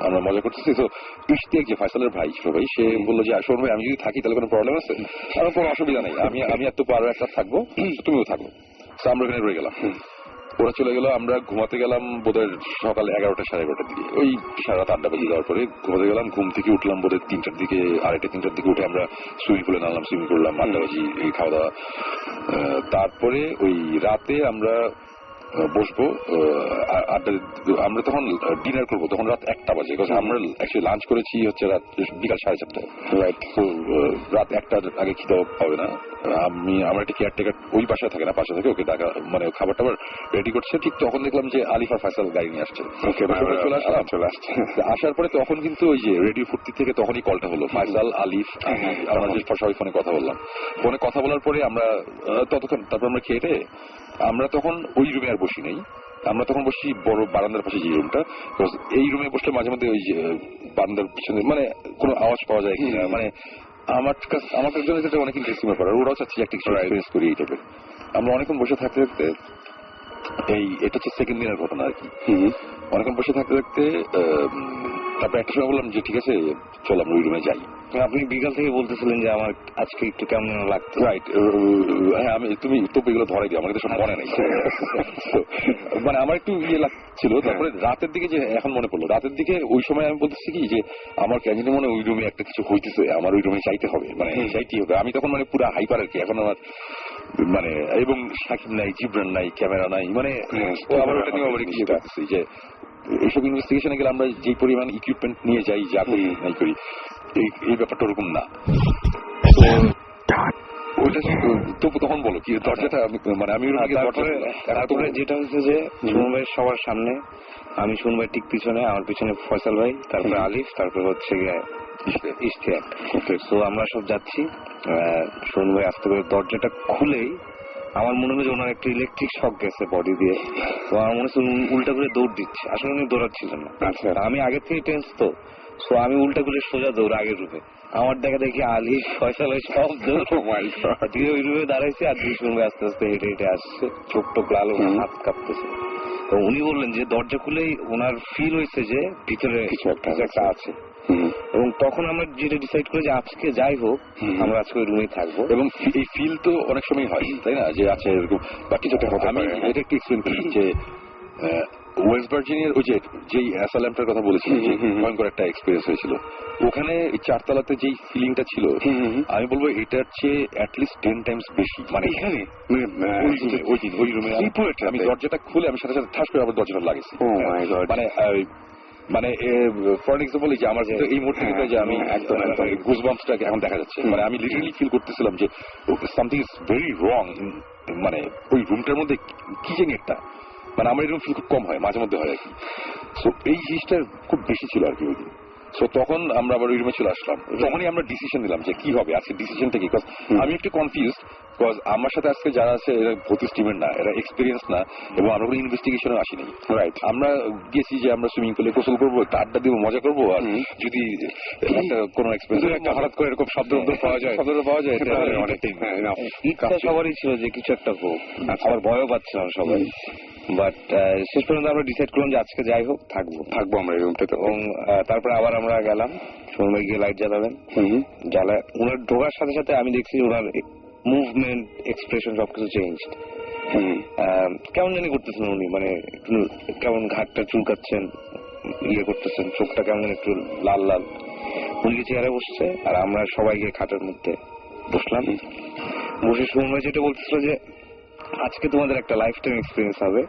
আমরা মজা করতেছি। তো ইশতিয়াক যে ফাইসালের ভাই ছিল ভাই, সে বললো যে শোন ভাই আমি যদি থাকি তাহলে কোনো প্রবলেম আছে? আমার কোনো অসুবিধা নেই, আমি এত আরো একটা থাকবো, তুমিও থাকো। আমরা ওখানে রয়ে গেলাম। ওরা চলে গেল, আমরা ঘুমাতে গেলাম বোধহয় সকাল 11টা 11:30টার দিকে, ওই সারা রাত 8টা বেজে যাওয়ার পরে ঘুমাতে গেলাম। ঘুম থেকে উঠলাম বোধহয় 3টার দিকে, 2:30 3টার দিকে উঠে আমরা সুইমিং পুলে নামলাম, সুইমিং করলাম, আড্ডাবাজি, খাওয়া দাওয়া। তারপরে ওই রাতে আমরা বসবো আড্ডা, আমরা তখন ডিনার করবো, তখন রাত 1টা বাজে, আমরা অ্যাকচুয়ালি লাঞ্চ করেছি হচ্ছে রাত বিকাল 4:30টায়, রাইট। তো রাত 1টার আগে খিদে পাবে না। আমার একটা কেয়ারটেকার ওই বাসায় থাকে না, পাশে থাকে, ওকে ডাকা, মানে খাবার টাবার রেডি করছে। ঠিক তখন দেখলাম যে আলিফ আর ফাইসাল গাড়ি নিয়ে আসছে, চলে আসছে। আসার পরে তখন কিন্তু ওই যে রেডিও ফুর্তি থেকে তখনই কলটা হলো, ফাইসাল, আলিফ, আমরা যে সবাই ফোনে কথা বললাম। ফোনে কথা বলার পরে আমরা ততক্ষণ, তারপর আমরা খেয়ে আমরা তখন ওই রুমে আর বসি নাই, আমরা তখন বসি বড় বারান্দার পাশে যে রুমটা। এই রুমে বসলে মাঝে মধ্যে ওই যে বারান্দার পিছনে মানে কোনো আওয়াজ পাওয়া যায় কিনা, মানে আমার জন্য এটা অনেক ইন্টারেস্টিং ব্যাপার। আর ওরাও চাচ্ছি একটা কিছু এক্সপিরিয়েন্স করি এই টাইপের। আমরা অনেকক্ষণ বসে থাকতে থাকতে, এটা হচ্ছে সেকেন্ড দিনের ঘটনা আর কি, অনেকক্ষণ বসে থাকতে থাকতে তারপর একটা সময় বললাম যে ঠিক আছে চল আমরা ওই রুমে যাই। আপনি বিকাল থেকে বলতেছিলেন যে আমার আজকে একটু কেমন লাগতো, রাইট। হ্যাঁ, তুমি তো এগুলো ধরাই দিও, আমাকে তো সব মনে নেই, মানে আমার একটু ইয়ে লাগছিল। তারপরে রাতের দিকে, যে এখন মনে পড়লো, রাতের দিকে ওই সময় আমি বলতেছি কি যে আমার কেন মনে ওই রুমে একটা কিছু হইতেছে, আমার ওই রুমে যাইতে হবে, মানে যাইতেই হবে। আমি তখন মানে পুরো হাইপার আর কি, এখন আমার মানে, এবং সাকিব নাই, জিবরান নাই, ক্যামেরা নাই, মানে আবার ওটা নিয়ে আবার ইয়ে করতেছি যে এইসব ইনভেস্টিগেশনে গেলে আমরা যে পরিমাণ ইকুইপমেন্ট নিয়ে যাই, যা করি নাই করি, এই ব্যাপারটা ওরকম না। ওইটা তখন বলো কি দরজাটা, মানে আমি তারপরে যেটা হচ্ছে যে সুমন ভাই সবার সামনে, আমি সুমন ভাই ঠিক পিছনে, আমার পিছনে ফয়সাল ভাই, তারপরে আলিফ, তারপরে হচ্ছে ইশতিয়াক। তো আমরা সব যাচ্ছি, সুমন ভাই আস্তে করে দরজাটা খুলেই আমার মনে হয় যে ওনার একটা ইলেকট্রিক শক গেছে বডি দিয়ে, তো আমার মনে হচ্ছে উল্টা করে দৌড় দিচ্ছে, আসলে উনি দৌড়াচ্ছিলেন না। আচ্ছা, আমি আগে থেকে টেন্স, তো সো আমি উল্টা করে সোজা দৌড় আগের রুমে, আমার দেখা দেখি আলি ফয়সাল সব দৌড় দিয়ে ওই রুমে দাঁড়াইছে, আর দুই সঙ্গে আস্তে আস্তে হেঁটে হেঁটে আসছে, চোখ টোক লাল, হাত কাঁপতেছে। তো উনি বললেন যে দরজা খুলেই ওনার ফিল হয়েছে যে ভিতরে কিছু একটা আছে। এবং তখন আমরা যেটা ডিসাইড করি যে আজকে যাই হোক আমরা আজকে ওই রুমেই থাকবো। এবং এই ফিল তো অনেক সময় হয়, তাই না, যে আছে এরকম বা কিছু একটা। আমি এটা একটু এক্সপ্লেন করি যে ওয়েস্ট ভার্জিনিয়ার ওই যেই অ্যাসাইলামটার কথা বলেছি, ভয়ঙ্কর একটা এক্সপিরিয়েন্স হয়েছিল ওখানে, এই 4তলাতে যেই ফিলিংটা ছিল, আমি বলবো এটার চেয়ে অ্যাটলিস্ট 10 টাইমস বেশি। মানে এখানে ওই রুমে আমি দরজাটা খুলে আমি সাথে সাথে ঠাস করে আবার দরজাটা লাগেছি, মানে ফর এক্সাম্পল এই যে আমার এই মুহূর্তে যে আমি একদম গুজবাম্পসটাকে এখন দেখা যাচ্ছে, মানে আমি লিটারালি ফিল করতেছিলাম যে সামথিং ইজ ভেরি রং, মানে ওই রুমটার মধ্যে কি জানি একটা, মানে আমার এরকম ফিল খুব কম হয়, মাঝে মধ্যে হয় আর কি। সো এই জিনিসটা খুব বেশি ছিল আর কি ওই দিন। সো তখন আমরা আবার ওই রুমে চলে আসলাম, তখনই আমরা ডিসিশন নিলাম যে কি হবে আজকে, ডিসিশনটা কি, আমি একটু কনফিউজ বিকজ আমার সাথে আজকে যারা আছে এরা ভর্তি টিমের না, এরা এক্সপিরিয়েন্স না, এবং আমরা কোনো ইনভেস্টিগেশনে আসিনি। রাইট, আমরা গেছি যে আমরা সুইমিং পুলে গোসল করবো, একটা আড্ডা দিব, মজা করবো, আর যদি একটা কোনো এক্সপিরিয়েন্স হঠাৎ করে এরকম শব্দ পাওয়া যায়, ইচ্ছা সবারই ছিল যে কিছু একটা হোক, আবার ভয়ও পাচ্ছিলাম সবাই, বাট শেষ পর্যন্ত আমরা ডিসাইড করলাম যে আজকে যাই হোক থাকবো আমরা এই রুমটাতে। এবং তারপরে আবার আমরা গেলাম, সময় গিয়ে লাইট জ্বালাবেন, জ্বালায় ওনার ঢোকার সাথে সাথে আমি দেখছি ওনার মুভমেন্ট, এক্সপ্রেশন সবকিছু চেঞ্জ। কেমন জানি করতেছেন উনি, মানে একটু কেমন ঘাটটা চুলকাচ্ছেন, ইয়ে করতেছেন, চোখটা কেমন একটু লাল লাল। উনি চেয়ারে বসছে আর আমরা সবাই গিয়ে খাটের মধ্যে বসলাম। বসে সময় যেটা বলতেছিল যে আজকে তোমাদের একটা লাইফ টাইম এক্সপিরিয়েন্স হবে,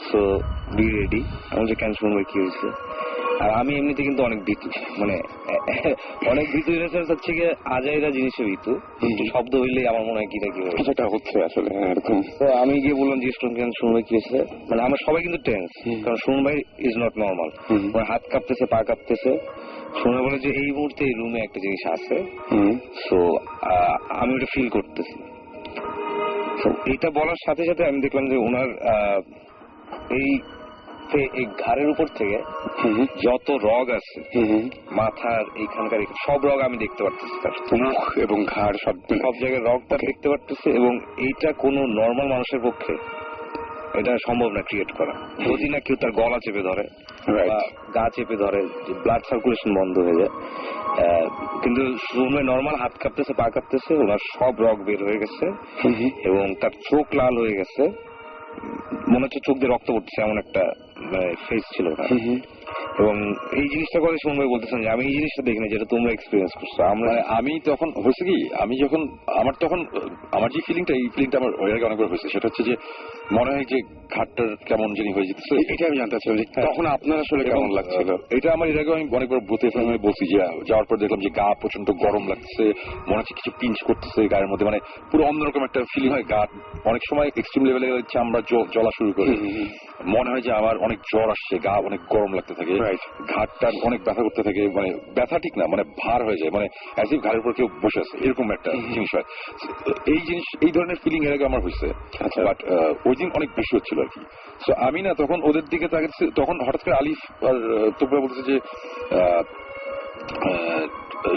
সো বি রেডি। আমি যে কেন শুনবো কি হয়েছে। আর আমি এমনিতে কিন্তু অনেক ভীতু, মানে অনেক ভীতু ইনোসেন্স হচ্ছে গিয়ে আজাইরা জিনিসে ভীতু, কিন্তু শব্দ হইলেই আমার মনে হয় কি না কি হয়, সেটা হচ্ছে আসলে এরকম। তো আমি গিয়ে বললাম জিজ্ঞেস করলাম কেন শুনবো কি হয়েছে। মানে আমরা সবাই কিন্তু টেন্স, কারণ শুনুন ভাই ইজ নট নর্মাল, হাত কাঁপতেছে, পা কাঁপতেছে। শুনে বলে যে এই মুহূর্তে এই রুমে একটা জিনিস আছে, সো আমি ওটা ফিল করতেছি। তো এটা বলার সাথে সাথে আমি দেখলাম যে ওনার এই ঘাড়ের উপর থেকে যত রগ আছে, মাথার এইখানকার সব রগ আমি দেখতে পারতেছি, তার মুখ এবং ঘাড় সব জায়গায় রগটা দেখতে পারতেছি। এবং এইটা কোনো নর্মাল মানুষের পক্ষে এটা সম্ভব না ক্রিয়েট করা, যদি না কেউ তার গলা চেপে ধরে বা গা চেপে ধরে, ব্লাড সার্কুলেশন বন্ধ হয়ে যায়। কিন্তু রুমে নর্মাল হাত কাঁপতেছে, পা কাঁপতেছে, ওনার সব রগ বের হয়ে গেছে এবং তার চোখ লাল হয়ে গেছে, মনে হচ্ছে চোখ দিয়ে রক্ত পড়ছে, এমন একটা ফেস ছিল ওনার। এবং এই জিনিসটা করে সুমন ভাই বলতেছেন যে আমি এই জিনিসটা দেখিনি যেটা তোমরা এক্সপিরিয়েন্স করছো। আমি তখন হয়েছে কি, আমি যখন আমার যে ফিলিংটা, এই ফিলিংটা আমার ওই আগে অনেকবার হয়েছে, সেটা হচ্ছে যে মনে হয় যে ঘাটটার কেমন জানি হয়ে যেতেছে। এটা আমি জানতে চাচ্ছিলাম যে তখন আপনার আসলে কেমন লাগছিল। এটা আমার এর আগে আমি অনেকবার ভূতে ফিল্মে বলছি যে যাওয়ার পর দেখলাম যে গা প্রচন্ড গরম লাগছে, মনে হচ্ছে কিছু পিঞ্চ করতেছে গায়ের মধ্যে, মানে পুরো অন্যরকম একটা ফিলিং হয়। গা অনেক সময় এক্সট্রিম লেভেলে চামড়া জ্বলা শুরু করে, মনে হয় যে আমার অনেক জ্বর আসছে, গা অনেক গরম লাগতে থাকে, ঘাটটা অনেক ব্যথা করতে থাকে, মানে ব্যথা ঠিক না, মানে ভার হয়ে যায়, মানে অ্যাজ ইফ ঘাড়ের উপর কেউ বসে আছে, এরকম একটা জিনিস হয়। এই ধরনের ফিলিং এর আগে আমার হয়েছে, বাট ওই দিন অনেক বেশি হচ্ছিল আর কি। সো আমি না তখন ওদের দিকে তাকাচ্ছি, তখন হঠাৎ করে আলিফ আর তোমরা বলতেছে যে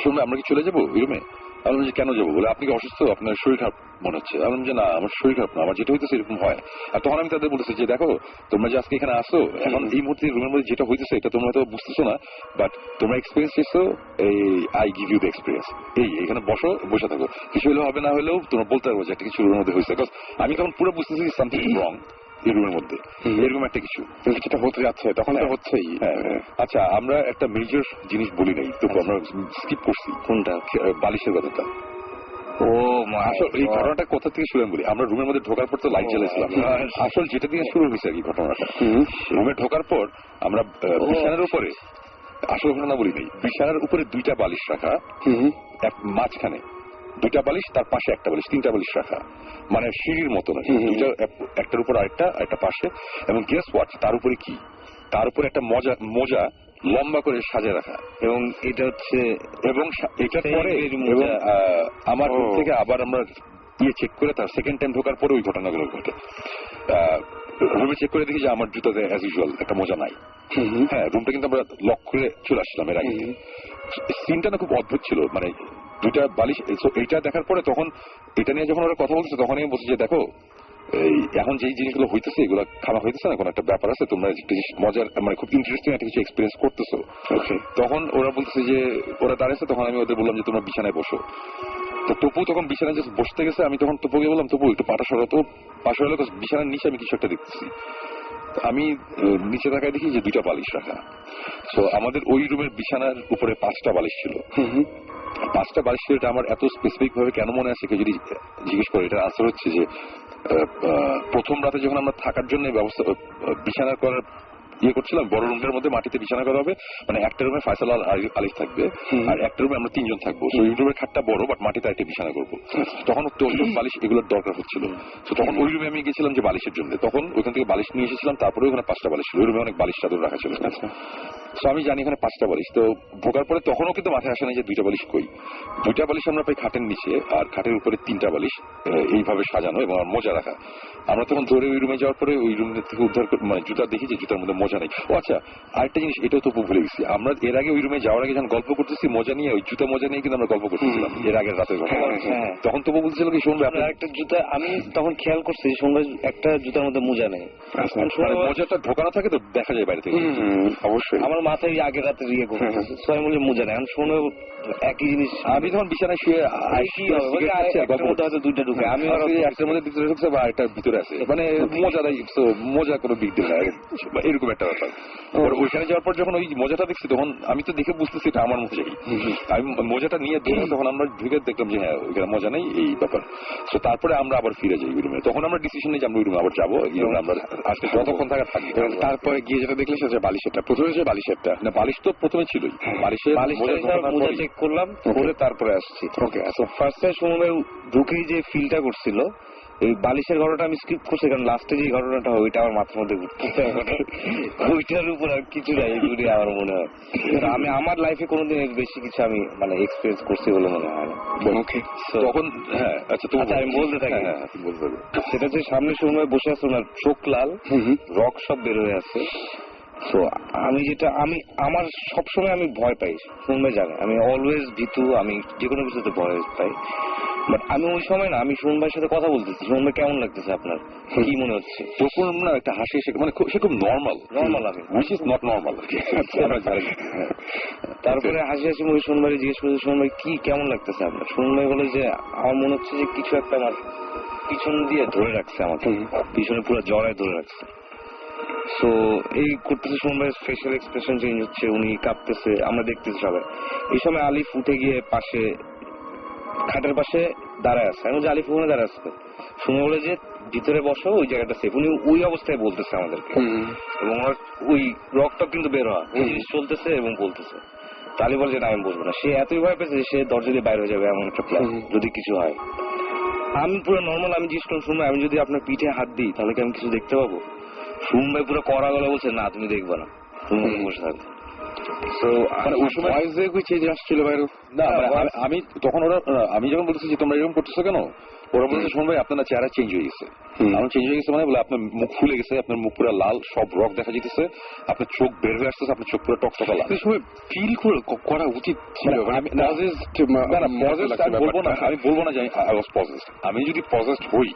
শুনবে আমরা কি চলে যাবো ওই রুমে। আমি বললাম যে কেন যাবো, বলে আপনি কি অসুস্থ, আপনার শরীর খারাপ মনে হচ্ছে। আমি বললাম যে না, আমার শরীর খারাপ না, আমার যেটা হইতেছে এরকম হয়। আর তখন আমি তাদের বলেছি যে দেখো, তোমরা যে আজকে এখানে আসো, এখন এই মুহূর্তে রুমের মধ্যে যেটা হইতেছে এটা তোমরা তো বুঝতেছো না, বাট তোমরা এক্সপিরিয়েন্স এসছো, এই I give you the experience. এখানে বসে থাকো, কিছু হলেও হবে, না হলেও তোমরা বলতে পারবো যে একটা কিছু রুমের মধ্যে হয়েছে। বিকজ আমি তখন পুরো বুঝতেছি সামথিং রং এই রুমের মধ্যে, এরকম একটা কিছু যেটা হতে যাচ্ছে, তখন তো হচ্ছেই। আচ্ছা, আমরা একটা মেজর জিনিস বলি নাই, তো আমরা স্কিপ করছি। কোনটা? বালিশের কথাটা। ও আসলে এই ঘটনাটা কোথা থেকে শুরু বলি, আমরা রুমের মধ্যে ঢোকার পর তো লাইট জ্বালাইছিলাম। আসল যেটা দিয়ে শুরু হয়েছে আর কি ঘটনাটা, রুমে ঢোকার পর আমরা বিছানার উপরে, আসল ঘটনা বলি নেই, বিছানার উপরে দুইটা বালিশ রাখা, মাঝখানে দুইটা বালিশ, তার পাশে একটা বালিশ, তিনটা বালিশ রাখা, মানে সিঁড়ির মতো না, দুইটা একটার উপর আরেকটা পাশে। এবং গেস হোয়াট, তার উপরে কি, তার উপরে একটা মোজা লম্বা করে সাজে রাখা। এবং এটা হচ্ছে, এবং এটা পরে এবং আমার রুম থেকে আবার আমরা চেক করে তার সেকেন্ড টাইম ঢোকার পরে ওই ঘটনাগুলো ঘটে। রুমে চেক করে দেখি যে আমার জুতাতে অ্যাজ ইউজুয়াল একটা মোজা নাই। হ্যাঁ, রুমটা কিন্তু আমরা লক করে চলে আসছিলাম এর আগে। সিনটা না খুব অদ্ভুত ছিল, মানে দুইটা বালিশ। এইটা দেখার পরে তখন এটা নিয়ে যখন ওরা কথা বলছে, তখন আমি বলছি যে দেখো, এখন যে জিনিসগুলো হইতেছে এগুলো খাওয়া হইতেছে না, কোনো একটা ব্যাপার আছে, তোমরা একটা মজার, মানে খুব ইন্টারেস্টিং একটা কিছু এক্সপিরিয়েন্স করতেছো। তখন ওরা বলতেছে যে ওরা দাঁড়িয়েছে, তখন আমি ওদের বললাম যে তোমরা বিছানায় বসো। তো তপু তখন বিছানায় যে বসতে গেছে, আমি তখন তপুকে বললাম তপু একটু পাটা সরা। তো পাশে হলো বিছানার নিচে আমি কিছু একটা দেখতেছি। আমি নিচে তাকায় দেখি যে দুইটা বালিশ রাখা। তো আমাদের ওই রুমের বিছানার উপরে 5টা বালিশ ছিল। 5টা বালিশ ছিল, এটা আমার এত স্পেসিফিক ভাবে কেন মনে আছে কেউ যদি জিজ্ঞেস করে, এটা আনসার হচ্ছে যে প্রথম রাতে যখন আমরা থাকার জন্য ব্যবস্থা বিছানা করার করছিলাম, বড় রুমটার মধ্যে মাটিতে বিছানা করা হবে, মানে একটা রুমে ফয়সাল আর আলিফ থাকবে, আর একটা রুমে আমরা 3 জন থাকবো। ওই রুমের খাটটা বড়, বাট মাটিতে একটা বিছানা করবো। তখন বালিশ এগুলোর দরকার হচ্ছিল। তো তখন ওই রুমে আমি গেছিলাম যে বালিশের জন্য, তখন ওইখান থেকে বালিশ নিয়ে এসেছিলাম, তারপরে ওখানে 5টা বালিশ ছিল। ওই রুমে অনেক বালিশ চাদর রাখা ছিল। তো আমি জানি এখানে 5টা বালিশ, তো ঢোকার পরে তখনও কিন্তু মাথায় আসে না যে 2টা বালিশ কই। 2টা বালিশ আমরা পাই খাটের নিচে, আর খাটের উপরে 3টা বালিশ এইভাবে সাজানো এবং মোজা রাখা। আমরা তখন ধরে ওই রুমে যাওয়ার পরে ওই রুম থেকে উদ্ধার মানে জুতা দেখি যে জুতার মধ্যে মোজা নেই। ও আচ্ছা, আরেকটা জিনিস এটাও তো ভুলে গেছি, আমরা এর আগে ওই রুমে যাওয়ার আগে যখন গল্প করতেছি মোজা নিয়ে, ওই জুতা মোজা নিয়ে কিন্তু আমরা গল্প করতেছিলাম এর আগের রাতের ঘটনা। তখন তো বলছিল কি শুনবে আপনার একটা জুতা, আমি তখন খেয়াল করছি সঙ্গে একটা জুতার মধ্যে মোজা নেই, মোজাটা ঢোকানো থাকে তো দেখা যায় বাইরে থেকে। অবশ্যই আমার মাথায় আগে রাতে ইয়ে করতেছে ছয় মূল্যে মোজা নেই। আমি শুনে একই জিনিস, আমি যখন বিছানায় শুয়ে হয়তো 2টা ঢুকে, আমি একটার মধ্যে ভিতরে ঢুকছে বা একটা ভিতরে আছে, মানে মোজা কোনো বিগ ডিল না, এরকম একটা ব্যাপার। ওইখানে যাওয়ার পর যখন ওই মোজাটা দেখছি তখন আমি তো দেখে বুঝতেছি এটা আমার মোজাই। আমি মোজাটা নিয়ে ধরে তখন আমরা ঢুকে দেখলাম যে হ্যাঁ ওইখানে মোজা নেই, এই ব্যাপার। তো তারপরে আমরা আবার ফিরে যাই ওই রুমে। তখন আমরা ডিসিশন নিই যে আমরা ওই রুমে আবার যাবো, আমরা আজকে যতক্ষণ থাকা থাকি। তারপরে গিয়ে যেটা দেখলে সেটা বালিশেরটা, প্রথমে যে বালিশেরটা না, বালিশ তো প্রথমে ছিলই, বালিশের মোজা চেক করলাম, করে তারপরে আসছি। ওকে, আচ্ছা ফার্স্ট টাইম সময় ঢুকেই যে ফিলটা করছিল, এই বালিশের ঘটনাটা আমি স্কিপ করছি, কারণ লাস্টে যে ঘটনাটা হয় ওইটা আমার মাথার মধ্যে ঘুরতেছে, ওইটার উপর আর কিছু নাই, এগুলি আমার মনে হয়। আমি আমার লাইফে কোনোদিন এর বেশি কিছু আমি মানে এক্সপিরিয়েন্স করছি বলে মনে হয় না। তখন হ্যাঁ আচ্ছা আমি বলতে থাকি, সেটা যে সামনে সময় বসে আছে ওনার চোখ লাল, রক সব বের হয়ে আছে। তো আমি আমার সবসময় আমি ভয় পাই, শুনবে জানে আমি অলওয়েজ ভীতু, আমি যে কোনো কিছুতে ভয় পাই। বাট আমি ওই সময় না, আমি সুমন ভাইয়ের সাথে কথা বলতেছি, সুমন ভাই কেমন লাগতেছে আপনার, কি মনে হচ্ছে? তখন না একটা হাসি এসে, মানে সে খুব নর্মাল আমি which is not normal। তারপরে হাসি হাসি মুখে সুমন ভাই জিজ্ঞেস করছে, সুমন ভাই কি কেমন লাগতেছে আপনার? সুমন ভাই বলে যে আমার মনে হচ্ছে যে কিছু একটা আমার পিছন দিয়ে ধরে রাখছে, আমাকে পিছনে পুরো জড়ায় ধরে রাখছে। সো এই করতেছে, সুমন ভাইয়ের ফেশিয়াল এক্সপ্রেশন চেঞ্জ হচ্ছে, উনি কাঁপতেছে, আমরা দেখতেছি সবাই। এই সময় আলিফ উঠে গিয়ে পাশে খাটের পাশে দাঁড়ায় আছে, আমি বলছি আলিফ ওখানে দাঁড়ায় আছে, শুনে বলে যে ভিতরে বসো, ওই জায়গাটা সেফ। উনি ওই অবস্থায় বলতেছে আমাদেরকে, এবং ওই রকটা কিন্তু বের হওয়া জিনিস চলতেছে এবং বলতেছে। তালি বলে যে না আমি বলবো না, সে এতই ভয় পেয়েছে সে দরজা দিয়ে বাইরে হয়ে যাবে এমন একটা প্ল্যান যদি কিছু হয়। আমি পুরো নর্মাল, আমি জিজ্ঞেস করলাম শুনবো আমি যদি আপনার পিঠে হাত দিই তাহলে কি আমি কিছু দেখতে পাবো? শুন ভাই পুরো কড়া গলা বলছে না তুমি দেখবা না, তুমি বসে থাকবে। ওই সময় আসছিল বাইরে না, আমি তখন আমি যখন বলতেছি যে তোমরা এরকম করতেছো কেন, ওরা বলছে শোন ভাই আপনার চেহারা চেঞ্জ হয়ে গেছে। আমার চেঞ্জ হয়ে গেছে মানে বলে আপনার মুখ ফুলে গেছে, আপনার মুখ পুরো লাল, সব রক দেখা যেতেছে, আপনার চোখ বের হয়ে আসতেছে, আপনার চোখ পুরো টকটকা লাল। ফিল করা উচিত ছিল। আমি বলবো না যে আই ওয়াজ পজেসড। আমি যদি পজেসড হই,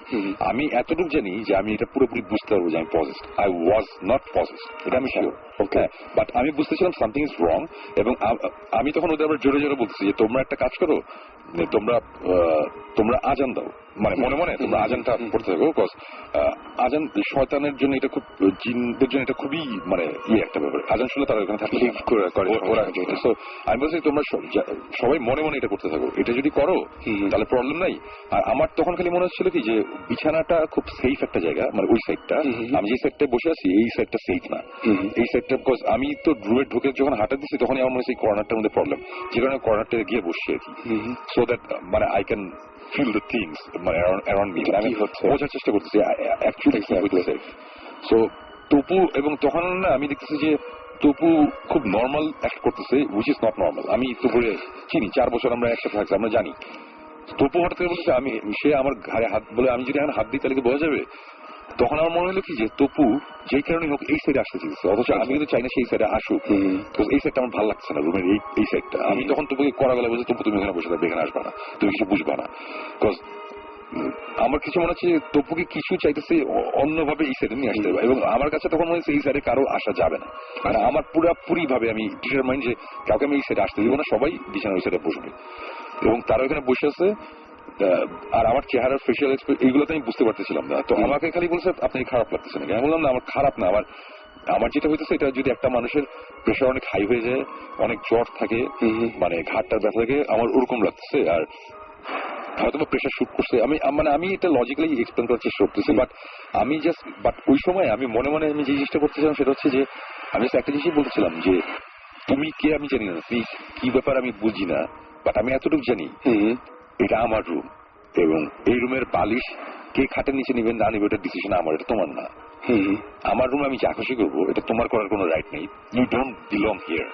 আমি এতটুকু জানি যে আমি এটা পুরোপুরি বুঝতে পারবো যে আমি possessed. I was not possessed, এটা আমি শিওর। ওকে, বাট আমি বুঝতেছিলাম সামথিং ইজ রং, এবং আমি তখন ওদের আবার জোরে জোরে বলতেছি যে তোমরা একটা কাজ করো, তোমরা আজান দাও, মানে মনে মনে তোমরা আজানটা পড়তে থাকো, বিকজ আজান শয়তানের জন্য এটা খুব, জিনদের জন্য এটা খুবই মানে একটা ব্যাপার। আজান শুনলে তারা ওখানে থাকলে আমি বলছি তোমরা সবাই মনে মনে এটা করতে থাকো, এটা যদি করো তাহলে প্রবলেম নাই। আর আমার তখন খালি মনে হচ্ছিল কি যে বিছানাটা খুব সেফ একটা জায়গা, মানে ওই সাইডটা, আমি যে সাইডটা বসে আছি এই সাইডটা সেফ না, এই সাইডটা, বিকজ আমি তো রুমে ঢুকে যখন হাঁটা দিচ্ছি তখনই আমার মনে হচ্ছে এই কর্নারটার মধ্যে প্রবলেম, যে কারণে কর্নারটা গিয়ে বসছি আর কি, সো দ্যাট মানে I can feel the things মানে around me, আমি বোঝার চেষ্টা করতেছি অ্যাকচুয়ালি কি হইতেছে। সো তপু, এবং তখন না আমি দেখতেছি যে তপু খুব নর্মাল অ্যাক্ট করতেছে, which is not normal। আমি তপুরে চিনি, 4 বছর আমরা একসাথে থাকছি, আমরা জানি। তপু হঠাৎ করে বলছে সে আমার ঘাড়ে হাত, বলে আমি যদি এখন হাত দিই তাহলে কি বোঝা যাবে? তখন আমার মনে হলো কি যে তপু যেই কারণে হোক এই সাইডে আসতে চেয়েছে, অথচ আমি কিন্তু চাই না সেই সাইডে আসুক, এই সাইডটা আমার ভালো লাগছে না, রুমের এই সাইডটা। আমি তখন তপুকে কড়া গলায় বলছি তপু তুমি এখানে বসে থাকবে, এখানে আসবা না, তুমি কিছু বুঝবা না, বিকজ আমার কিছু মনে হচ্ছে তপুকে কিছু চাইতেছে অন্যভাবে এই সাইডে নিয়ে আসতে হবে, এবং আমার কাছে তখন মনে হচ্ছে এই সাইডে কারো আসা যাবে না। আর আমার পুরাপুরি ভাবে আমি ডিটারমাইন্ড যে কাউকে আমি এই সাইডে আসতে দিব না, সবাই বিছানা ওই সাইডে বসবে, এবং তারা ওখানে বসে আছে। আর আমার চেহারার ফেশিয়াল এক্সপ্রেশন এইগুলো তো আমি বুঝতে পারতেছিলাম না। তো আমাকে খালি বলছে আপনি খারাপ লাগতেছে নাকি? আমি বললাম না আমার খারাপ না, আমার যেটা হইতেছে এটা যদি একটা মানুষের প্রেশার অনেক হাই হয়ে যায়, অনেক জ্বর থাকে, মানে ঘাটটার ব্যথা থাকে, আমার ওরকম লাগতেছে। আর হয়তো প্রেশার শুট করছে, আমি এটা লজিক্যালি এক্সপ্লেন করার চেষ্টা করতেছি, বাট ওই সময় আমি মনে মনে আমি যে জিনিসটা করতেছিলাম সেটা হচ্ছে যে আমি একটা জিনিসই বলতেছিলাম যে তুমি কে আমি জানি না, তুমি কি ব্যাপার আমি বুঝি না, বাট আমি এতটুকু জানি এটা আমার রুম, এবং এই রুমের বালিশ কে খাটের নিচে নিবেন না নিবে ওটার ডিসিশন আমার, এটা তোমার না। আমার রুমে আমি যা খুশি করবো এটা তোমার করার কোনো রাইট নেই। You don't belong here,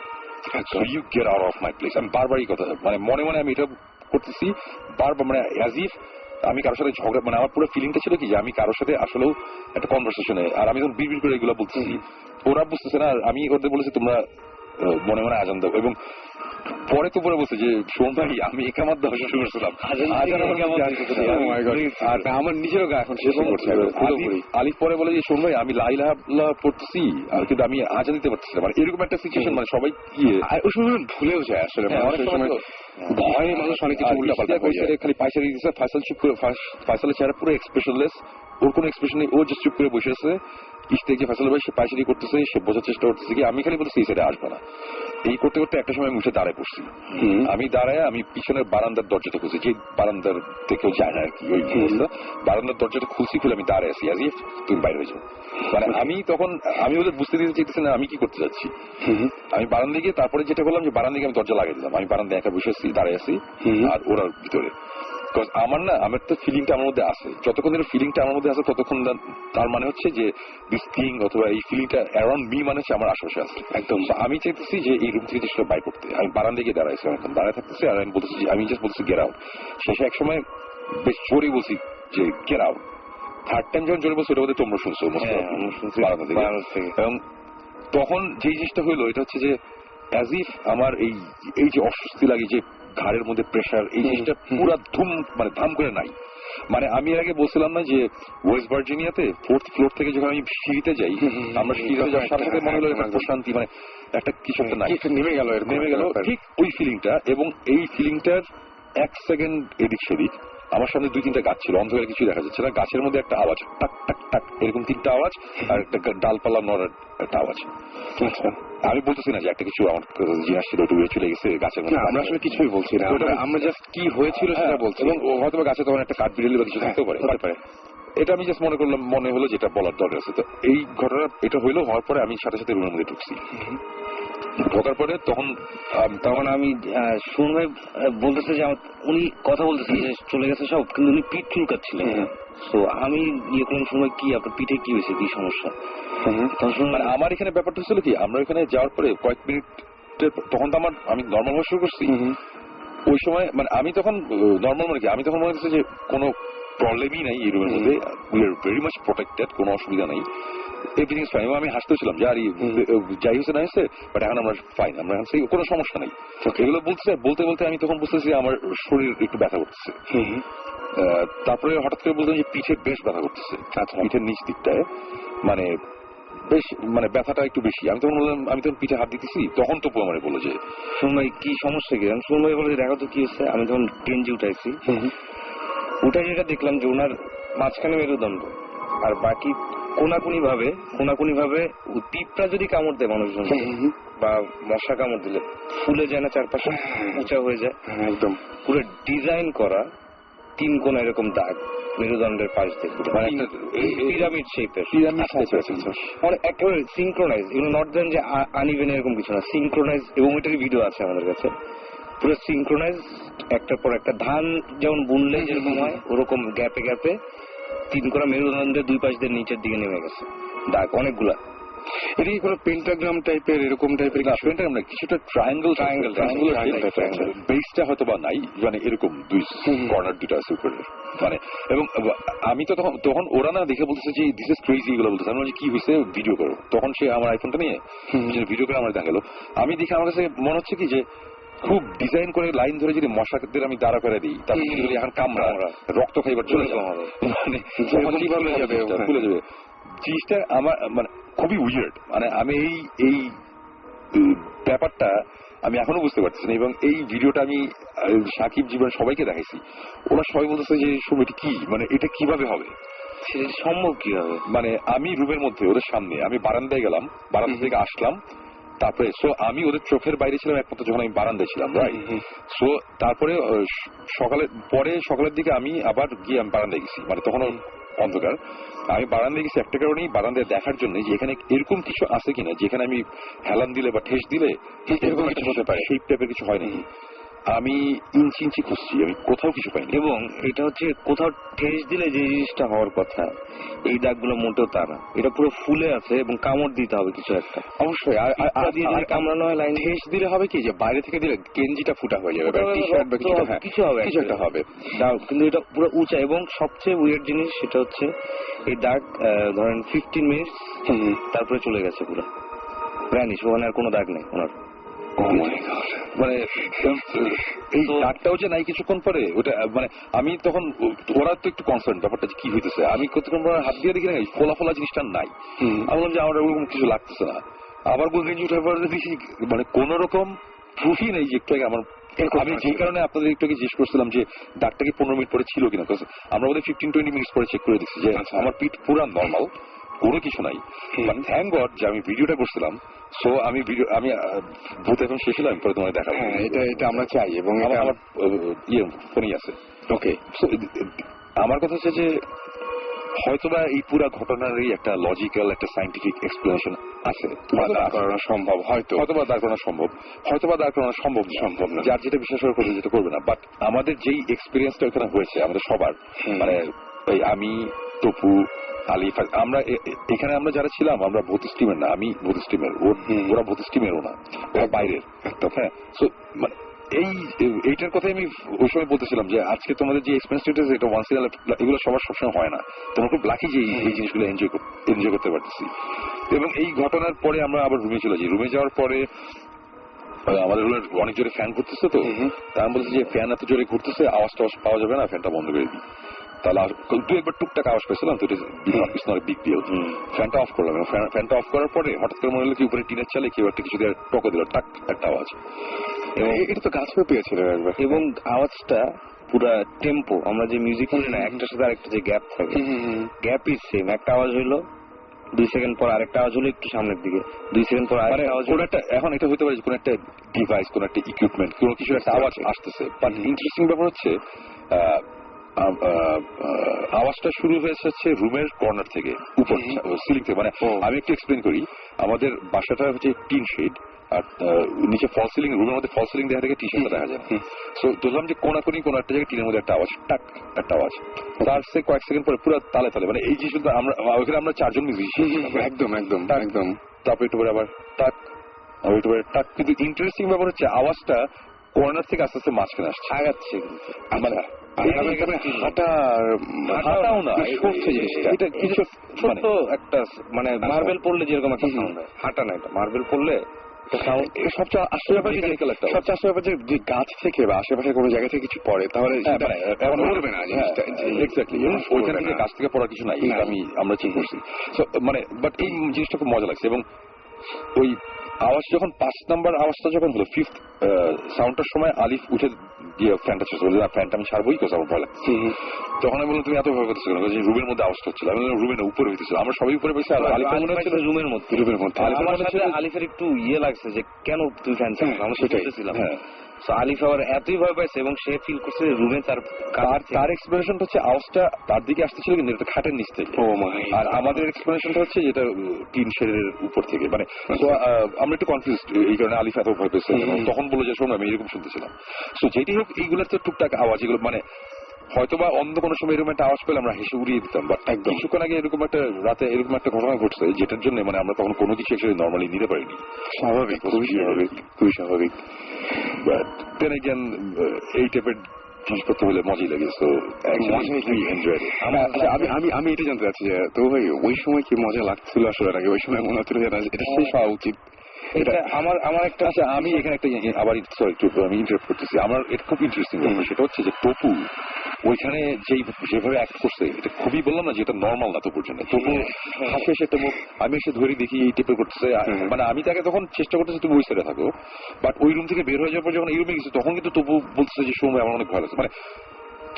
so you get out of my place. আমি বারবারই কথা মানে মনে মনে আমি এটা করতেছি বারবার, মানে অ্যাজ ইফ আমি কারোর সাথে ঝগড়া, মানে আমার পুরো ফিলিংটা ছিল কি যে আমি কারোর সাথে আসলেও একটা কনভারসেশনে, আর আমি যখন বিড়বিড় করে এগুলো বলতেছি ওরা বুঝতেছে না, আর আমি ওদের বলেছি তোমরা মনে মনে আজান দাও। এবং পরে তো পরে বলছে যে শোন ভাই আমি একামাত দেওয়া শুরু করছিলাম, আর আমার নিজেরও গা এখন শেষ করছে। আলিফ পরে বলে যে শোন ভাই আমি লা ইলাহা ইল্লাল্লাহ পড়তেছি আর কিন্তু আমি আজান দিতে পারতেছি না, মানে এরকম একটা সিচুয়েশন, মানে সবাই ওই সময় ভুলেও যায় আসলে ভয়ে মানুষ অনেক কিছু উল্টাপাল্টা খালি পয়সা দিয়ে দিচ্ছে। ফয়সাল চুপ করে, ফয়সালের চেহারা পুরো এক্সপ্রেশনলেস, ওর কোনো এক্সপ্রেশন নেই, ও জাস্ট চুপ করে বসে আছে। ইস্তেক যে ফয়সাল ভাই সে পায়চারি করতেছে, সে বোঝার চেষ্টা করতেছে কি আমি খালি বলতেছি এই সাইডে আসবে না। এই করতে করতে একটা সময় মুছে দাঁড়ায় পড়ছি। আমি দাঁড়ায় আমি পিছনের বারান্দার দরজাটা খুলছি, যে বারান্দার থেকেও যায় না আর কি ওই অবস্থা। বারান্দার দরজাটা খুলছি, খুলে আমি দাঁড়ায় আছি আজ তুমি বাইরে হয়ে যাও। মানে আমি তখন আমি ওদের বুঝতে দিতে চাইতেছি না আমি কি করতে যাচ্ছি। আমি বারান্দায় গিয়ে তারপরে যেটা করলাম যে বারান্দায় আমি দরজা লাগিয়ে দিলাম, আমি বারান্দায় একা বসে আছি, দাঁড়ায় আছি আর ওরা ভিতরে। আমার না আমার তো ফিলিংটা আমার মধ্যে আছে, যতক্ষণ ধরে ফিলিংটা আমার মধ্যে আছে ততক্ষণ তার মানে হচ্ছে যে দিস থিং অথবা এই ফিলিংটা অ্যারাউন্ড মি মানে হচ্ছে আমার আশেপাশে আছে একদম। আমি চাইতেছি যে এই রুম থেকে জিনিসটা বাই করতে, আমি বারান্দায় গিয়ে দাঁড়াইছি, এখন দাঁড়ায় থাকতেছি আর আমি বলতেছি আমি জাস্ট বলছি গেট আউট। শেষে এক সময় বেশ জোরে বলছি যে গেট আউট। থার্ড টাইম যখন জোরে বলছি ওটা বোধহয় তোমরা শুনছো বারান্দা থেকে। এবং তখন যে জিনিসটা হইলো এটা হচ্ছে যে অ্যাজ ইফ আমার এই যে অস্বস্তি লাগে, যে ঘাড়ের মধ্যে প্রেশার, এই জিনিসটা পুরো মানে ধাম করে নাই। মানে আমি এর আগে বলছিলাম না যে ওয়েস্ট ভার্জিনিয়াতে 4th ফ্লোর থেকে যখন আমি সিঁড়িতে যাই, আমরা সিঁড়িতে যাওয়ার সাথে সাথে মনে হলো একটা প্রশান্তি, মানে একটা কিছু একটা নাই, নেমে গেল ঠিক ওই ফিলিংটা। এবং এই ফিলিংটার 1 সেকেন্ড এদিক সেদিক আমার সামনে 2-3টা গাছ ছিল, অন্ধকারে কিছু দেখা যাচ্ছে না, গাছের মধ্যে একটা আওয়াজ টাক টাক টাক এরকম 3টা আওয়াজ, আর একটা ডালপালা নড়ার একটা আওয়াজ। আমি বলতেছি না যে একটা কিছু আমার জিনিস ছিল ওটা উড়ে চলে গেছে গাছের মধ্যে, আমরা আসলে কিছুই বলছি না, আমরা জাস্ট কি হয়েছিল সেটা বলছি। এবং হয়তো গাছে তখন একটা কাঠ বিড়ালি বা কিছু থাকতে পারে। এটা আমি জাস্ট মনে করলাম, মনে হলো যেটা বলার দরকার আছে। তো এই ঘটনা এটা হইলো, হওয়ার পরে আমি সাথে সাথে রুমের মধ্যে ঢুকছি। ঢোকার পরে তখন আমি সুমন ভাই বলতেছে যে উনি কথা বলতেছেন যে চলে গেছে সব, কিন্তু উনি পিঠ চুলকাচ্ছিলেন। তো আমি ইয়ে করলাম সময় কি আপনার পিঠে কি হয়েছে, কি সমস্যা? মানে আমার এখানে ব্যাপারটা ছিল কি, আমরা এখানে যাওয়ার পরে কয়েক মিনিট তখন তো আমি নর্মাল হওয়া শুরু করছি। ওই সময় মানে আমি তখন নর্মাল মানে কি আমি তখন মনে হচ্ছে যে কোনো প্রবলেমই নাই এই রুমের মধ্যে, we are very much protected, কোনো অসুবিধা নাই, এভরিথিং ইজ ফাইন। এবং আমি হাসতেছিলাম যে আর যাই হয়েছে না হয়েছে, বাট এখন আমরা ফাইন, আমরা এখন সেই কোনো সমস্যা নেই। এগুলো বলতে বলতে আমি তখন বুঝতেছি আমার শরীর একটু ব্যথা করতেছে। তারপরে হঠাৎ করে বলতাম যে পিঠে বেশ ব্যথা করতেছে, পিঠের নিচ দিকটায় মানে বেশ মানে ব্যথাটা একটু বেশি। আমি তখন বললাম, আমি তখন পিঠে হাত দিতেছি, তখন তো মানে বললো যে সুমন ভাই কি সমস্যা কি? আমি সুমন ভাই বলে দেখো তো কি হচ্ছে। আমি তখন টেনজি উঠাইছি, উঠে যেটা দেখলাম যে ওনার মাঝখানে মেরুদণ্ড আর বাকি কোনাকুনি ভাবে পিঁপড়া যদি কামড় দেয় মানুষজন বা মশা কামড় দিলে ফুলে যায় না, চারপাশে উঁচা হয়ে যায়, একদম পুরো ডিজাইন করা 3 কোনা এরকম দাগ মেরুদণ্ডের পাশ দিয়ে, পিরামিড শেপের, মানে একেবারে সিনক্রোনাইজ। এগুলো নট দেন যে আনইভেন এরকম কিছু না, সিনক্রোনাইজ। এবং এটার ভিডিও আছে আমাদের কাছে, পুরো সিনক্রোনাইজ, একটার পর একটা। ধান যেমন বুনলে যেরকম হয় ওরকম গ্যাপে গ্যাপে 3 কোনা মেরুদণ্ডের 2 পাশ দিয়ে নিচের দিকে নেমে গেছে দাগ অনেকগুলা। এটা কি কোনো পেন্টাগ্রাম টাইপের এরকম টাইপের? পেন্টাগ্রাম না, কিছুটা ট্রায়াঙ্গেল বেসটা হয়তো বা নাই, মানে এরকম 2 কর্নার 2টা আছে উপরে মানে। এবং আমি তো তখন ওরা না দেখে বলতেছে যে দিস ইজ ক্রেজি, এগুলো বলতেছে। আমি বলছি কি হয়েছে, ভিডিও করো। তখন সে আমার আইফোনটা নিয়ে ভিডিও করে আমার দেখালো। আমি দেখে আমার কাছে মনে হচ্ছে কি যে খুব ডিজাইন করে লাইন ধরে যদি মশাদের আমি দাঁড়া করে দিই, তারপর এখন কামড়া রক্ত খাইবার চলে যাবে, মানে খুলে যাবে জিনিসটা আমার মানে খুবই উইয়ার্ড। মানে আমি এই ব্যাপারটা আমি এখনো বুঝতে পারতেছি না। এবং এই ভিডিওটা আমি সাকিব জীবন সবাইকে দেখাইছি, ওরা সবাই বলতেছে যে এটা কি, মানে এটা কিভাবে হবে, সম্ভব কি হবে। মানে আমি রুমের মধ্যে ওদের সামনে, আমি বারান্দায় গেলাম, বারান্দা থেকে আসলাম, তারপরে আমি ওদের চোখের বাইরে ছিলাম একমাত্র যখন আমি বারান্দায় ছিলাম, রাইট। সো তারপরে সকালের দিকে আমি আবার গিয়ে আমি বারান্দায় গেছি, মানে তখন অন্ধকার। আমি বারান্দায় গেছি একটা কারণেই, বারান্দায় দেখার জন্য যে এখানে এরকম কিছু আছে কিনা যেখানে আমি হেলান দিলে বা ঠেস দিলে এরকম কিছু হতে পারে, সেই টাইপের কিছু হয় নাকি। আমি ইঞ্চি ইঞ্চি খুঁজছি, আমি কোথাও কিছু পাইনি। এবং এটা হচ্ছে কোথাও ঠেস দিলে যে জিনিসটা হওয়ার কথা, এই দাগগুলো মোটেও তা না, এটা পুরো ফুলে আছে এবং কামড় দিতে হবে কিছু একটা। অবশ্যই কামড়ানো হয় লাইন ঠেস দিলে হবে কি যে বাইরে থেকে দিলে গেঞ্জিটা ফুটা হয়ে যাবে, টি শার্ট বা কিছু হবে, কিছু একটা হবে। কিন্তু এটা পুরো উঁচা। এবং সবচেয়ে উইয়ার্ড জিনিস সেটা হচ্ছে এই দাগ ধরেন 15 মিনিট তারপরে চলে গেছে পুরো ভ্যানিশ, ওখানে আর কোনো দাগ নেই ওনার। মানে এই দাগটাও যে নাই কিছুক্ষণ পরে ওটা, মানে আমি তখন ওরা তো একটু কনসার্ন ব্যাপারটা কি হইতেছে, আমি কতক্ষণ পরে হাত দিয়ে দেখি না এই ফোলা ফোলা জিনিসটা নাই। আমি বললাম যে আমার ওরকম কিছু লাগতেছে না। আবার গেঞ্জি উঠার পরে দেখি মানে কোন রকম প্রুফই নেই যে একটু আগে আমার, আমি যে কারণে আপনাদের একটু আগে জিজ্ঞেস করছিলাম যে দাগটা কি 15 মিনিট পরে ছিল কিনা, আমরা ওদের 15-20 মিনিট পরে চেক করে দেখছি যে আমার পিঠ পুরো নর্মাল, কোনো কিছু নাই। বাট থ্যাংক গড যে আমি ভিডিওটা করছিলাম, সো আমি ভূত এখন শেষ হলাম, পরে তোমার দেখাবো। এটা আমরা চাই এবং আমার ফোনই আছে। ওকে, আমার কথা হচ্ছে যে হয়তোবা এই পুরো ঘটনারই একটা লজিক্যাল একটা সায়েন্টিফিক এক্সপ্লেনেশন আছে, দাঁড় করানো সম্ভব, হয়তোবা দাঁড় করানো সম্ভব না, যার যেটা বিশ্বাস করে করবে, যেটা করবে না। বাট আমাদের যেই এক্সপিরিয়েন্সটা ওখানে হয়েছে আমাদের সবার, মানে আমি, তপু, আলিফ, আমরা এখানে আমরা যারা ছিলাম আমরা ভূত স্টিমের না, আমি ভূত স্টিমের, ওরা ভূত স্টিমেরও না, ওরা বাইরের একদম। হ্যাঁ, সো মানে এইটার কথাই আমি ওই সময় বলতেছিলাম যে আজকে তোমাদের যে এক্সপেরিয়েন্স এটা ওয়ান্স ইন আ লাইফ, এগুলো সবার সবসময় হয় না। তোমরা খুব লাকি যে এই জিনিসগুলো এনজয় করতে পারতেছি। এবং এই ঘটনার পরে আমরা আবার রুমে চলে যাই। রুমে যাওয়ার পরে আমাদের রুমের অনেক জোরে ফ্যান ঘুরতেছে, তো আমি বলছি যে ফ্যান এত জোরে ঘুরতেছে, আওয়াজ টাওয়াজ পাওয়া যাবে না, ফ্যানটা বন্ধ করে দিই। তাহলে দু একবার টুকটাক আওয়াজ পেয়েছিলাম, তো এটা বিগ ডিল। ফ্যানটা অফ করলাম, ফ্যানটা অফ করার পরে হঠাৎ করে মনে হলো কি উপরে টিনের চালে কেউ একটা কিছু দিয়ে টকে দিল, টাক একটা আওয়াজ। এবং এটা তো গাছ পেয়েছিল একবার, এবং আওয়াজটা পুরা টেম্পো, আমরা যে মিউজিক শুনি না একটার সাথে আরেকটা যে গ্যাপ থাকে, গ্যাপ ইজ সেম। একটা আওয়াজ হইলো 2 সেকেন্ড পর আরেকটা আওয়াজ হলো একটু সামনের দিকে, 2 সেকেন্ড পর আরেকটা আওয়াজ। এখন এটা হতে পারে কোন একটা ডিভাইস, কোন একটা ইকুইপমেন্ট, কোন কিছু একটা আওয়াজ আসতেছে। বাট ইন্টারেস্টিং ব্যাপার হচ্ছে আওয়াজটা শুরু হয়েছে হচ্ছে রুমের কর্নার থেকে, উপর সিলিং থেকে। মানে আমি একটু এক্সপ্লেন করি, আমাদের বাসাটা হচ্ছে টিন শেড, আর নিচে ফল সিলিং, রুমের মধ্যে ফল সিলিং দেখা থেকে টি শার্টটা দেখা যায়। সো ধরলাম যে কোনাকুনি কোন একটা জায়গায় টিনের মধ্যে একটা আওয়াজ, টাক একটা আওয়াজ, তার সে কয়েক সেকেন্ড পরে পুরো তালে তালে, মানে এই জিনিসটা আমরা ওইখানে আমরা 4 জন মিউজিশিয়ান, একদম একদম একদম। তারপর একটু পরে আবার টাক, একটু পরে টাক। কিন্তু ইন্টারেস্টিং ব্যাপার হচ্ছে আওয়াজটা কর্নার থেকে আস্তে আস্তে মাঝখানে আসছে, আগাচ্ছে। হাঁটাও না, এটা কিছু ছোট একটা মানে মার্বেল পড়লে যেরকম একটা সাউন্ড হয়, হাঁটা না, এটা মার্বেল পড়লে সবচেয়ে আশেপাশে যে গাছ থেকে বা আশেপাশে কোনো জায়গা থেকে কিছু পড়ে, তাহলে এখন বলবে না জিনিসটা এক্স্যাক্টলি। ওইখানে থেকে গাছ থেকে পড়ার কিছু নাই, আমরা চেক করছি। মানে বাট এই জিনিসটা খুব মজা লাগছে। এবং ওই আওয়াজ যখন 5 নাম্বার আওয়াজটা যখন হলো, 5th সাউন্ডটার সময় আলিফ উঠে দিয়ে ফ্যানটা শেষ করলো, ফ্যানটা আমি ছাড়বোই, কোথাও আমার ভয় লাগছে। তখন আমি বললাম তুমি এত ভয় করতেছো কেন, যে রুমের মধ্যে আওয়াজটা হচ্ছিল। আমি বললাম রুমের উপরে হইতেছিল, আমরা সবাই উপরে বসে, রুমের মধ্যে আলিফের একটু ইয়ে লাগছে যে কেন তুই ফ্যান চালাস, আমরা সেটাইছিলাম। আলিফ আবার এতই ভয় পাইছে এবং সে ফিল করছে রুমে তার এক্সপ্লেনেশনটা হচ্ছে আওয়াজটা তার দিকে আসতেছিল কিন্তু এটা খাটের নিচ থেকে। আর আমাদের এক্সপ্লেনেশনটা হচ্ছে যেটা টিন শেডের উপর থেকে। মানে আমরা একটু কনফিউজড, এই কারণে আলিফ এত ভয় পেয়েছে। তখন বলে যে শোনো আমি এরকম শুনতেছিলাম। সো যেটি হোক, এইগুলোর তো টুকটাক আওয়াজ, এগুলো মানে হয়তোবা অন্য কোনো সময় এরকম একটা আওয়াজ পেলে আমরা হেসে উড়িয়ে দিতাম। বাট কিছুক্ষণ আগে এরকম একটা রাতে এরকম একটা ঘটনা ঘটছে, যেটার জন্য মানে আমরা তখন কোনো কিছু অ্যাকচুয়ালি নর্মালি নিতে পারিনি। স্বাভাবিক, খুবই স্বাভাবিক। বাট দেন এগেইন এই টাইপের জিনিসপত্র হলে মজাই লাগে। So enjoy. আমি এটা জানতে চাচ্ছি যে তো ভাই ওই সময় কি মজা লাগছিল আসলে নাকি ওই সময় মনে হচ্ছিল যে এটা শেষ হওয়া উচিত? এটা আমার একটা, আচ্ছা আমি এখানে একটা আবার আমি ইন্টারাপ্ট করতেছি। আমার এটা খুব ইন্টারেস্টিং ব্যাপার, সেটা হচ্ছে যে টপু ওইখানে যেভাবে অ্যাক্ট করছে, এটা খুবই বললাম না যে এটা নর্মাল না। তপুর জন্য তপু হাসে এসে একটা মুখ, আমি এসে ধরে দেখি এই টাইপের করতেছে। মানে আমি তাকে তখন চেষ্টা করতেছি তুমি ওই সাইডে থাকো, বাট ওই রুম থেকে বের হয়ে যাওয়ার পর যখন এই রুমে গেছে তখন কিন্তু তপু বলতেছে যে সময় আমার অনেক ভয় লাগছে। মানে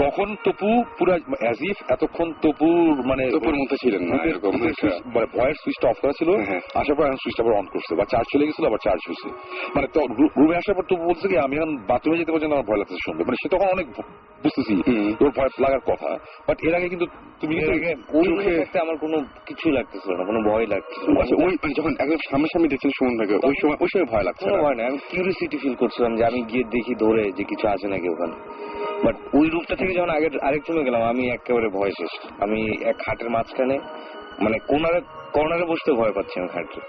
তখন তপু পুরো অ্যাজ ইফ এতক্ষণ তপুর মানে তপুর মধ্যে ছিলেন না, এরকম মানে ভয়ের সুইচটা অফ করা ছিল, আসার পর এখন সুইচটা আবার অন করছে, বা চার্জ চলে গেছিল আবার চার্জ হয়েছে। মানে রুমে আসার পর তপু বলছে কি আমি এখন বাথরুমে যেতে পারছি না, আমার ভয় লাগছে শুনবে। মানে সে তখন অনেক বুঝতেছি তোর ভয় লাগার কথা, বাট এর আগে কিন্তু তুমি ওই মুহূর্তে আমার কোনো কিছুই লাগতেছিল না, কোনো ভয় লাগছিল না। আচ্ছা, ওই যখন একদম সামনাসামনি দেখছেন সুমন ভাইকে, ওই সময় ভয় লাগছে? কোনো ভয় না, আমি কিউরিয়াসিটি ফিল করছিলাম যে আমি গিয়ে দেখি ধরে যে কিছু আছে নাকি ওখানে। বাট ওই রূপটা থেকে যখন আরেক রুমে গেলাম আমি একেবারে ভয় শেষ। আমি এক খাটের মাঝখানে মানে কর্নারে বসতে ভয় পাচ্ছি, আমি খাটের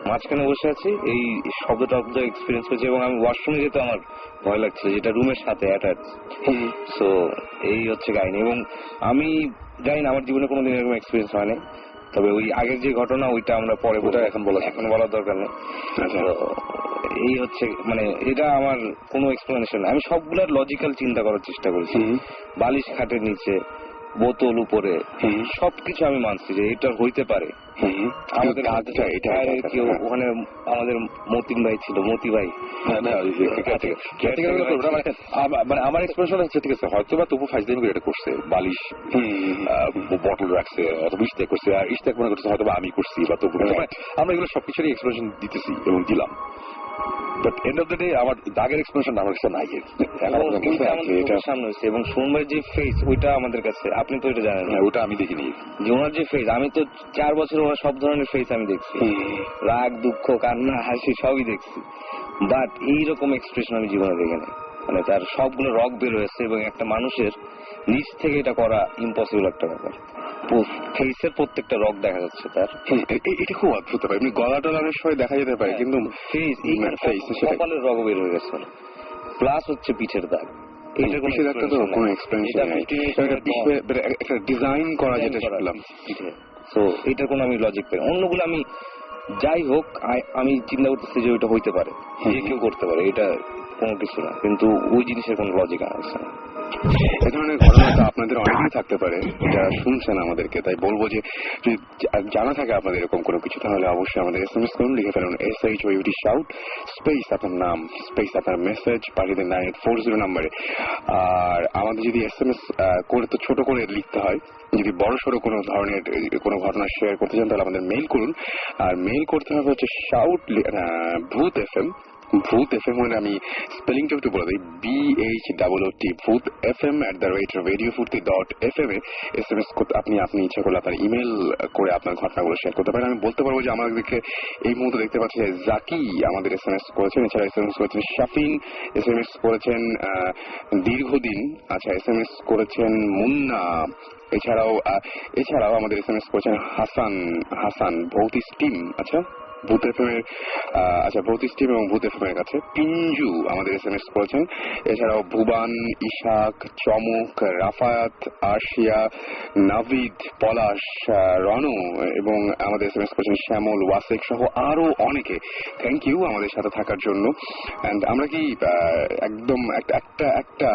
মাঝখানে বসে আছি, এই শব্দ টব্দ এক্সপিরিয়েন্স করছি, এবং আমি ওয়াশরুমে যেতে আমার ভয় লাগছিল, যেটা রুমের সাথে অ্যাটাচ। সো এই হচ্ছে কাহিনী। এবং আমি জানি না, আমার জীবনে কোনোদিন এরকম এক্সপিরিয়েন্স হয়নি, তবে ওই আগের যে ঘটনা ওইটা আমরা পরে এখন বলার দরকার নেই। এই হচ্ছে মানে এটা আমার কোনো এক্সপ্লেনেশন, আমি সবগুলোর লজিক্যাল চিন্তা করার চেষ্টা করেছি। বালিশ খাটের নিচে, বোতল উপরে, সবকিছু আমি মানছি যে এটা হইতে পারে। আমাদের কেউ ওখানে আমাদের মতিন ভাই ছিল, মতি ভাই, মানে আমার এক্সপ্রেশন হচ্ছে ঠিক আছে, হয়তো বা তবু ফাইজলামি করে এটা করছে, বালিশ বটল রাখছে অথবা ইস্তেক করছে, আর ইস্তেক মনে করছে হয়তো বা আমি করছি বা তবু, আমরা এগুলো সবকিছুরই এক্সপ্রেশন দিতেছি এবং দিলাম। But end of the day আমার দাগের এক্সপ্রেশন আমার কাছে নাই। সামনে হয়েছে এবং সোমবার যে ফেস ওইটা আমাদের কাছে, আপনি তো এটা জানেন না, ওটা আমি দেখিনি। যে ওনার যে ফেস, আমি তো 4 বছর ওনার সব ধরনের ফেস আমি দেখছি, রাগ, দুঃখ, কান্না, হাসি সবই দেখছি, বাট এইরকম এক্সপ্রেশন আমি জীবনে দেখিনি। মানে তার সবগুলো রগ বের হয়েছে এবং একটা মানুষের নিচ থেকে এটা করা ইম্পসিবল একটা ব্যাপার। ফেসের প্রত্যেকটা রগ দেখা যাচ্ছে তার। এটা খুব অদ্ভুত ভাই, এমনি গলা টলার সময় দেখা যেতে পারে, কিন্তু কপালের রগ বের হয়ে গেছে, প্লাস হচ্ছে পিঠের দাগ। একটা ডিজাইন করা যেটা শিখলাম পিঠে, তো এটার কোনো আমি লজিক পাই। অন্যগুলো আমি যাই হোক আমি চিন্তা করতেছি যে ওইটা হইতে পারে, যে কেউ করতে পারে, এটা কোনো কিছু না, কিন্তু ওই জিনিসের কোনো লজিক আছে না। এ ধরনের ঘটনা তো আপনাদের অনেকেই থাকতে পারে যারা শুনছেন আমাদেরকে, তাই বলবো যে যদি জানা থাকে আপনাদের এরকম কোনো কিছু, তাহলে অবশ্যই আমাদের SMS করুন, লিখে ফেলুন SHOUT শাউট স্পেস আপনার নাম স্পেস আপনার মেসেজ পাঠিয়ে দিন 9840 নম্বরে। আর আমাদের যদি SMS করে তো ছোট করে লিখতে হয়, যদি বড় সড়ো কোনো ধরনের কোনো ঘটনা শেয়ার করতে চান তাহলে আমাদের মেইল করুন। আর মেইল করতে হবে হচ্ছে শাউট ভূত FM, ভূত FM হলে আমি স্পেলিংটা একটু বলে দিই, BHOOT ভূত FM @radiofurti.fm এ SMS করতে আপনি ইচ্ছা করলে আপনার ইমেল করে আপনার ঘটনাগুলো শেয়ার করতে পারেন। আমি বলতে পারবো যে আমাদেরকে এই মুহূর্তে দেখতে পাচ্ছি যে জাকি আমাদের SMS করেছেন, এছাড়া SMS করেছেন শাফিন, SMS করেছেন দীর্ঘদিন, আচ্ছা SMS করেছেন মুন্না, এছাড়াও আমাদের SMS করেছেন হাসান ভৌতিস টিম, আচ্ছা ভূত FM এর ভৌতিস টিম এবং ভূত FM এর কাছে পিঞ্জু আমাদের SMS করেছেন, এছাড়াও ভুবান, ইশাক, চমক, রাফায়াত, আরশিয়া, নাভিদ, পলাশ, রনু এবং আমাদের SMS করেছেন শ্যামল, ওয়াসেক সহ আরো অনেকে। থ্যাংক ইউ আমাদের সাথে থাকার জন্য। এন্ড আমরা কি একদম একটা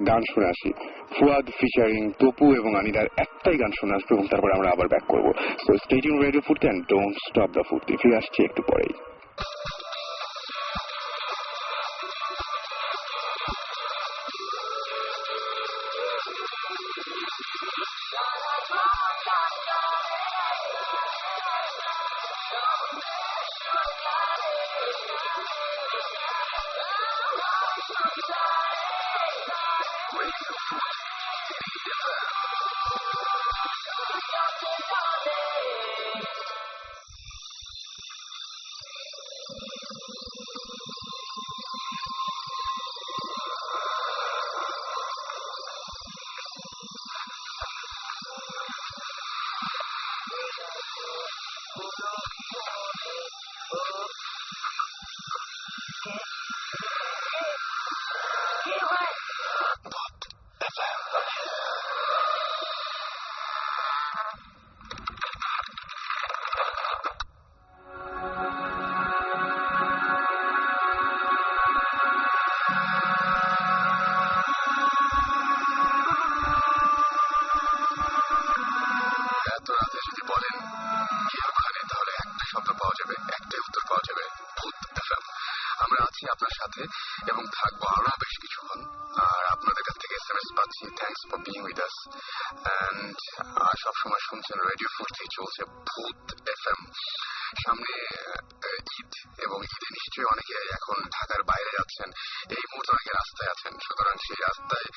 গান শুনে আসি, ফুয়াদ ফিচারিং তপু এবং আনিদার একটাই গান শুনে আসবো এবং তারপরে আমরা আবার ব্যাক করবো। সো স্টে টিউন রেডিও ফুর্তি এন্ড ডোন্ট স্টপ দ্য ফুর্তি। ফিরে আসছি একটু পরেই। আমরা আছি আপনার সাথে এবং থাকবো আরো বেশ কিছুক্ষণ। আর আপনাদের কাছ থেকে SMS পাচ্ছি, thanks for being with us. And সবসময় শুনছেন রেডিও ফুর্তি, চলছে ভূত FM। সামনে ঈদ এবং ঈদে নিশ্চয়ই অনেকে এখন ঢাকার বাইরে যাচ্ছেন, এই মুহূর্তে অনেকে রাস্তায় আছেন। সুতরাং সেই রাস্তায়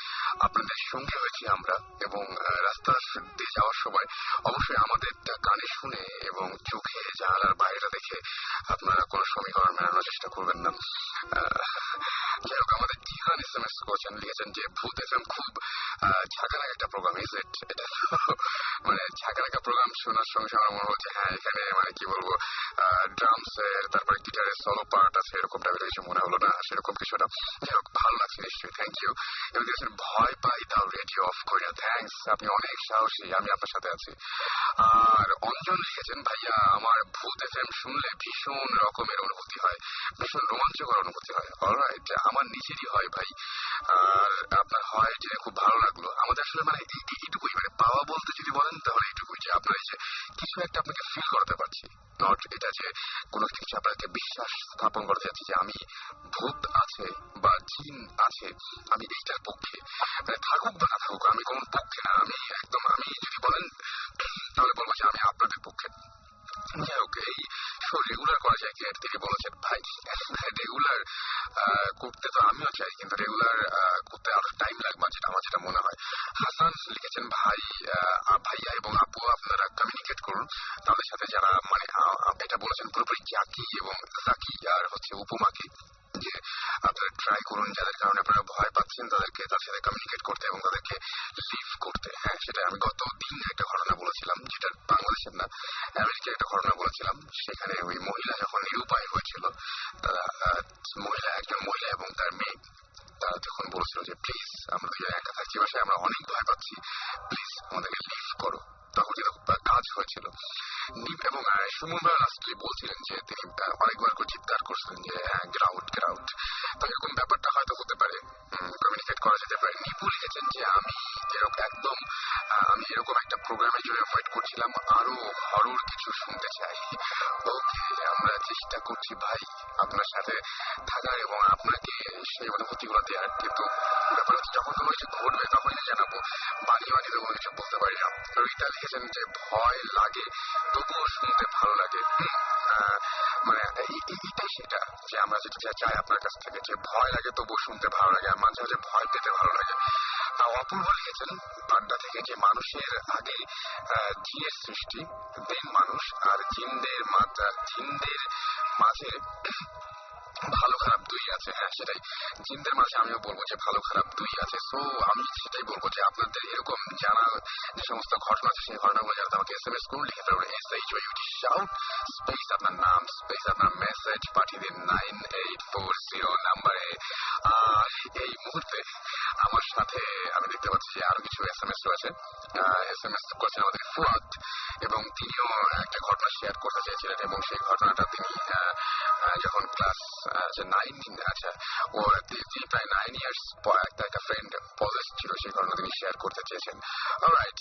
আপনাদের সঙ্গে হয়েছি আমরা, এবং রাস্তা দিয়ে যাওয়ার সময় অবশ্যই আমাদের কানে শুনে এবং চোখে জানালার বাইরেটা দেখে আপনারা কোনো সমীকরণ মেলানোর চেষ্টা করবেন না। যাই হোক, আমাদের জিহান SMS করেছেন, লিখেছেন যে ভূত FM খুব ঝাঁকানাকা একটা প্রোগ্রাম। Is it? এটা মানে ঝাঁকানাকা প্রোগ্রাম শোনার সঙ্গে সঙ্গে আমার মনে হচ্ছে হ্যাঁ এখানে মানে কি বলবো ড্রামসের তারপরে গিটারের সলো পার্ট আছে, এরকম টাইপের কিছু মনে হলো না, সেরকম কিছুটা। যাই হোক, ভালো লাগছে নিশ্চয়ই, থ্যাংক ইউ। এবং দিয়েছেন ভয় পাই তাও রেডিও অফ করি না, থ্যাংকস, আপনি অনেক সাহসী, আমি আপনার সাথে আছি। আর অঞ্জন লিখেছেন, ভাইয়া আমার ভূত FM শুনলে ভীষণ রকমের অনুভূতি হয়, ভীষণ রোমাঞ্চকর অনুভূতি হয়। অলরাইট, আমার নিজেরই হয় ভাই, আর আপনার হয় জেনে খুব ভালো লাগলো। আমাদের আসলে মানে এইটুকুই, মানে পাওয়া বলতে যদি বলেন তাহলে এইটুকুই যে আপনার এই যে কিছু একটা আপনাকে ফিল করাতে পারছি, নট এটা যে কোনো কিছু আপনাকে বিশ্বাস স্থাপন করতে যাচ্ছি যে আমি ভূত আছে বা জিন আছে, আমি এইটার পক্ষে, মানে থাকুক বা না থাকুক আমি কোন পক্ষে না, আমি একদম, আমি যদি বলেন তাহলে বলবো যে আমি আপনাদের পক্ষে। যাই হোক, এই শো রেগুলার করা যায় কিনা তিনি বলেছেন। ভাই রেগুলার করতে তো আমিও চাই, কিন্তু রেগুলার করতে আরো টাইম লাগবে আমার যেটা মনে হয়। হাসান লিখেছেন, ভাইয়া এবং আপু আপনারা কমিউনিকেট করুন তাদের সাথে যারা মানে এটা বলেছেন পুরোপুরি জাকি এবং জাকি আর হচ্ছে উপমাকে, যে আপনারা ট্রাই করুন যাদের কারণে আপনারা ভয় পাচ্ছেন তাদেরকে তার সাথে কমিউনিকেট করতে এবং তাদেরকে লিভ করতে। হ্যাঁ, সেটা আমি গত দিন একটা ঘটনা বলেছিলাম, যেটা বাংলাদেশের না আমেরিকার একটা ঘটনা বলেছিলাম। সেখানে ওই মহিলা যখন নিরুপায় হয়েছিল, একজন মহিলা এবং তার মেয়ে, তারা যখন বলেছিল যে প্লিজ আমরা দুজন একা থাকছি বাসায়, আমরা অনেক ভয় পাচ্ছি, প্লিজ আমাদেরকে লিভ করো, তখন কিন্তু কাজ হয়েছিল। এবং সুমন ভাই লাস্টলি বলছিলেন যে তিনি অনেকবার করে চিৎকার করছিলেন যে গ্রাউট গ্রাউট, তো এরকম ব্যাপারটা হয়তো হতে পারে, কমিউনিকেট করা যেতে পারে। নিপু লিখেছেন যে আমি এরকম একটা প্রোগ্রামের জন্য ওয়েট করছিলাম, আরো হরর কিছু শুনতে চাই। ওকে, আমরা চেষ্টা করছি ভাই আপনার সাথে থাকার এবং আপনাকে সেই অনুভূতিগুলো দেওয়ার, কিন্তু ব্যাপার হচ্ছে যখন কোনো কিছু ঘটবে তখনই জানাবো, বানিয়ে তো কোনো কিছু বলতে পারি না। রীতা লিখেছেন যে ভয় লাগে তবুও শুনতে ভালো লাগে। মানে এইটাই সেটা যে আমরা যেটা চাই আপনার কাছ থেকে, যে ভয় লাগে তবুও শুনতে ভালো লাগে, আর মাঝে মাঝে ভয় পেতে ভালো লাগে। অপূর্ব লিখেছেন বাড্ডা থেকে যে মানুষের আগে জিনের সৃষ্টি, দেন মানুষ, আর জিনদের মাঝে ভালো খারাপ দুই আছে। হ্যাঁ, সেটাই, জিনদের মাঝে আমিও বলবো যে ভালো খারাপ দুই আছে। সো আমি সেটাই বলবো যে আপনাদের এরকম জানা যে সমস্ত ঘটনা আছে সেই ঘটনাগুলো জানাতে আমাকে SMS করুন, লিখে ফেলুন SHOUT শাউট স্পেস আপনার নাম স্পেস আপনার মেসেজ পাঠিয়ে দিন 9840 নাম্বারে। আর এই মুহূর্তে আমার সাথে আমি দেখতে পাচ্ছি যে আরো কিছু SMS রয়েছে। SMS করেছেন আমাদের ফুয়াদ, এবং তিনিও একটা ঘটনা শেয়ার করতে চেয়েছিলেন, এবং সেই ঘটনাটা তিনি যখন ক্লাস 9, আচ্ছা ও তিনি প্রায় 9 ইয়ার্স একটা ফ্রেন্ড পজেস ছিল, সেই ঘটনা তিনি শেয়ার করতে চেয়েছেন। অলরাইট,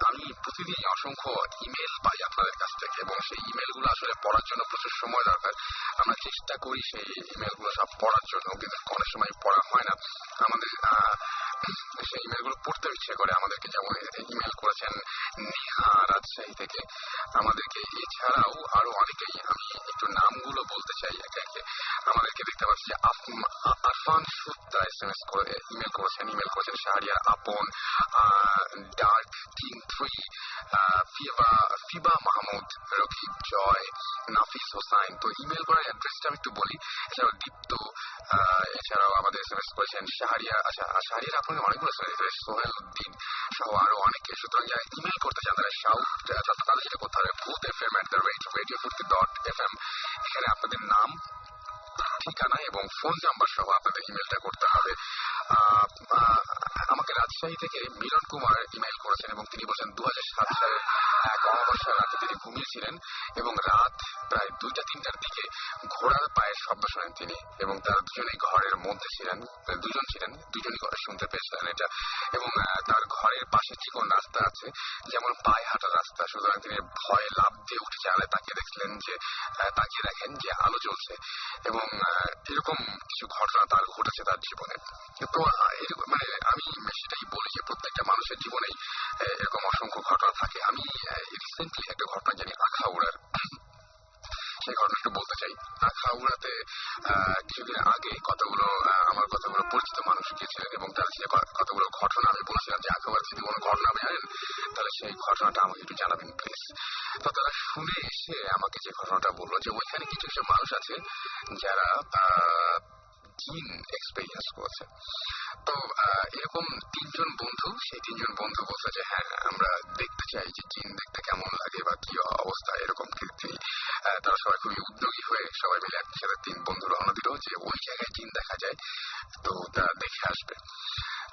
আমি প্রতিদিন অসংখ্য ইমেল পাই আপনাদের কাছ থেকে, এবং সেই ইমেলগুলো আসলে পড়ার জন্য প্রচুর সময় দরকার। আমরা চেষ্টা করি সেই ইমেলগুলো সব পড়ার জন্য, কিন্তু অনেক সময় পড়া হয় না। আমাদের সেই ইমেলগুলো পড়তে ইচ্ছে করে আমাদেরকে, যেমন ইমেল করেছেন নেহা রাজশাহী থেকে আমাদেরকে, এছাড়াও আরো অনেকেই, আমি একটু নামগুলো বলতে চাই একে একে। আমাদেরকে দেখতে পাচ্ছি যে আরফান সুত্তা ইমেল করেছেন শাহরিয়ার আপন, ডার্ক কিং 3, ফিবা মাহমুদ, রকিব জয়, নাফিস হোসাইন। তো ইমেল করার অ্যাড্রেসটা আমি একটু বলি। এছাড়াও দীপ্ত, এছাড়াও আমাদের SMS করেছেন শাহরিয়ার, আচ্ছা শাহরিয়ার আপনাকে অনেকগুলো সোহেল উদ্দিন সহ আরো অনেকে। সুতরাং যারা ইমেল করতে চান তারা শাউট, তাদের যেটা করতে হবে ভূত FM@radiofurti.fm, এখানে আপনাদের নাম, ঠিকানা এবং ফোন নাম্বার সহ আপনাদের ইমেলটা করতে হবে। আমাকে রাজশাহী থেকে মিলন কুমার ইমেল করেছেন, এবং তিনি বলছেন 2007 সালে এক অমাবস্যা রাতে তিনি ঘুমিয়েছিলেন এবং রাত প্রায় 2টা-3টার দিকে ঘোড়ার পায়ের শব্দ শোনেন তিনি, এবং তারা দুজনেই ঘরের মধ্যে ছিলেন, দুজনই ঘরে শুনতে পেয়েছিলেন এটা। এবং তার ঘরের পাশে চিকন রাস্তা আছে, যেমন পায়ে হাঁটার রাস্তা, সুতরাং তিনি ভয়ে লাফ দিয়ে উঠে জানালায় তাকিয়ে দেখেন যে আলো জ্বলছে। এবং এরকম কিছু ঘটনা তার ঘটেছে তার জীবনে। তো মানে আমি সেটাই বলি যে প্রত্যেকটা মানুষের জীবনেই এরকম অসংখ্য ঘটনা থাকে। আমি রিসেন্টলি একটা ঘটনা জানি আখাউড়ার, সেই ঘটনা একটু বলতে চাই। আখাউড়াতে কিছুদিন আগে আমার কতগুলো পরিচিত মানুষ গিয়েছিলেন এবং তার যে কতগুলো ঘটনা আমি বলেছিলাম যে আখাউড়া যদি কোনো ঘটনা আপনি জানেন তাহলে সেই ঘটনাটা আমাকে একটু জানাবেন প্লিজ। তো তারা শুনে এসে আমাকে যে ঘটনাটা বললো যে ওইখানে কিছু কিছু মানুষ আছে যারা জিন এক্সপেরিয়েন্স করেছে। তো এরকম 3জন বন্ধু, সেই 3জন বন্ধু বলছে যে হ্যাঁ আমরা দেখতে চাই যে জিন দেখতে কেমন লাগে বা কি অবস্থা, এরকম তারা সবাই খুবই উদ্যোগী হয়ে সবাই মিলে একসাথে 3 বন্ধু রওনা দিল যে ওই জায়গায় জিন দেখা যায়, তো তারা দেখে আসবে।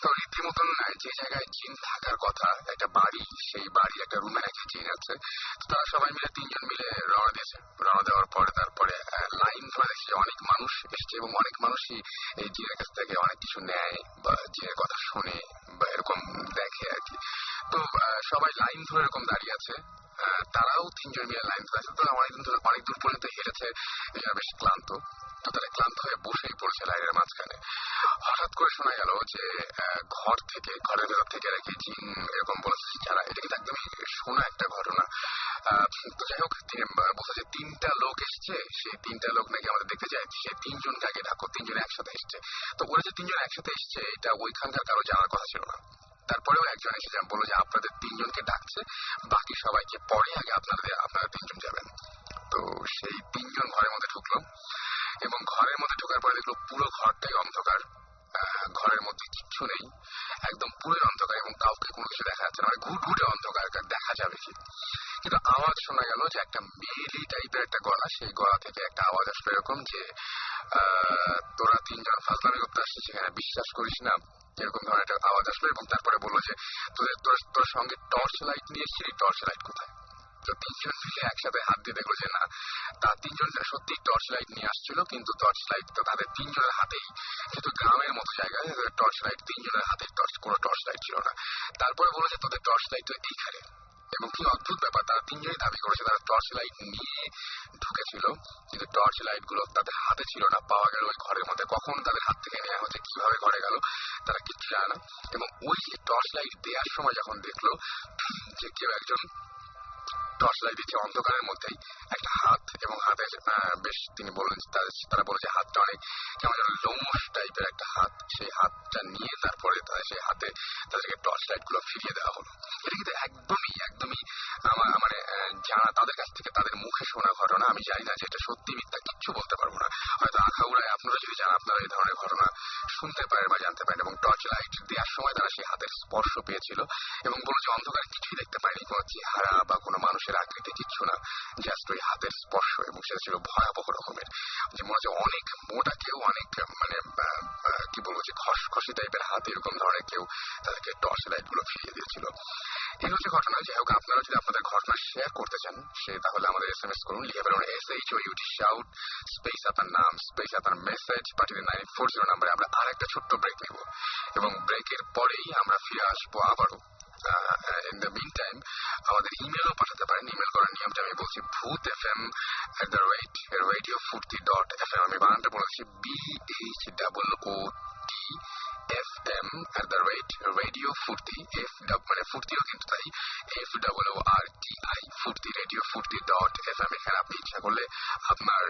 তো রীতিমতন যে জায়গায় জিন থাকার কথা, একটা বাড়ি, সেই বাড়ি একটা রুমে নাকি জিন আছে। তো তারা সবাই মিলে 3জন মিলে রওনা দিয়েছে। রওনা দেওয়ার পরে তারপরে লাইন ধরে দেখছে অনেক মানুষ এসছে এবং অনেক মানুষই এই জিনের কাছ থেকে অনেক কিছু নেয় বা জিনের কথা শোনে বা এরকম দেখে আর কি। তো সবাই লাইন ধরে এরকম দাঁড়িয়ে আছে, তারাও 3জন মিলে লাইন ধরে আছে। তারা অনেক দূর পর্যন্ত হেরেছে, বেশ ক্লান্ত। তো তারা ক্লান্ত হয়ে বসেই পড়েছে লাইনের মাঝখানে। হঠাৎ করে শোনা গেল যে ঘরের ভেতর থেকে নাকি জিন এরকম বলেছে যারা, এটা কিন্তু একদমই শোনা একটা ঘটনা। তো যাই হোক, বলছে যে 3টা লোক এসছে, সেই 3টা লোক নাকি আমাদের দেখতে চায়, সে 3জনকে আগে ডাকো, 3জন একসাথে এসছে। তো ওরা যে 3জন একসাথে এসছে এটা ওইখানকার কারো জানার কথা ছিল না। তারপরেও একজন এসে বললো যে আপনাদের 3জনকে ডাকছে, বাকি সবাইকে পরে, আগে আপনারা 3জন যাবেন। তো সেই 3জন ঘরের মধ্যে ঢুকলো এবং ঘরের মধ্যে ঢোকার পরে দেখলো পুরো ঘরটাই অন্ধকার, ঘরের মধ্যে কিচ্ছু নেই, একদম পুরোই অন্ধকার এবং কাউকে কোনো কিছু দেখা যাচ্ছে না, মানে ঘুটঘুটে অন্ধকার, দেখা যাবে কি। কিন্তু আওয়াজ শোনা গেল যে একটা মেয়েলি টাইপের একটা গলা, সেই গলা থেকে একটা আওয়াজ আসলো এরকম যে তোরা 3জন ফাজলামি করতে আসছিস সেখানে, বিশ্বাস করিস না, এরকম ধরনের একটা আওয়াজ আসলো। এবং তারপরে বললো যে তোর সঙ্গে টর্চ লাইট নিয়ে এসছিলি, টর্চ লাইট কোথায়? তো 3জন মিলে একসাথে হাত দিয়ে দেখলো যে না, তা 3জন সত্যি টর্চ লাইট নিয়ে আসছিল, কিন্তু টর্চ লাইট তো তাদের 3জনের হাতেই, যেহেতু গ্রামের মতো জায়গায় টর্চ লাইট 3জনের হাতে কোনো টর্চ লাইট ছিল না। তারপরে বলে যে তোদের টর্চ লাইট তো এইখানে। এবং কি অদ্ভুত ব্যাপার, তারা 3জনই দাবি করেছে তারা টর্চ লাইট নিয়ে ঢুকেছিল, কিন্তু টর্চ লাইট গুলো তাদের হাতে ছিল না, পাওয়া গেল ওই ঘরের মধ্যে। কখন তাদের হাত থেকে নেওয়া হচ্ছে, কিভাবে ঘরে গেল তারা কিচ্ছু জানে না। এবং ওই যে টর্চ লাইট দেওয়ার সময় যখন দেখলো যে কেউ একজন টর্চ লাইট দিচ্ছে অন্ধকারের মধ্যেই একটা হাত, এবং হাতের বেশ, তিনি বললেন তারা বলে যে হাতটা অনেক কেমন যেন লোমশ টাইপের একটা হাত, সেই হাতটা নিয়ে তারপরে সেই হাতে তাদেরকে টর্চ লাইট গুলো ফিরিয়ে দেওয়া হলো। এটা কিন্তু একদমই আমার মানে জানা, তাদের কাছ থেকে তাদের মুখে শোনা ঘটনা। আমি জানি না যে এটা সত্যি মিথ্যা, কিচ্ছু বলতে পারবো না। হয়তো আখাউড়ায় আপনারা যদি জানেন, আপনারা এই ধরনের ঘটনা শুনতে পারেন বা জানতে পারেন। এবং টর্চ লাইট দেওয়ার সময় তারা সেই হাতের স্পর্শ পেয়েছিল এবং বলো যে অন্ধকার কিছুই দেখতে পায়নি, কোনো চেহারা বা কোনো মানুষের আকৃতি কিচ্ছু না, জাস্ট ওই হাতের স্পর্শ। এবং সেটা ছিল ভয়াবহ রকমের, যে মনে হচ্ছে অনেক মোটা কেউ, অনেক মানে কি বলবো যে খসখসি টাইপের হাত, এরকম ধরনের কেউ তাদেরকে টর্চ লাইট গুলো ফিরিয়ে দিয়েছিল। এই হচ্ছে ঘটনা। যাই হোক, আপনারা যদি আপনাদের ঘটনা শেয়ার করতে চান তাহলে আমাদের SMS করুন, লিখে ফেলুন SHOUT শাউট স্পেস আপনার নাম স্পেস আপনার মেসেজ পাঠিয়ে 9840 নাম্বারে। আমরা আরেকটা ছোট্ট ব্রেক নেব এবং ব্রেকের পরেই আমরা ফিরে আসবো আবারও। ইন দ্য মিন টাইম আমাদের ইমেলও পাঠাতে পারেন। ইমেল করার নিয়মটা আমি বলছি, bhutfm@radiofurti.fm। আমি বানানটা বলেছি BHOOTFM@radiofurti, মানে ফুর্তিও কিন্তু তাই, FOORTI ফুর্তি, radiofurti.fm। এখানে আপনি ইচ্ছা করলে আপনার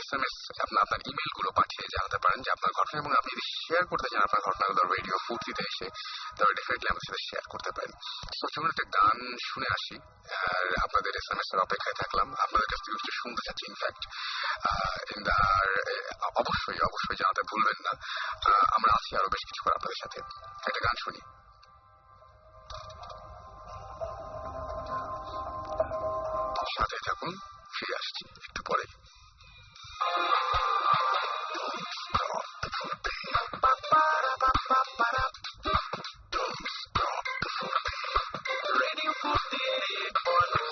SMS, আপনার ইমেল গুলো পাঠিয়ে জানাতে পারেন যে আপনার ঘটনা, এবং আপনি যদি শেয়ার করতে চান আপনার ঘটনাগুলো রেডিও ফুর্তিতে এসে, তাহলে ডেফিনেটলি আমাদের সাথে শেয়ার করতে পারেন। চলুন একটা গান শুনে আসি, আর আপনাদের SMS এর অপেক্ষায় থাকলাম। আপনাদের কাছ থেকে কিছু শুনতে চাচ্ছি ইনফ্যাক্ট, অবশ্যই জানাতে ভুলবেন না। আমরা আছি আরো বেশ কিছু আপনাদের সাথে। একটা গান শুনি, সাথে থাকুন, ফিরে আসছি একটু পরে। Radio 48.9